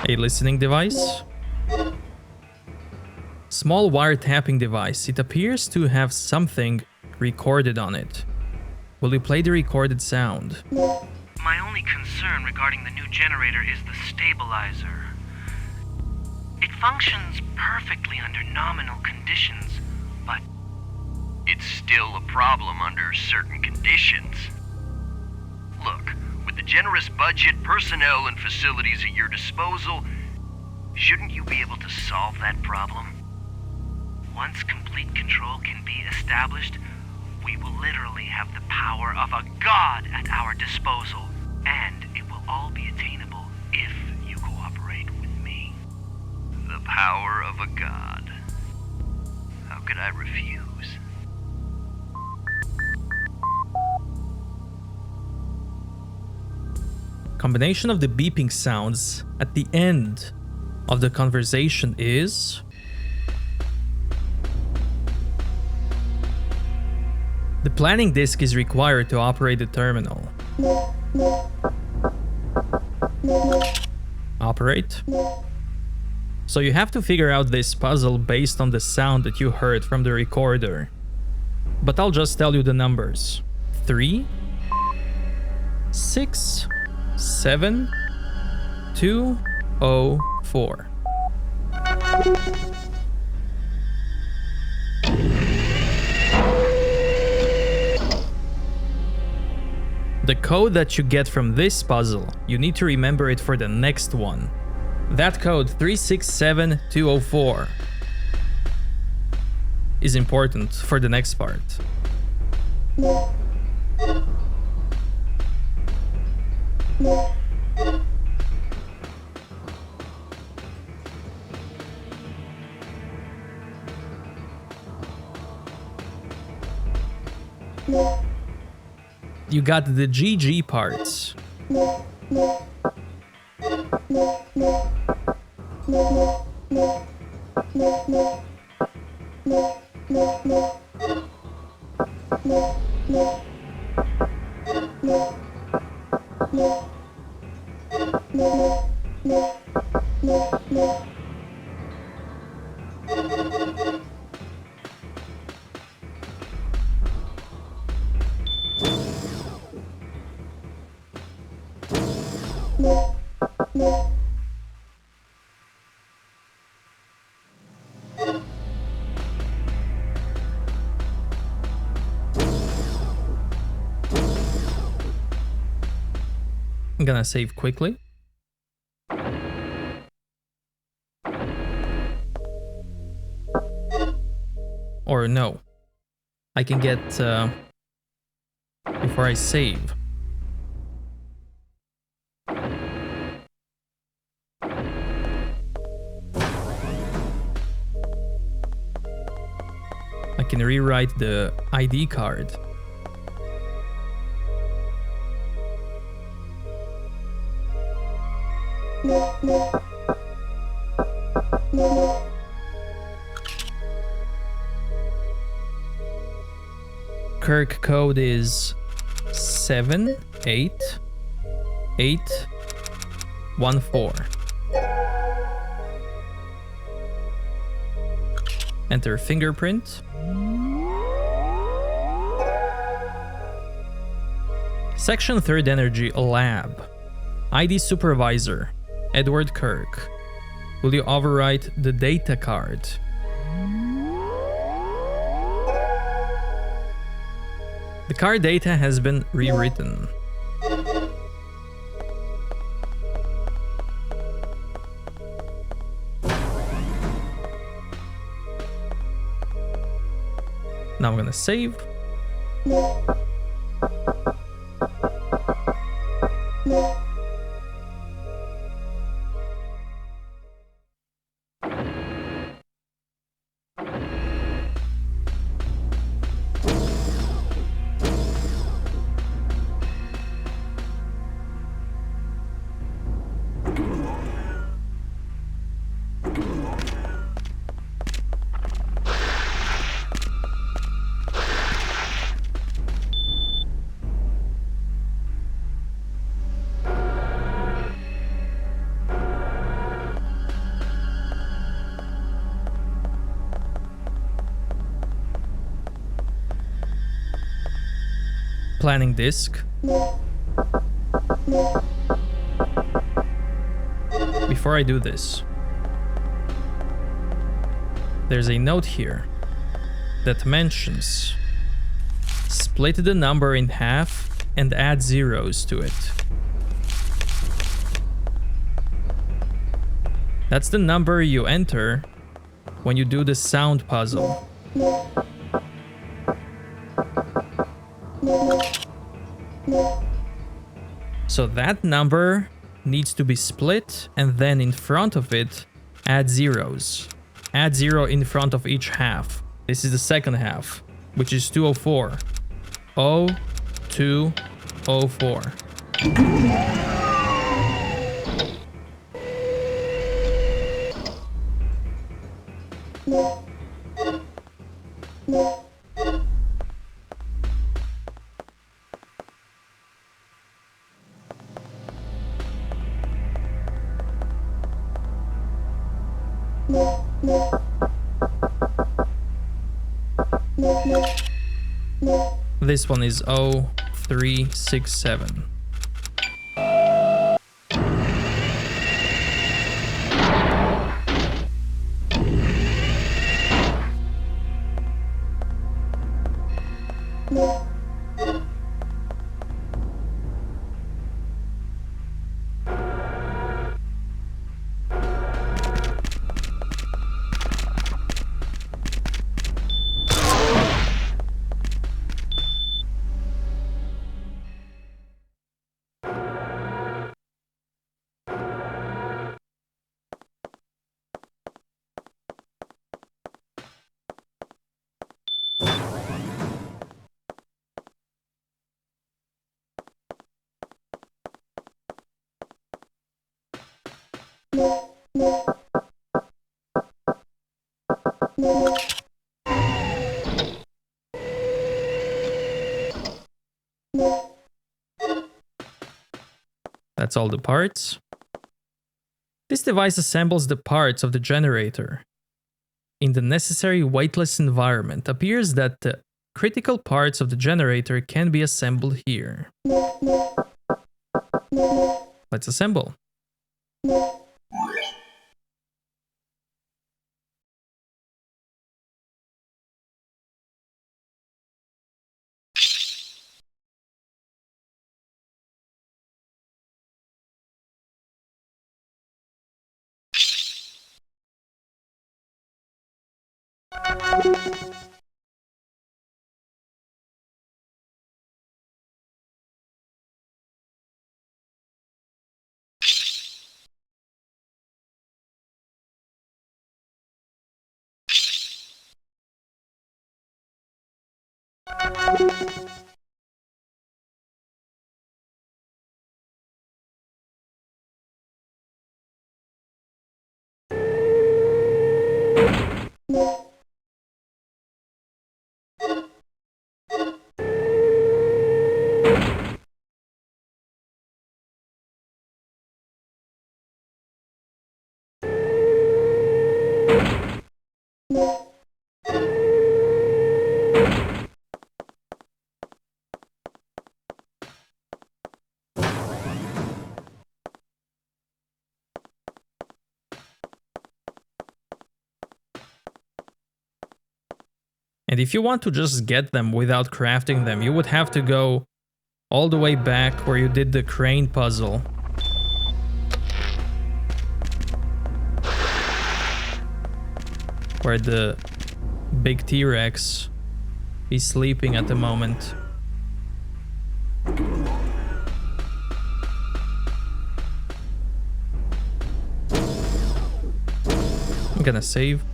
a listening device. Small wiretapping device. It appears to have something recorded on it. Will you play the recorded sound? My only concern regarding the new generator is the stabilizer. It functions perfectly under nominal conditions, but it's still a problem under certain conditions. Look, with the generous budget, personnel, and facilities at your disposal, shouldn't you be able to solve that problem? Once complete control can be established, we will literally have the power of a god at our disposal, and it will all be attainable if you cooperate with me. The power of a god. How could I refuse? Combination of the beeping sounds at the end of the conversation is the planning disk is required to operate the terminal. Operate. So you have to figure out this puzzle based on the sound that you heard from the recorder. But I'll just tell you the numbers. 3, 6, 7, 2, 0, 4. The code that you get from this puzzle, you need to remember it for the next one. That code 367204 is important for the next part. You got the GG parts. I'm gonna save quickly. Or no. I can get before I save. I can rewrite the ID card. Kirk code is 78814. Enter fingerprint. Section 3rd Energy Lab. ID Supervisor, Edward Kirk. Will you overwrite the data card? The car data has been rewritten. Now I'm gonna save. Planning disk. Before I do this, there's a note here that mentions split the number in half and add zeros to it. That's the number you enter when you do the sound puzzle. So that number needs to be split, and then in front of it, add zeros. Add 0 in front of each half. This is the second half, which is 204. 0204. This one is 0367. That's all the parts. This device assembles the parts of the generator. In the necessary weightless environment, appears that the critical parts of the generator can be assembled here. Let's assemble. And if you want to just get them without crafting them, you would have to go all the way back where you did the crane puzzle. Where the big T-Rex is sleeping at the moment. I'm gonna save.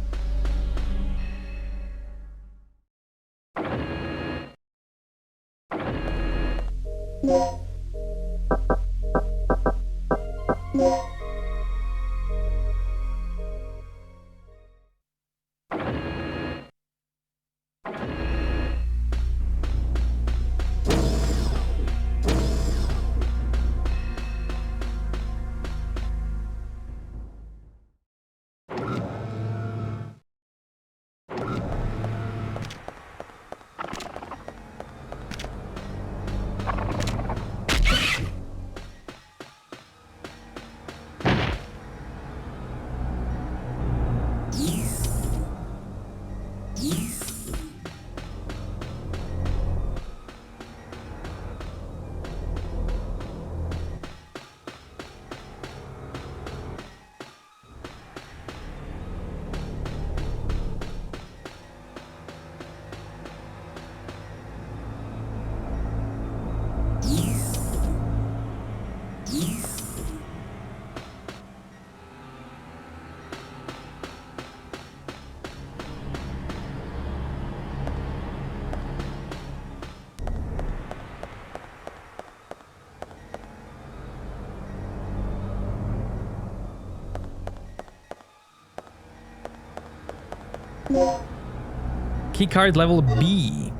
Keycard level B.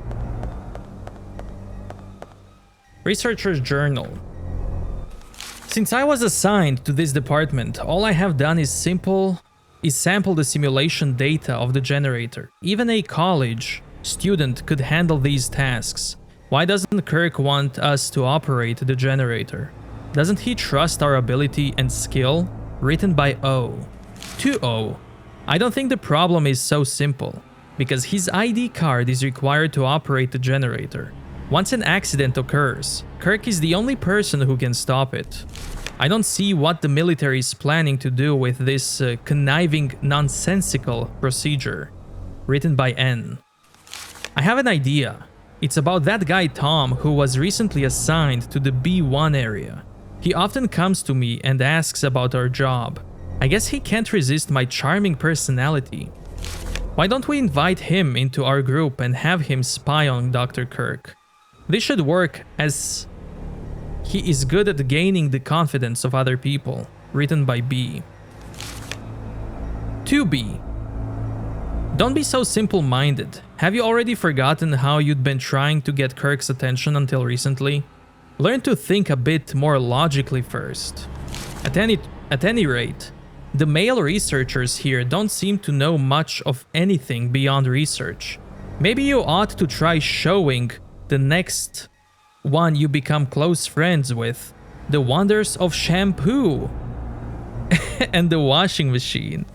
Researcher's Journal. Since I was assigned to this department, all I have done is sample the simulation data of the generator. Even a college student could handle these tasks. Why doesn't Kirk want us to operate the generator? Doesn't he trust our ability and skill? Written by O. To O. I don't think the problem is so simple, because his ID card is required to operate the generator. Once an accident occurs, Kirk is the only person who can stop it. I don't see what the military is planning to do with this conniving, nonsensical procedure. Written by N. I have an idea. It's about that guy Tom who was recently assigned to the B1 area. He often comes to me and asks about our job. I guess he can't resist my charming personality. Why don't we invite him into our group and have him spy on Dr. Kirk? This should work, as he is good at gaining the confidence of other people. Written by B. 2B. Don't be so simple-minded. Have you already forgotten how you'd been trying to get Kirk's attention until recently? Learn to think a bit more logically first. At any rate, the male researchers here don't seem to know much of anything beyond research. Maybe you ought to try showing the next one you become close friends with the wonders of shampoo and the washing machine.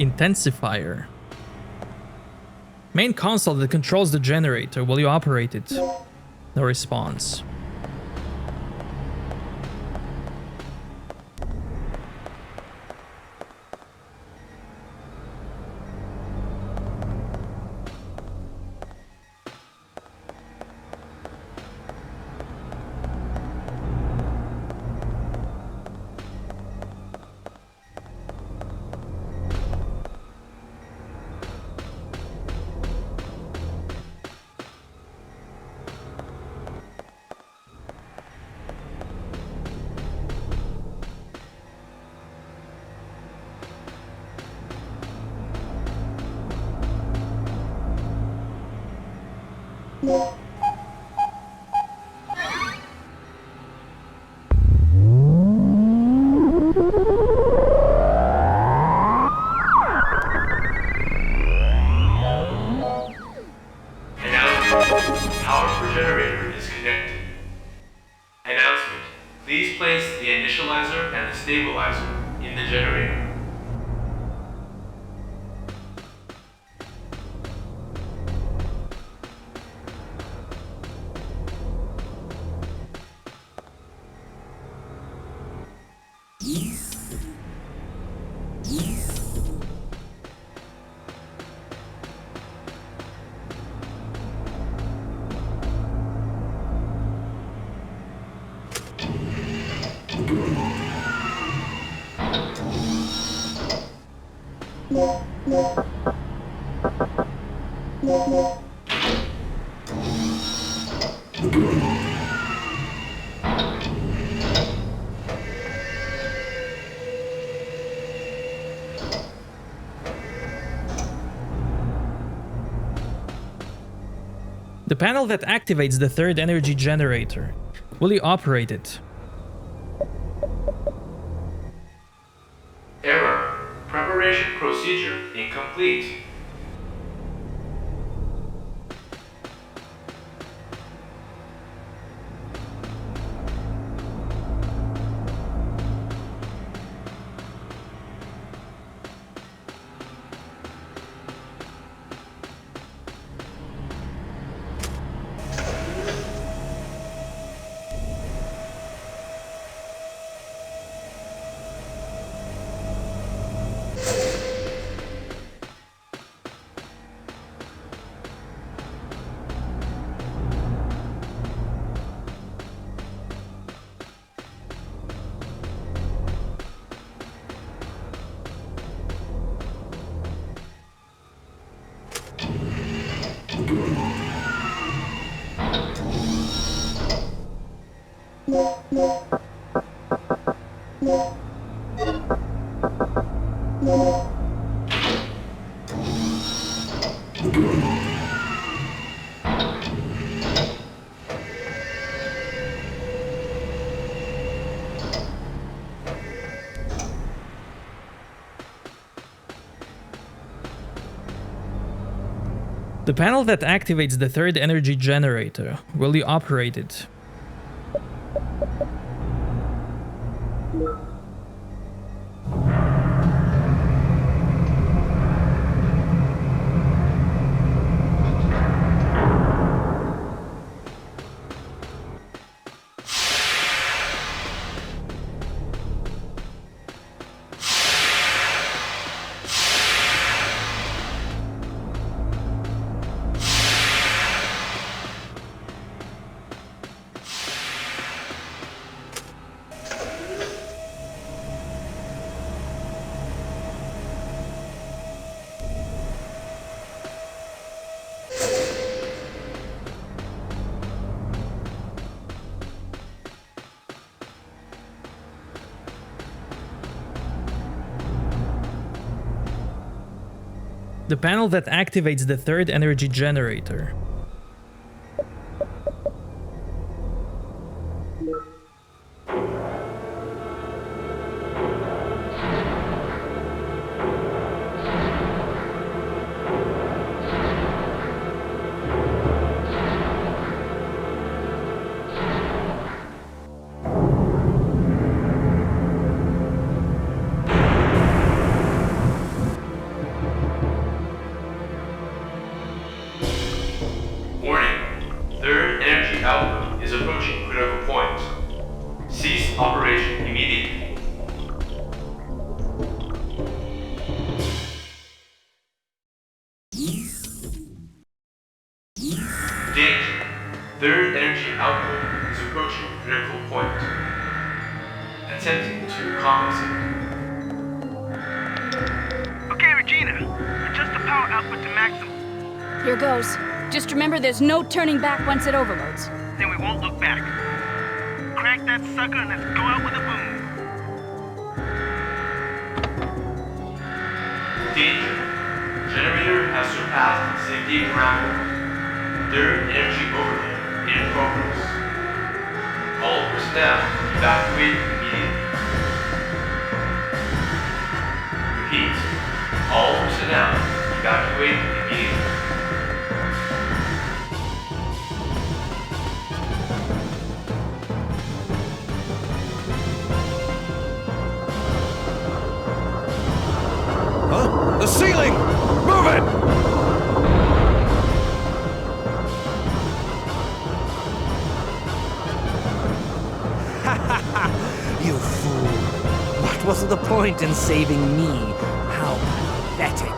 Intensifier. Main console that controls the generator. Will you operate it? No response. stabilizer in the generator. The panel that activates the third energy generator. Will you operate it? Error. Preparation procedure incomplete. The panel that activates the third energy generator. Will you operate it? The panel that activates the third energy generator. Operation immediately. Danger. Third energy output is approaching critical point. Attempting to compensate. Okay, Regina. Adjust the power output to maximum. Here goes. Just remember there's no turning back once it overloads. Then we won't look back. Crank that sucker and let's go out with a boom. Danger. Generator has surpassed safety parameters. Third energy overload in progress. All personnel evacuate immediately. Repeat. All personnel evacuate immediately. The ceiling! Move it! You fool. What was the point in saving me? How pathetic.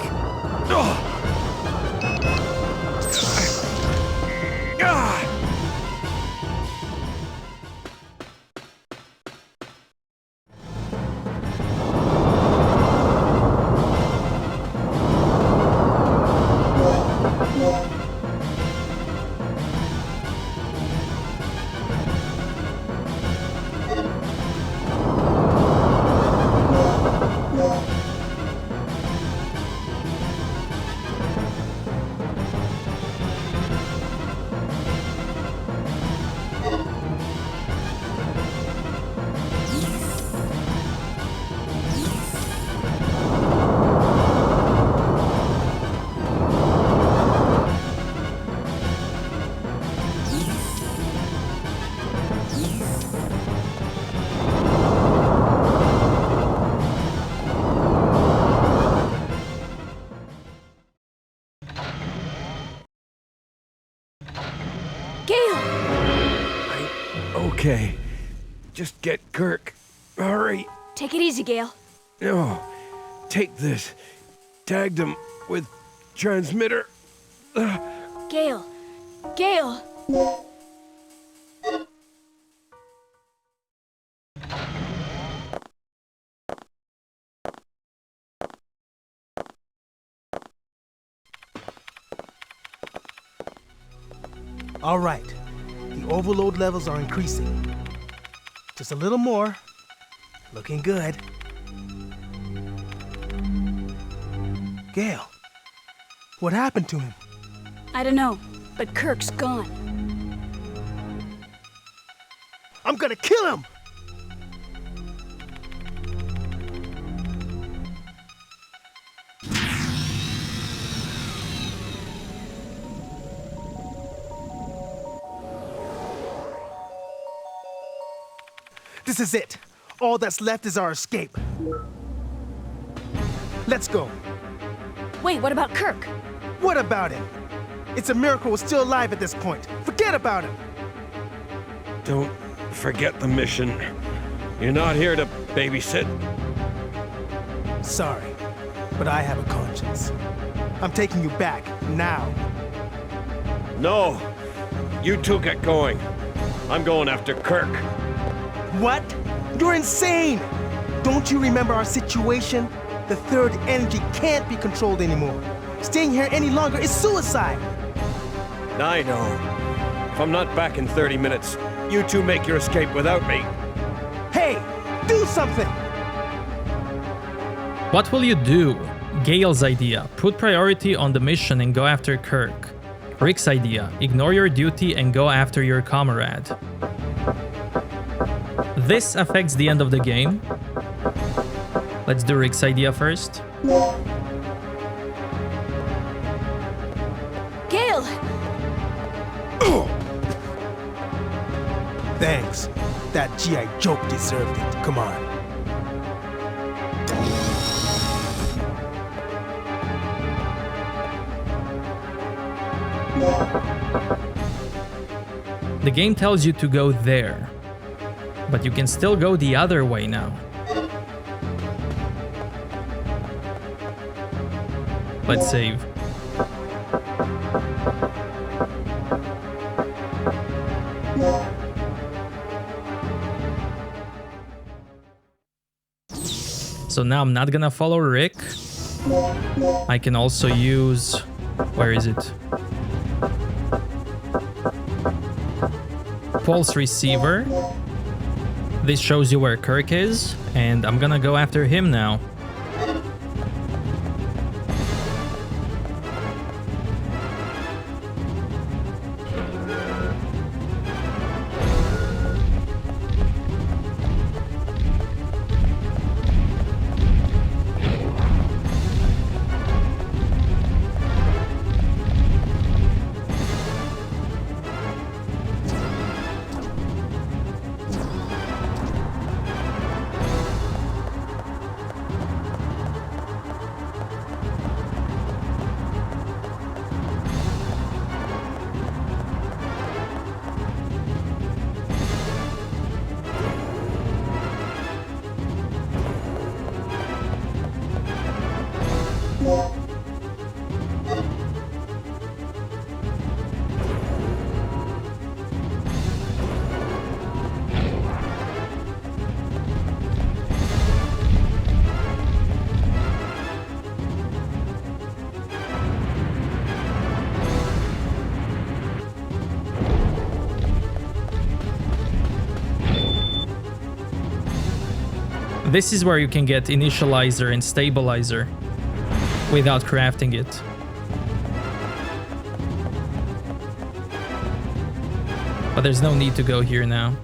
Okay. Just get Kirk. Hurry. Take it easy, Gale. No. Take this. Tagged him with transmitter. Gale. Gale. All right. The overload levels are increasing. Just a little more. Looking good. Gale, what happened to him? I don't know, but Kirk's gone. I'm gonna kill him! This is it. All that's left is our escape. Let's go. Wait, what about Kirk? What about him? It's a miracle we're still alive at this point. Forget about him. Don't forget the mission. You're not here to babysit. Sorry, but I have a conscience. I'm taking you back, now. No. You two get going. I'm going after Kirk. What? You're insane! Don't you remember our situation? The third energy can't be controlled anymore. Staying here any longer is suicide! I know. If I'm not back in 30 minutes, you two make your escape without me. Hey! Do something! What will you do? Gale's idea. Put priority on the mission and go after Kirk. Rick's idea. Ignore your duty and go after your comrade. This affects the end of the game. Let's do Rick's idea first. Gale! Thanks. That G.I. joke deserved it. Come on. The game tells you to go there, but you can still go the other way now. Let's save. So now I'm not gonna follow Rick. I can also use... where is it? Pulse receiver. This shows you where Kirk is, and I'm gonna go after him now. This is where you can get initializer and stabilizer without crafting it. But there's no need to go here now.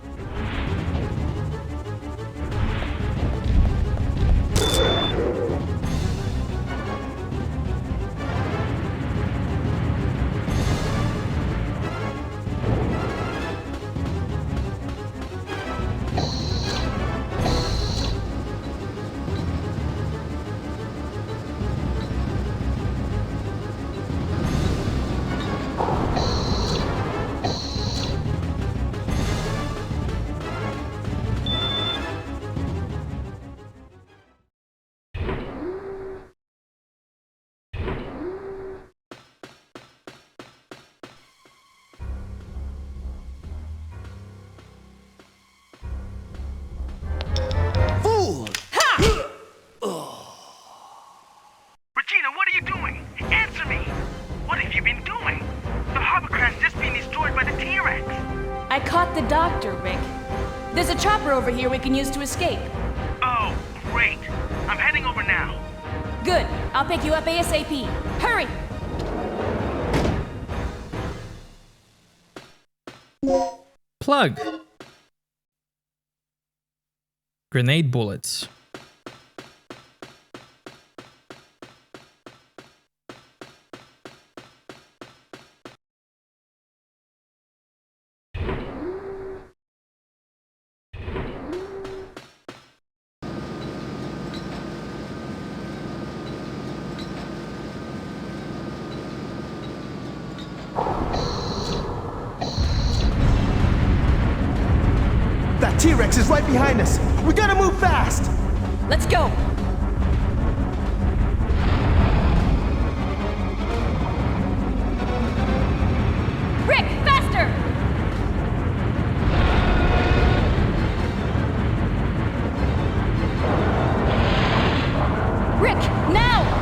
Regina, what are you doing? Answer me! What have you been doing? The hovercraft's just being destroyed by the T-Rex. I caught the doctor, Rick. There's a chopper over here we can use to escape. Oh, great. I'm heading over now. Good. I'll pick you up ASAP. Hurry! Plug. Grenade bullets. That T-Rex is right behind us. We gotta move fast. Let's go. Rick, faster! Rick, now!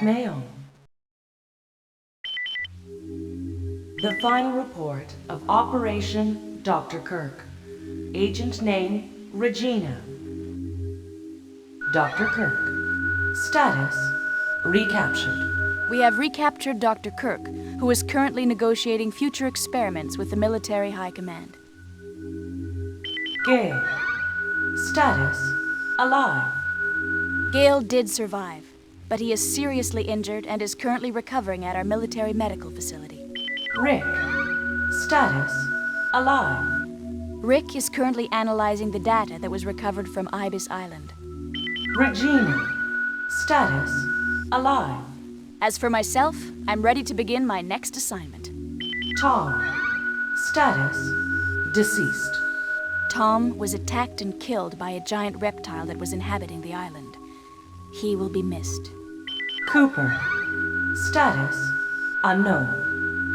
Mail. The final report of Operation Dr. Kirk. Agent name, Regina. Dr. Kirk. Status, recaptured. We have recaptured Dr. Kirk, who is currently negotiating future experiments with the military high command. Gale. Status, alive. Gale did survive, but he is seriously injured and is currently recovering at our military medical facility. Rick. Status alive. Rick is currently analyzing the data that was recovered from Ibis Island. Regina. Status alive. As for myself, I'm ready to begin my next assignment. Tom. Status deceased. Tom was attacked and killed by a giant reptile that was inhabiting the island. He will be missed. Cooper. Status unknown.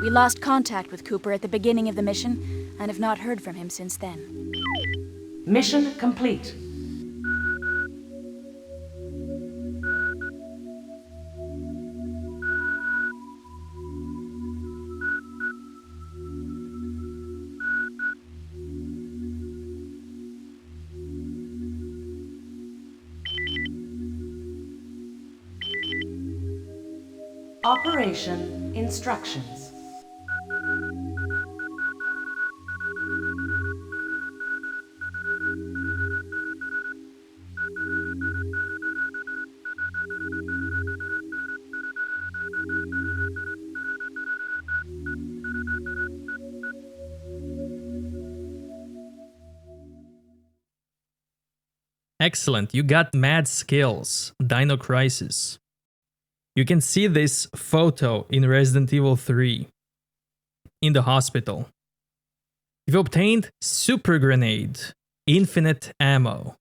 We lost contact with Cooper at the beginning of the mission and have not heard from him since then. Mission complete. Operation instructions. Excellent, you got mad skills. Dino Crisis. You can see this photo in Resident Evil 3 in the hospital. You've obtained Super Grenade, infinite ammo.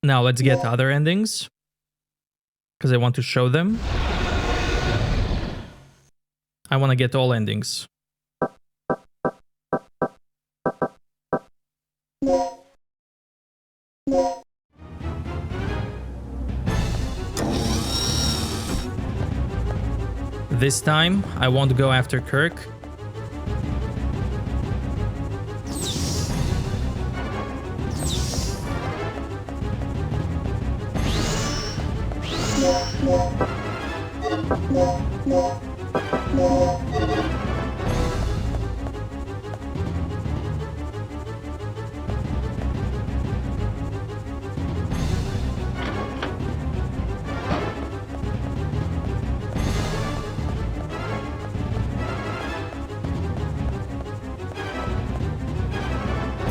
Now let's get other endings, because I want to show them. I want to get all endings. This time, I won't go after Kirk.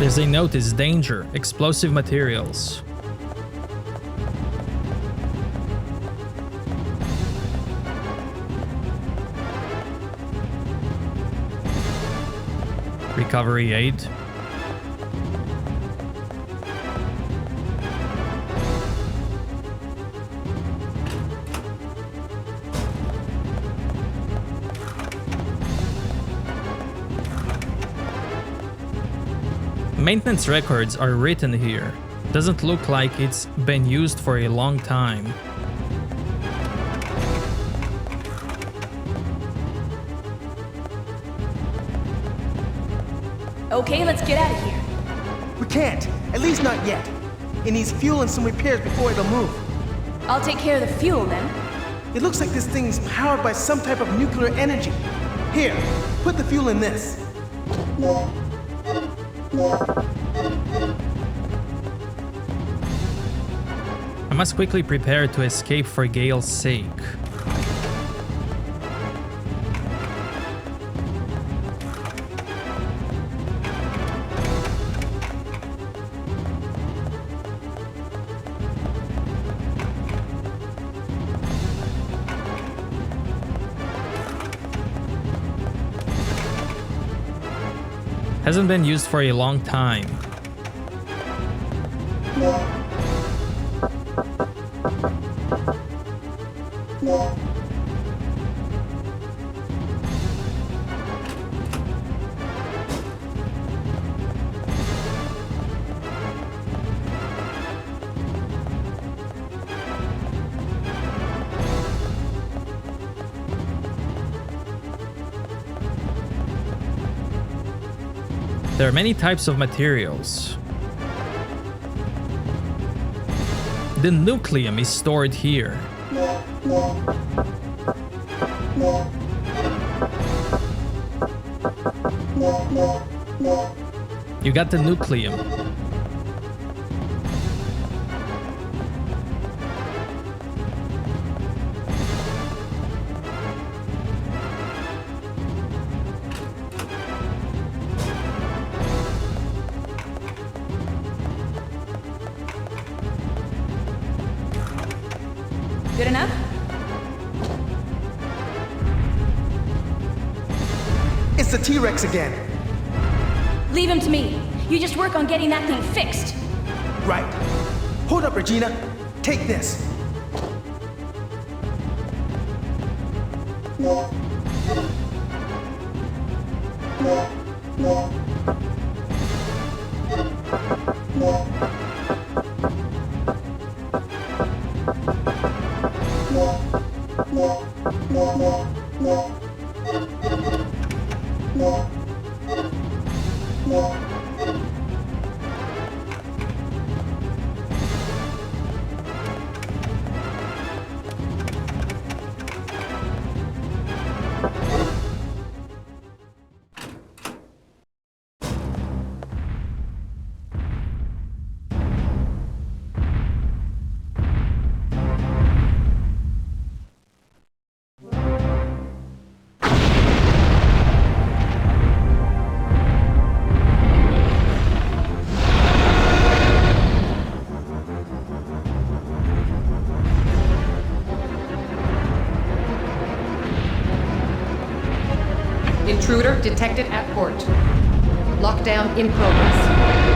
There's a notice, danger, explosive materials. Recovery aid. Maintenance records are written here. Doesn't look like it's been used for a long time. Okay, let's get out of here. We can't. At least not yet. It needs fuel and some repairs before it'll move. I'll take care of the fuel then. It looks like this thing is powered by some type of nuclear energy. Here, put the fuel in this. I must quickly prepare to escape for Gale's sake. Hasn't been used for a long time. There are many types of materials. The nucleum is stored here. You got the nucleum. Good enough? It's the T-Rex again. Leave him to me. You just work on getting that thing fixed. Right. Hold up, Regina. Take this. Intruder detected at port. Lockdown in progress.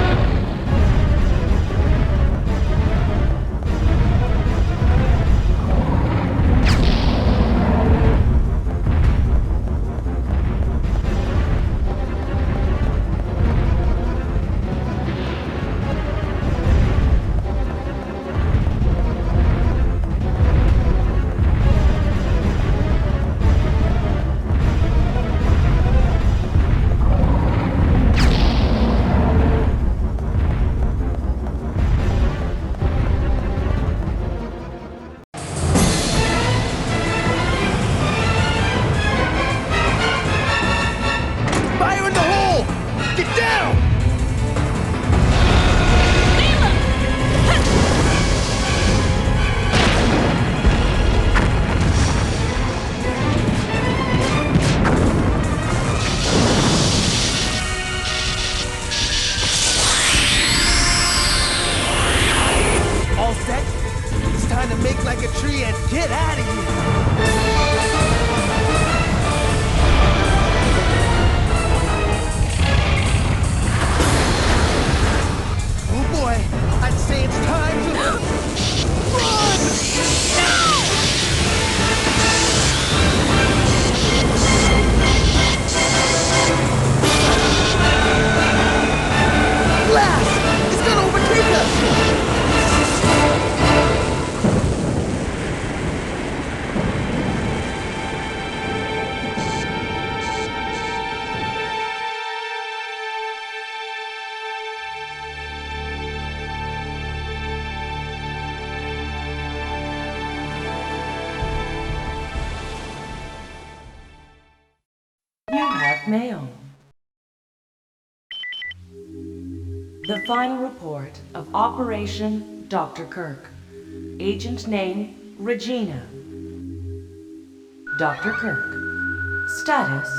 Fire in the hole! Get down! All set? It's time to make like a tree and get out of here! Oh boy, I'd say it's time to run! Blast! It's gonna overtake us! You have mail. The final report of Operation Dr. Kirk. Agent name, Regina. Dr. Kirk. Status,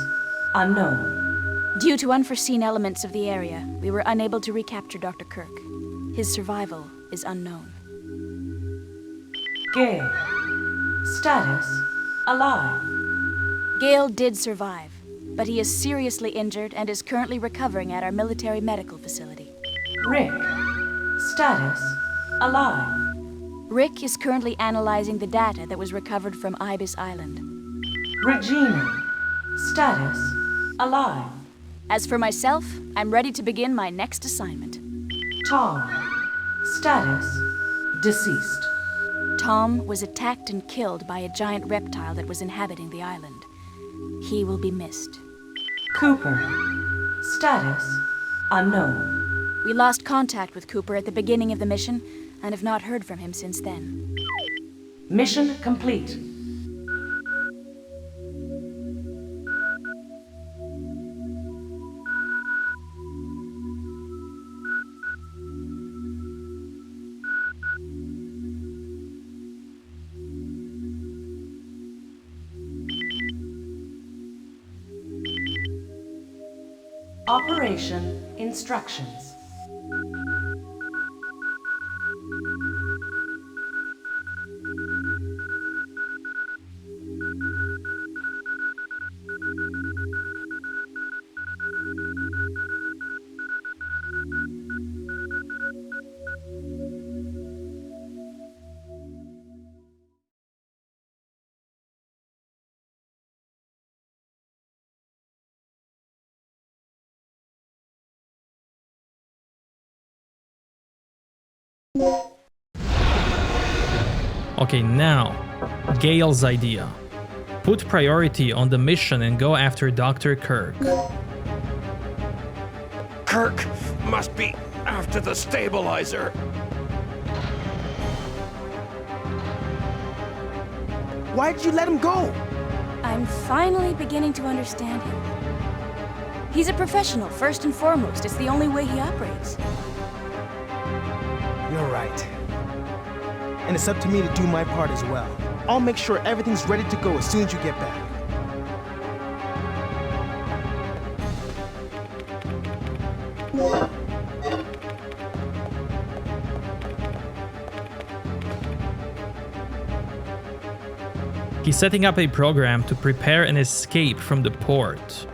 unknown. Due to unforeseen elements of the area, we were unable to recapture Dr. Kirk. His survival is unknown. Gale. Status, alive. Gale did survive, but he is seriously injured and is currently recovering at our military medical facility. Rick. Status, alive. Rick is currently analyzing the data that was recovered from Ibis Island. Regina. Status, alive. As for myself, I'm ready to begin my next assignment. Tom. Status, deceased. Tom was attacked and killed by a giant reptile that was inhabiting the island. He will be missed. Cooper. Status, unknown. We lost contact with Cooper at the beginning of the mission and have not heard from him since then. Mission complete. Operation instructions. Okay, now, Gale's idea. Put priority on the mission and go after Dr. Kirk. Kirk must be after the stabilizer. Why did you let him go? I'm finally beginning to understand him. He's a professional, first and foremost. It's the only way he operates. You're right. And it's up to me to do my part as well. I'll make sure everything's ready to go as soon as you get back. He's setting up a program to prepare an escape from the port.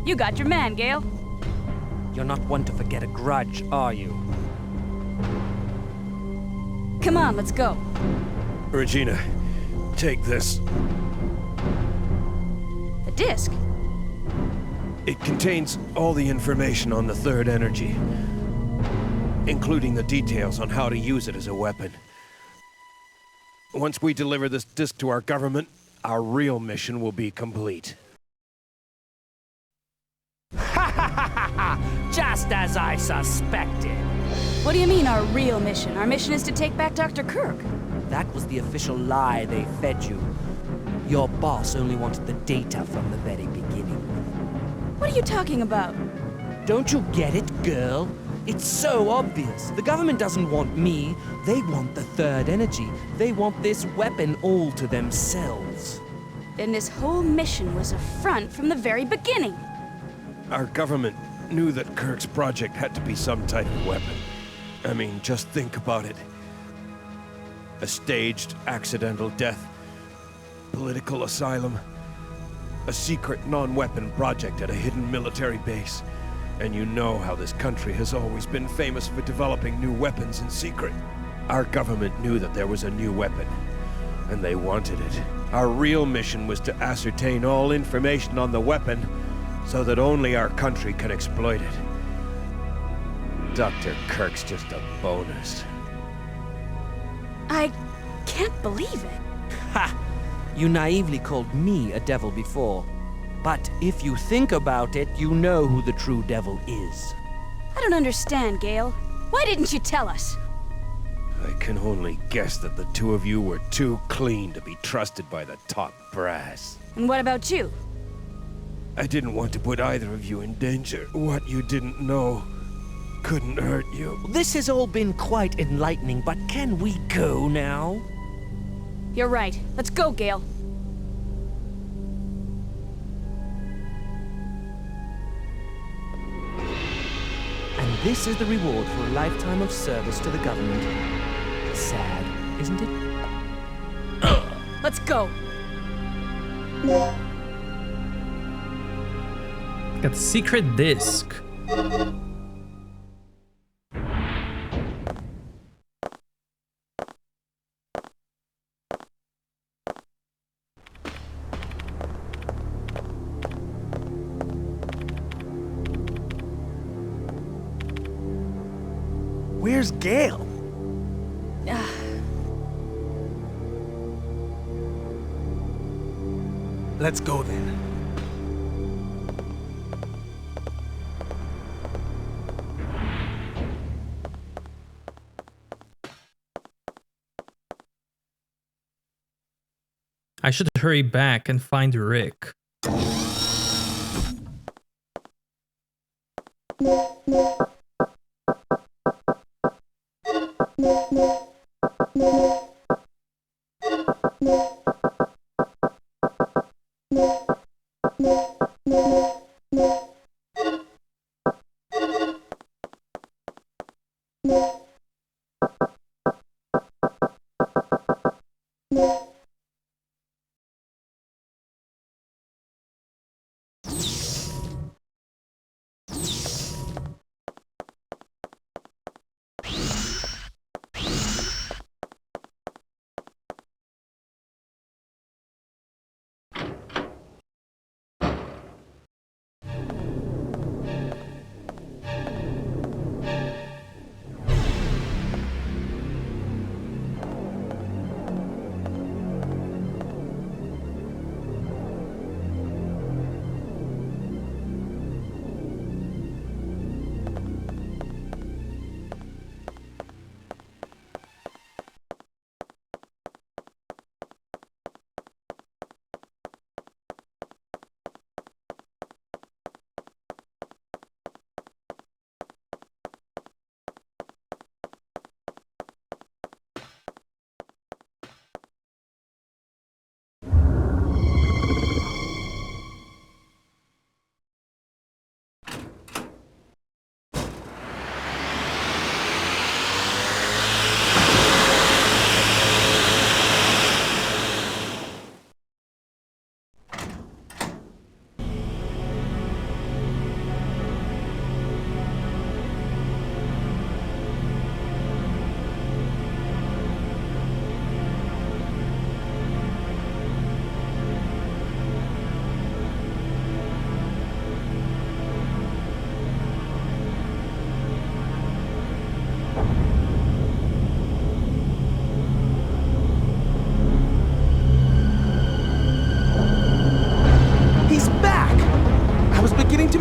You got your man, Gale. You're not one to forget a grudge, are you? Come on, let's go. Regina, take this. The disc? It contains all the information on the third energy, including the details on how to use it as a weapon. Once we deliver this disc to our government, our real mission will be complete. Just as I suspected. What do you mean, our real mission? Our mission is to take back Dr. Kirk. That was the official lie they fed you. Your boss only wanted the data from the very beginning. What are you talking about? Don't you get it, girl? It's so obvious. The government doesn't want me. They want the third energy. They want this weapon all to themselves. Then this whole mission was a front from the very beginning. Our government knew that Kirk's project had to be some type of weapon. I mean, just think about it. A staged, accidental death, political asylum, a secret non-weapon project at a hidden military base. And you know how this country has always been famous for developing new weapons in secret. Our government knew that there was a new weapon, and they wanted it. Our real mission was to ascertain all information on the weapon so that only our country can exploit it. Dr. Kirk's just a bonus. I can't believe it. Ha! You naively called me a devil before. But if you think about it, you know who the true devil is. I don't understand, Gale. Why didn't you tell us? I can only guess that the two of you were too clean to be trusted by the top brass. And what about you? I didn't want to put either of you in danger. What you didn't know couldn't hurt you. This has all been quite enlightening, but can we go now? You're right. Let's go, Gale. And this is the reward for a lifetime of service to the government. Sad, isn't it? Let's go. Got secret disc. Where's Gale? Let's go then. I should hurry back and find Rick.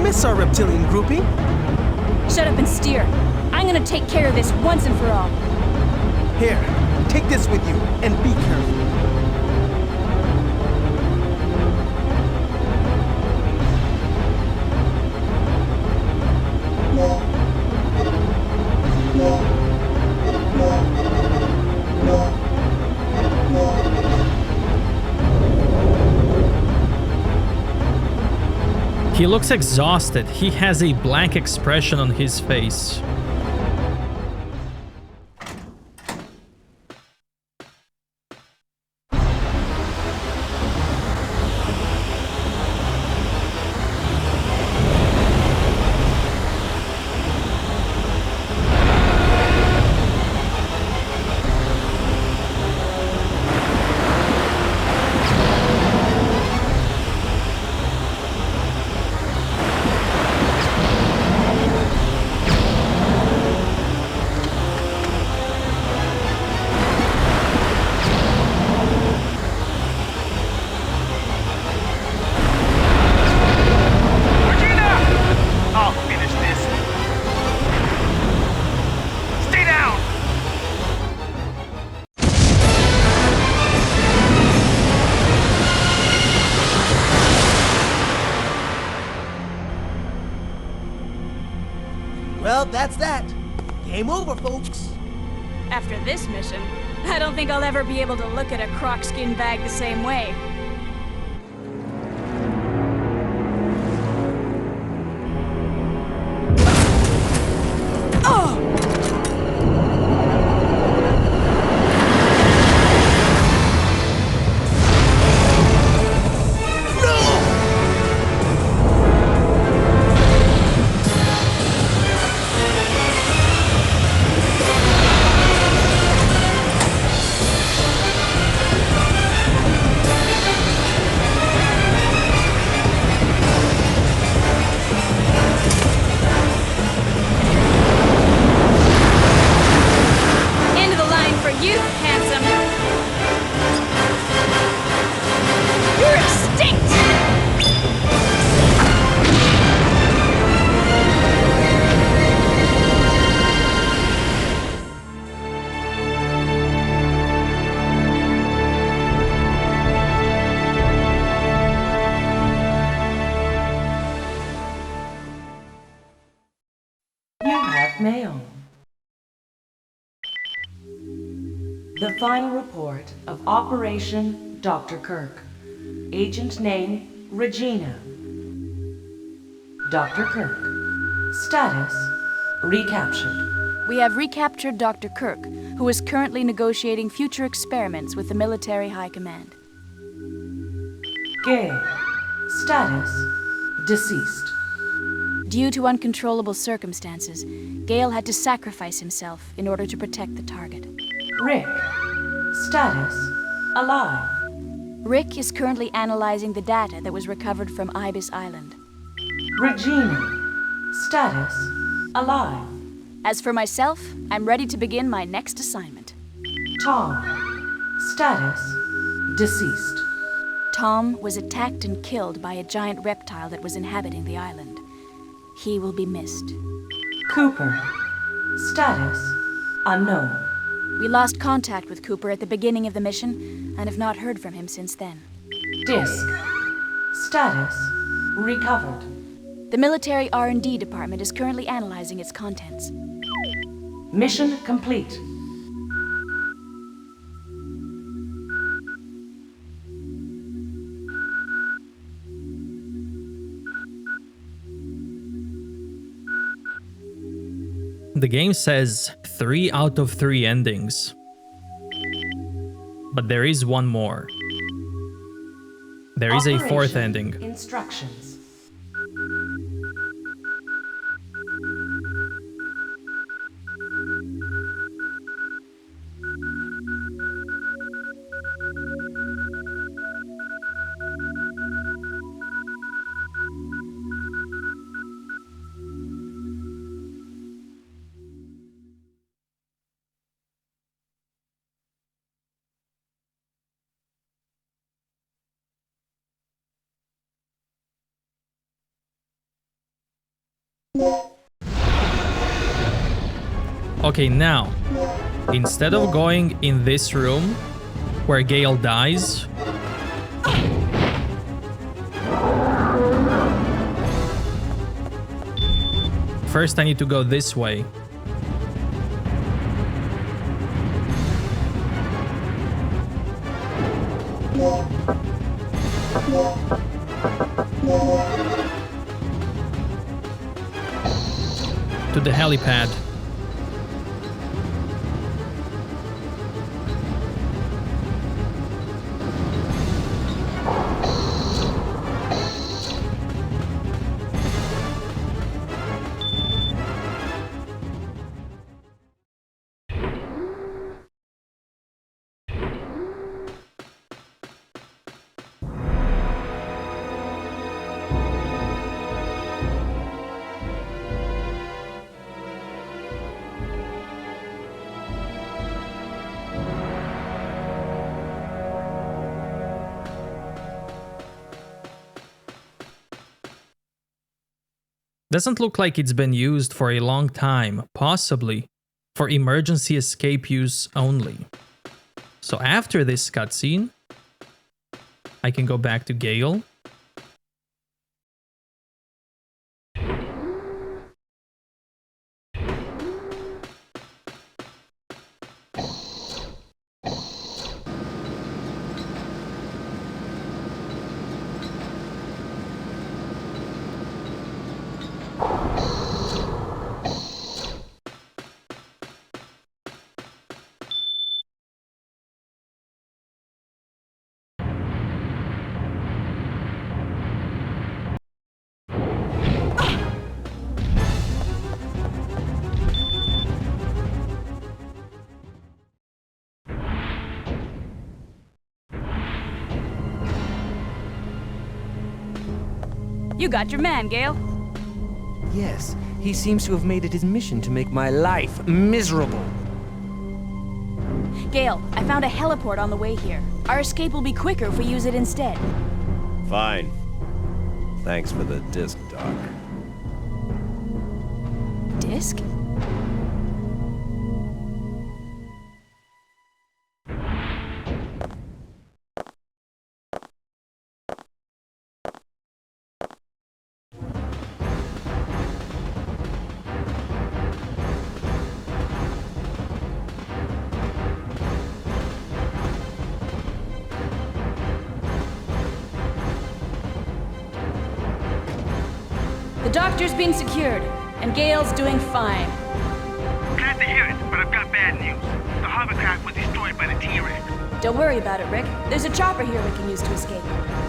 miss our reptilian groupie. Shut up and steer. I'm gonna take care of this once and for all. Here, take this with you, and be careful. He looks exhausted. He has a blank expression on his face. Well, that's that. Game over, folks. After this mission, I don't think I'll ever be able to look at a croc skin bag the same way. Mail. The final report of Operation Dr. Kirk. Agent name, Regina. Dr. Kirk. Status, recaptured. We have recaptured Dr. Kirk, who is currently negotiating future experiments with the military high command. Gale. Status, deceased. Due to uncontrollable circumstances, Gale had to sacrifice himself in order to protect the target. Rick. Status, alive. Rick is currently analyzing the data that was recovered from Ibis Island. Regina. Status, alive. As for myself, I'm ready to begin my next assignment. Tom. Status, deceased. Tom was attacked and killed by a giant reptile that was inhabiting the island. He will be missed. Cooper. Status, unknown. We lost contact with Cooper at the beginning of the mission and have not heard from him since then. Disk. Status, recovered. The military R&D department is currently analyzing its contents. Mission complete. The game says 3 out of 3 endings. But there is one more. There is a 4th ending. Instructions. Okay, now, instead of going in this room where Gale dies, first I need to go this way. To the helipad. Doesn't look like it's been used for a long time, possibly for emergency escape use only. So after this cutscene, I can go back to Gale. You got your man, Gale. Yes, he seems to have made it his mission to make my life miserable. Gale, I found a heliport on the way here. Our escape will be quicker if we use it instead. Fine. Thanks for the disc, Doc. Disc? The doctor's been secured, and Gale's doing fine. Glad to hear it, but I've got bad news. The hovercraft was destroyed by the T-Rex. Don't worry about it, Rick. There's a chopper here we can use to escape.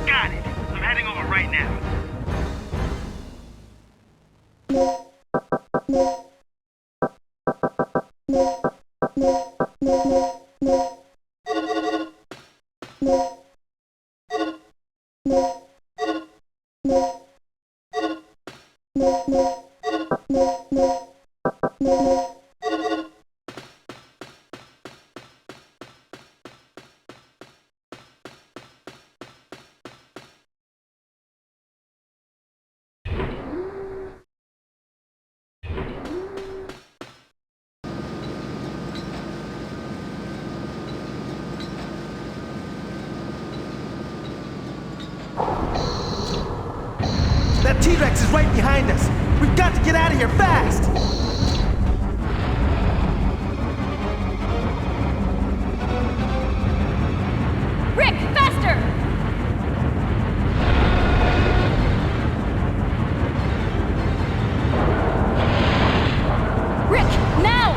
Got it. I'm heading over right now. That T-Rex is right behind us. We've got to get out of here fast! Rick, faster! Rick, now!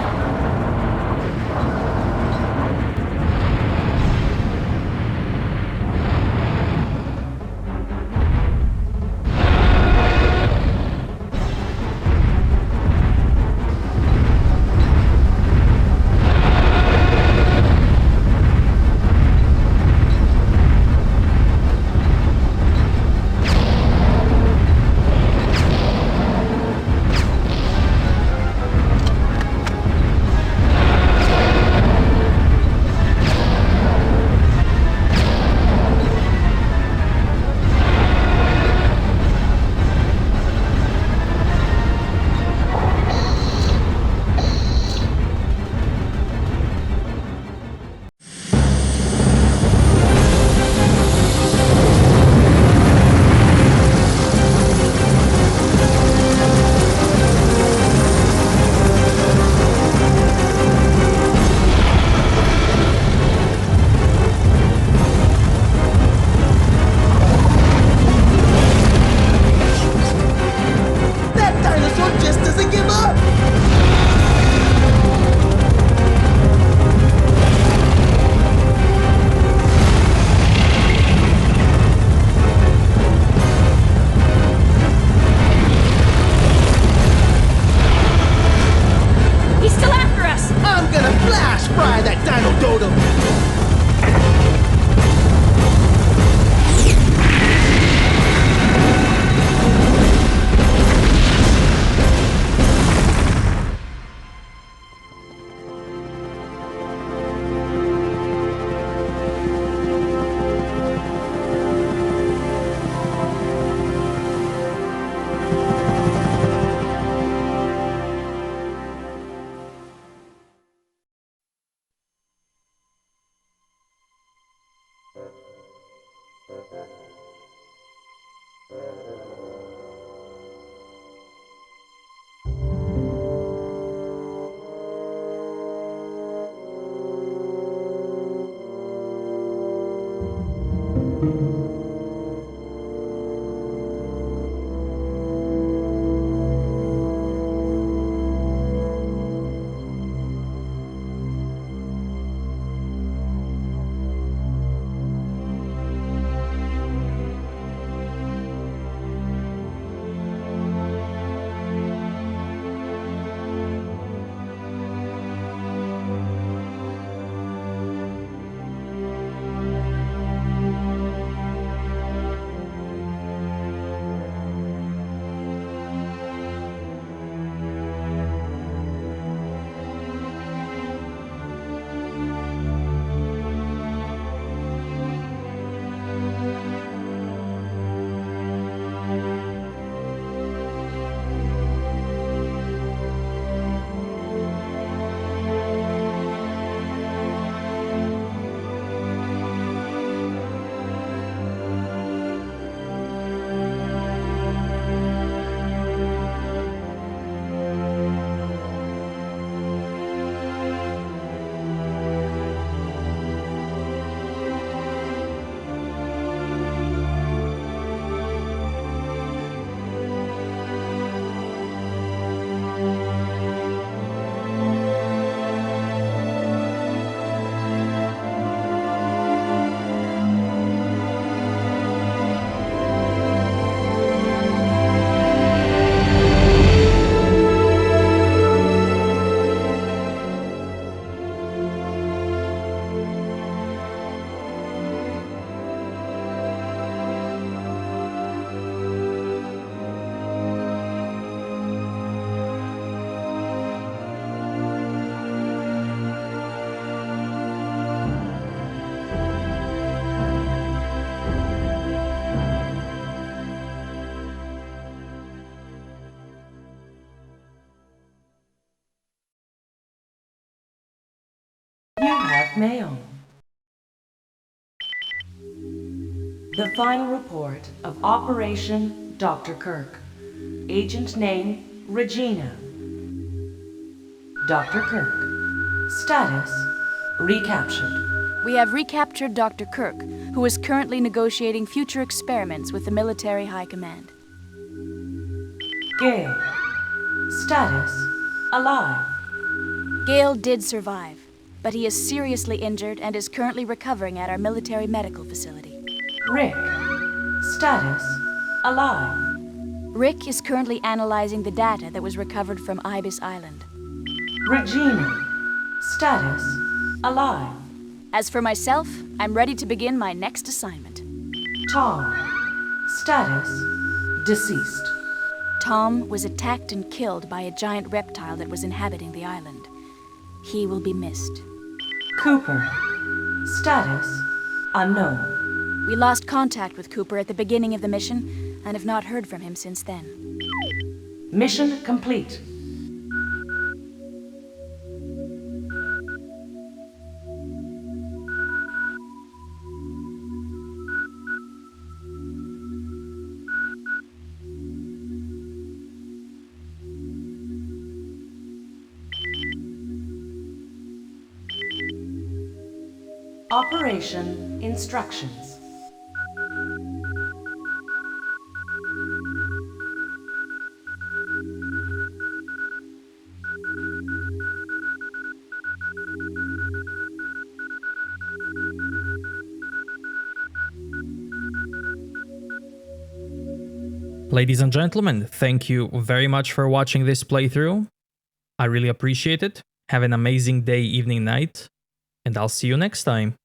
You have mail. The final report of Operation Dr. Kirk. Agent name, Regina. Dr. Kirk. Status, recaptured. We have recaptured Dr. Kirk, who is currently negotiating future experiments with the military high command. Gale. Status, alive. Gale did survive, but he is seriously injured and is currently recovering at our military medical facility. Rick. Status, alive. Rick is currently analyzing the data that was recovered from Ibis Island. Regina. Status, alive. As for myself, I'm ready to begin my next assignment. Tom. Status, deceased. Tom was attacked and killed by a giant reptile that was inhabiting the island. He will be missed. Cooper. Status, unknown. We lost contact with Cooper at the beginning of the mission and have not heard from him since then. Mission complete. Operation instructions. Ladies and gentlemen, thank you very much for watching this playthrough. I really appreciate it. Have an amazing day, evening, night, and I'll see you next time.